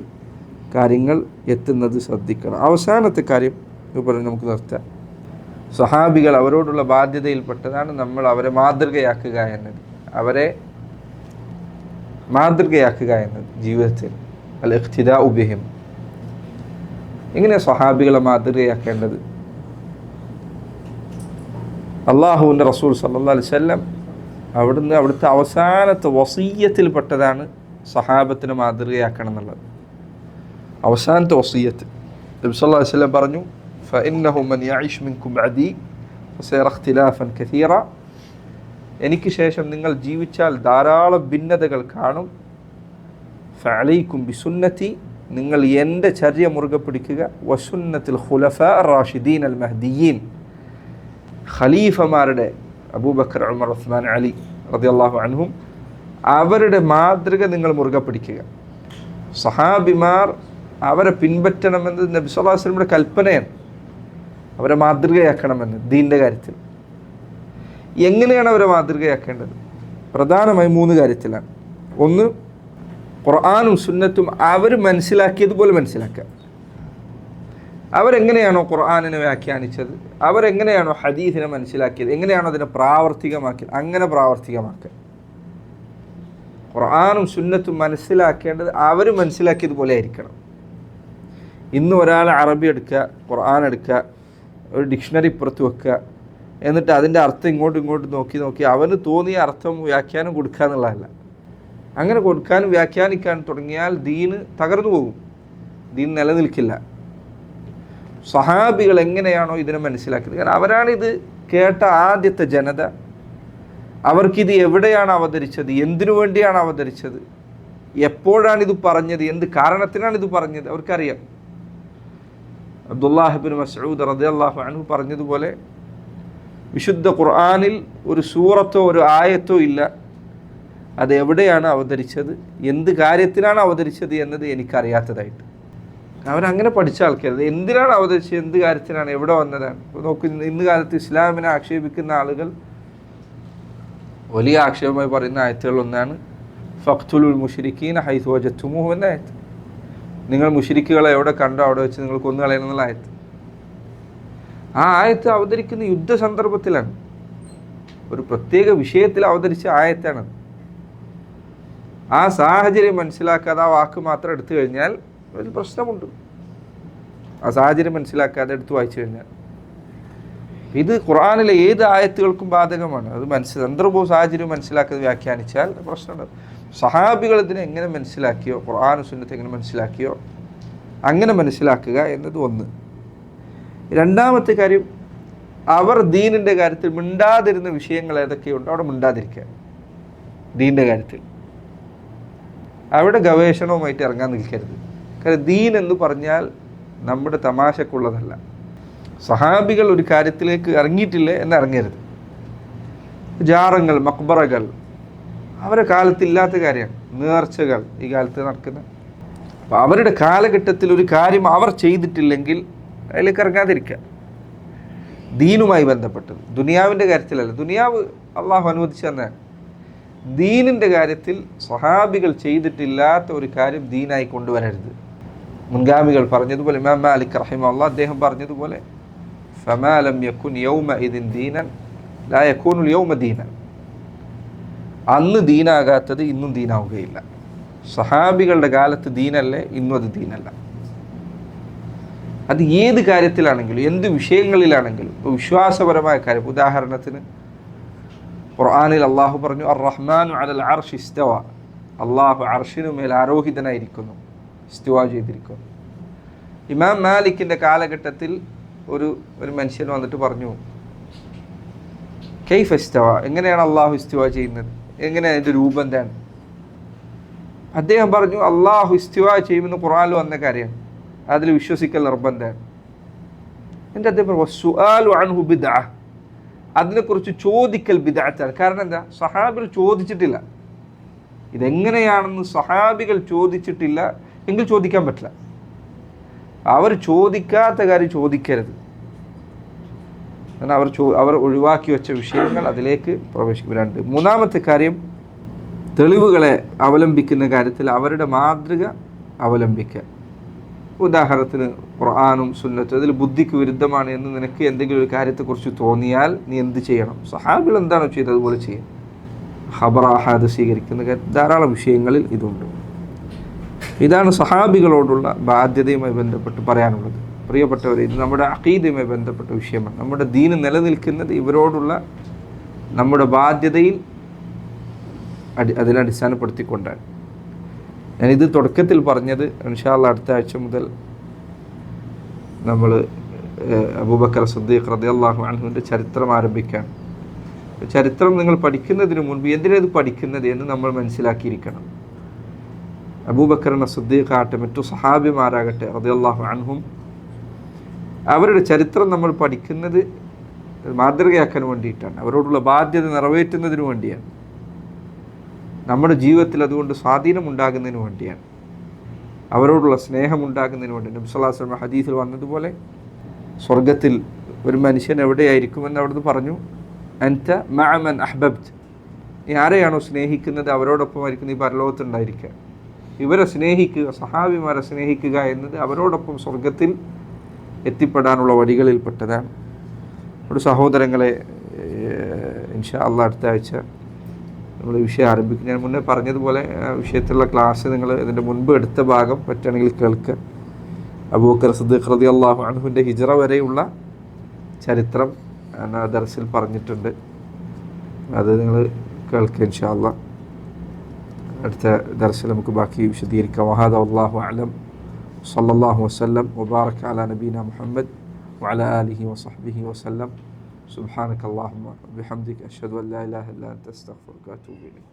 കാര്യങ്ങൾ എത്തുന്നത് ശ്രദ്ധിക്കണം. അവസാനത്തെ കാര്യം പറഞ്ഞ് നമുക്ക് നിർത്താം. സഹാബികൾ, അവരോടുള്ള ബാധ്യതയിൽപ്പെട്ടതാണ് നമ്മൾ അവരെ മാതൃകയാക്കുക എന്നത്. അവരെ മാതൃകയാക്കുക എന്നത് ജീവിതത്തിൽ അൽ ഇഖ്തിദാഉ ബിഹിം. എങ്ങനെയാണ് സ്വഹാബികളെ മാതൃകയാക്കേണ്ടത്? അള്ളാഹുവിൻ്റെ റസൂൽ സല്ലല്ലാഹു അലൈഹി വസല്ലം അവിടുത്തെ അവസാനത്തെ വസിയ്യത്തിൽപ്പെട്ടതാണ് സ്വഹാബത്തിനെ മാതൃകയാക്കണം എന്നുള്ളത്. അവസാനത്തെ വസിയ്യത്ത് നബി സല്ലല്ലാഹു അലൈഹി വസല്ലം പറഞ്ഞു, ഫഇന്നഹു മൻ യഈശ് മിൻകും ബഅദി ഫസയറ ഇഖ്തിലാഫൻ കസീറ. എനിക്ക് ശേഷം നിങ്ങൾ ജീവിച്ചാൽ ധാരാളം ഭിന്നതകൾ കാണും. ഫഅലൈക്കും ബിസുന്നതി, നിങ്ങൾ എൻ്റെ ചര്യ മുറുകെ പിടിക്കുക. വസുന്നത്തിൽ ഖുലഫാ റാഷിദീൻ അൽ മഹ്ദിയീൻ, ഖലീഫമാരുടെ അബൂബക്കർ, ഉമർ, ഉസ്മാൻ, അലി റളിയല്ലാഹു അൻഹും അവരുടെ മാതൃക നിങ്ങൾ മുറുകെ പിടിക്കുക. സഹാബിമാർ അവരെ പിൻപറ്റണമെന്ന് നബി സല്ലല്ലാഹു അലൈഹി വസല്ലമയുടെ കൽപ്പനയാണ്. അവരെ മാതൃകയാക്കണമെന്ന് ദീൻ്റെ കാര്യത്തിൽ. എങ്ങനെയാണ് അവരെ മാതൃകയാക്കേണ്ടത്? പ്രധാനമായും 3 കാര്യത്തിലാണ്. ഒന്ന്, ഖുർആനും സുന്നത്തും അവർ മനസ്സിലാക്കിയതുപോലെ മനസ്സിലാക്കുക. അവരെങ്ങനെയാണോ ഖുർആനിനെ വ്യാഖ്യാനിച്ചത്, അവരെങ്ങനെയാണോ ഹദീസിനെ മനസ്സിലാക്കിയത്, എങ്ങനെയാണോ അതിനെ പ്രാവർത്തികമാക്കിയത്, അങ്ങനെ പ്രാവർത്തികമാക്കുക. ഖുർആനും സുന്നത്തും മനസ്സിലാക്കേണ്ടത് അവർ മനസ്സിലാക്കിയതുപോലെ ആയിരിക്കണം. ഇന്ന് ഒരാൾ അറബി എടുക്കുക, ഖുർആൻ എടുക്കുക, ഒരു ഡിക്ഷണറി പുറത്ത് വെക്കുക, എന്നിട്ട് അതിൻ്റെ അർത്ഥം ഇങ്ങോട്ടും നോക്കി അവന് തോന്നിയ അർത്ഥം വ്യാഖ്യാനം കൊടുക്കുക എന്നുള്ളതല്ല. അങ്ങനെ കൊടുക്കാനും വ്യാഖ്യാനിക്കാൻ തുടങ്ങിയാൽ ദീന് തകർന്നു പോകും, ദീൻ നിലനിൽക്കില്ല. സഹാബികൾ എങ്ങനെയാണോ ഇതിനെ മനസ്സിലാക്കിയത്, കാരണം അവരാണിത് കേട്ട ആദ്യത്തെ ജനത. അവർക്കിത് എവിടെയാണ് അവതരിച്ചത്, എന്തിനു വേണ്ടിയാണ് അവതരിച്ചത്, എപ്പോഴാണിത് പറഞ്ഞത്, എന്ത് കാരണത്തിനാണിത് പറഞ്ഞത് അവർക്കറിയാം. അബ്ദുല്ലാഹ് ഇബ്നു മസ്ഊദ് റളിയല്ലാഹു അൻഹു പറഞ്ഞതുപോലെ, വിശുദ്ധ ഖുർആനിൽ ഒരു സൂറത്തോ ഒരു ആയത്തോ ഇല്ല, അത് എവിടെയാണ് അവതരിച്ചത്, എന്ത് കാര്യത്തിനാണ് അവതരിച്ചത് എന്നത് എനിക്കറിയാത്തതായിട്ട്. അവരങ്ങനെ പഠിച്ച ആൾക്കാർ എന്തിനാണ് അവതരിച്ചത്, എന്ത് കാര്യത്തിനാണ്, എവിടെ വന്നതാണ്. നോക്കൂ, ഇന്ന് കാലത്ത് ഇസ്ലാമിനെ ആക്ഷേപിക്കുന്ന ആളുകൾ വലിയ ആക്ഷേപമായി പറയുന്ന ആയത്തുകളൊന്നാണ് ഫഖ്തുലുൽ മുശ്രിക്കീന ഹൈസു വജദ്തുമൂഹു എന്ന ആയത്ത്. നിങ്ങൾ മുശ്രിക്കുകളെ എവിടെ കണ്ടോ അവിടെ വെച്ച് നിങ്ങൾ കൊന്നുകളയണം എന്നുള്ള ആയത്ത്. ആ ആയത്ത് അവതരിക്കുന്ന യുദ്ധ സന്ദർഭത്തിലാണ്, ഒരു പ്രത്യേക വിഷയത്തിൽ അവതരിച്ച ആയത്താണ്. ആ സാഹചര്യം മനസ്സിലാക്കാതെ ആ വാക്ക് മാത്രം എടുത്തു കഴിഞ്ഞാൽ ഒരു പ്രശ്നമുണ്ട്. ആ സാഹചര്യം മനസ്സിലാക്കാതെ എടുത്ത് വായിച്ചു കഴിഞ്ഞാൽ ഇത് ഖുർആനിലെ ഏത് ആയത്തുകൾക്കും ബാധകമാണ്. അത് സന്ദർഭവും സാഹചര്യവും മനസ്സിലാക്കാതെ വ്യാഖ്യാനിച്ചാൽ പ്രശ്നമുണ്ട്. സഹാബികൾ ഇതിനെ എങ്ങനെ മനസ്സിലാക്കിയോ, ഖുർആൻ സുന്നത്ത് എങ്ങനെ മനസ്സിലാക്കിയോ അങ്ങനെ മനസ്സിലാക്കുക എന്നത് ഒന്ന്. രണ്ടാമത്തെ കാര്യം, അവർ ദീനിൻ്റെ കാര്യത്തിൽ മിണ്ടാതിരുന്ന വിഷയങ്ങൾ ഏതൊക്കെയുണ്ടോ അവിടെ മിണ്ടാതിരിക്കുക. ദീനിൻ്റെ കാര്യത്തിൽ അവിടെ ഗവേഷണവുമായിട്ട് ഇറങ്ങാൻ നിൽക്കരുത്. കാരണം ദീൻ എന്ന് പറഞ്ഞാൽ നമ്മുടെ തമാശക്കുള്ളതല്ല. സഹാബികൾ ഒരു കാര്യത്തിലേക്ക് ഇറങ്ങിയിട്ടില്ലേ എന്ന് ഇറങ്ങരുത്. ജാറങ്ങൾ, മക്ബറകൾ അവരുടെ കാലത്തില്ലാത്ത കാര്യമാണ്. നേർച്ചകൾ ഈ കാലത്ത് നടക്കുന്ന. അപ്പോൾ അവരുടെ കാലഘട്ടത്തിൽ ഒരു കാര്യം അവർ ചെയ്തിട്ടില്ലെങ്കിൽ അതിലേക്ക് ഇറങ്ങാതിരിക്കുക. ദീനുമായി ബന്ധപ്പെട്ടത്, ദുനിയാവിൻ്റെ കാര്യത്തിലല്ല. ദുനിയാവ് അള്ളാഹു അനുവദിച്ചു തന്നെയാണ്. ദീനിൻ്റെ കാര്യത്തിൽ സ്വഹാബികൾ ചെയ്തിട്ടില്ലാത്ത ഒരു കാര്യം ദീനായി കൊണ്ടുവരരുത്. മുൻഗാമികൾ പറഞ്ഞതുപോലെ, ഇമാം മാലിക് റഹിമഹുല്ലാഹ് അദ്ദേഹം പറഞ്ഞതുപോലെ, ഫമാ ലം യകുൻ യൗമഇദിൻ ദീനൻ ലാ യകൂനുൽ യൗമ ദീനൻ. അന്ന് ദീനാകാത്തത് ഇന്നും ദീനാവുകയില്ല. സ്വഹാബികളുടെ കാലത്ത് ദീനല്ലേ, ഇന്നും അത് ദീനല്ല. അത് ഏത് കാര്യത്തിലാണെങ്കിലും എന്ത് വിഷയങ്ങളിലാണെങ്കിലും. വിശ്വാസപരമായ കാര്യം, ഉദാഹരണത്തിന് ഖുർആനിൽ അള്ളാഹു പറഞ്ഞു, അർ റഹ്മാനു അലൽ അർശി ഇസ്തവ. അള്ളാഹു അർശിനു മേൽ ആരോഹിതനായിരിക്കുന്നു, ഇസ്തിവ ചെയ്തിരിക്കുന്നു. ഇമാം മാലിക്കിൻ്റെ കാലഘട്ടത്തിൽ ഒരു മനുഷ്യൻ വന്നിട്ട് പറഞ്ഞു, കൈഫ ഇസ്തവ, എങ്ങനെയാണ് അള്ളാഹു ഇസ്തിവ ചെയ്യുന്നത്, എങ്ങനെയാണ് അതിൻ്റെ രൂപം എന്താണ്? അദ്ദേഹം പറഞ്ഞു, അള്ളാഹു ഇസ്തിവ ചെയ്യുമെന്ന് ഖുർആനിൽ വന്ന കാര്യമാണ്, അതിൽ വിശ്വസിക്കൽ നിർബന്ധമാണ്. എന്നിട്ട് അദ്ദേഹം പറഞ്ഞു, വസ്സുആലു അൻഹു ബിദ്അ, അതിനെക്കുറിച്ച് ചോദിക്കൽ ബിദ്അത്താണ്. കാരണം എന്താ? സഹാബികൾ ചോദിച്ചിട്ടില്ല. ഇതെങ്ങനെയാണെന്ന് സഹാബികൾ ചോദിച്ചിട്ടില്ല എങ്കിൽ ചോദിക്കാൻ പറ്റില്ല. അവർ ചോദിക്കാത്ത കാര്യം ചോദിക്കരുത്. കാരണം അവർ ഒഴിവാക്കി വെച്ച വിഷയങ്ങൾ അതിലേക്ക് പ്രവേശിക്കും. 2. മൂന്നാമത്തെ കാര്യം, തെളിവുകളെ അവലംബിക്കുന്ന കാര്യത്തിൽ അവരുടെ മാതൃക അവലംബിക്കുക. ഉദാഹരണത്തിന് ഖുർആനും സുന്നത്തും അതിൽ ബുദ്ധിക്ക് വിരുദ്ധമാണ് എന്ന് നിനക്ക് എന്തെങ്കിലും ഒരു കാര്യത്തെക്കുറിച്ച് തോന്നിയാൽ നീ എന്ത് ചെയ്യണം? സഹാബികൾ എന്താണോ ചെയ്തത് അതുപോലെ ചെയ്യണം. ഖബർ, ആഹാദ് സ്വീകരിക്കുന്ന ധാരാളം വിഷയങ്ങളിൽ ഇതുണ്ട്. ഇതാണ് സഹാബികളോടുള്ള ബാധ്യതയുമായി ബന്ധപ്പെട്ട് പറയാനുള്ളത്. പ്രിയപ്പെട്ടവരെ, ഇത് നമ്മുടെ അഖീദയുമായി ബന്ധപ്പെട്ട വിഷയമാണ്. നമ്മുടെ ദീന് നിലനിൽക്കുന്നത് ഇവരോടുള്ള നമ്മുടെ ബാധ്യതയിൽ അതിനടിസ്ഥാനപ്പെടുത്തിക്കൊണ്ടാണ്. ഞാനിത് തുടക്കത്തിൽ പറഞ്ഞത് ഇൻഷാ അല്ലാഹ് അടുത്ത ആഴ്ച മുതൽ നമ്മൾ അബൂബക്കർ സിദ്ദീഖ് റളിയല്ലാഹു അൻഹുവിൻ്റെ ചരിത്രം ആരംഭിക്കാൻ. ചരിത്രം നിങ്ങൾ പഠിക്കുന്നതിന് മുൻപ് എന്തിനത് പഠിക്കുന്നത് എന്ന് നമ്മൾ മനസ്സിലാക്കിയിരിക്കണം. അബൂബക്കർ സിദ്ദീഖ് ആകട്ടെ മറ്റു സഹാബിമാരാകട്ടെ റളിയല്ലാഹു അൻഹും അവരുടെ ചരിത്രം നമ്മൾ പഠിക്കുന്നത് മാതൃകയാക്കാൻ വേണ്ടിയിട്ടാണ്, അവരോടുള്ള ബാധ്യത നിറവേറ്റുന്നതിന് വേണ്ടിയാണ്, നമ്മുടെ ജീവിതത്തിൽ അതുകൊണ്ട് സ്വാധീനമുണ്ടാകുന്നതിന് വേണ്ടിയാണ്, അവരോടുള്ള സ്നേഹമുണ്ടാകുന്നതിന് വേണ്ടി. നബി സല്ലല്ലാഹു അലൈഹി വസല്ലം ഹദീസിൽ വന്നതുപോലെ സ്വർഗത്തിൽ ഒരു മനുഷ്യൻ എവിടെയായിരിക്കുമെന്ന് അവിടുന്ന് പറഞ്ഞു, അൻത മഅ മൻ അഹ്ബബ്ത്, നീ ആരെയാണോ സ്നേഹിക്കുന്നത് അവരോടൊപ്പമായിരിക്കും നീ പരലോകത്തുണ്ടായിരിക്കുക. ഇവരെ സ്നേഹിക്കുക, സഹാബിമാരെ സ്നേഹിക്കുക എന്നത് അവരോടൊപ്പം സ്വർഗത്തിൽ എത്തിപ്പെടാനുള്ള വഴികളിൽപ്പെട്ടതാണ്. ഒരു സഹോദരങ്ങളെ, ഇൻഷാ അല്ലാഹ് അടുത്ത ആഴ്ച നമ്മൾ വിഷയം ആരംഭിക്കും. ഞാൻ മുന്നേ പറഞ്ഞതുപോലെ വിഷയത്തിലുള്ള ക്ലാസ് നിങ്ങൾ ഇതിൻ്റെ മുൻപ് എടുത്ത ഭാഗം പറ്റുകയാണെങ്കിൽ കേൾക്കുക. അബൂബക്കർ സിദ്ദീഖ് റളിയല്ലാഹു അൻഹുവിൻ്റെ ഹിജ്റ വരെയുള്ള ചരിത്രം ദർസിൽ പറഞ്ഞിട്ടുണ്ട്. അത് നിങ്ങൾ കേൾക്കുക ഇൻഷാ അല്ലാഹ്. അടുത്ത ദർസിൽ നമുക്ക് ബാക്കി വിശദീകരിക്കാം. വഹാദ വല്ലാഹു അഅലം. സല്ലല്ലാഹു വസല്ലം വബാറക അലാ നബീന മുഹമ്മദ് വഅലാ ആലിഹി വസഹ്ബിഹി വസല്ലം. സുബ്ഹാനക അല്ലാഹുമ്മ വബിഹംദിക അഷ്ഹദു അൻ ലാ ഇലാഹ ഇല്ലാ അൻത അസ്തഗ്ഫിറുക വഅതൂബു ഇലൈക്.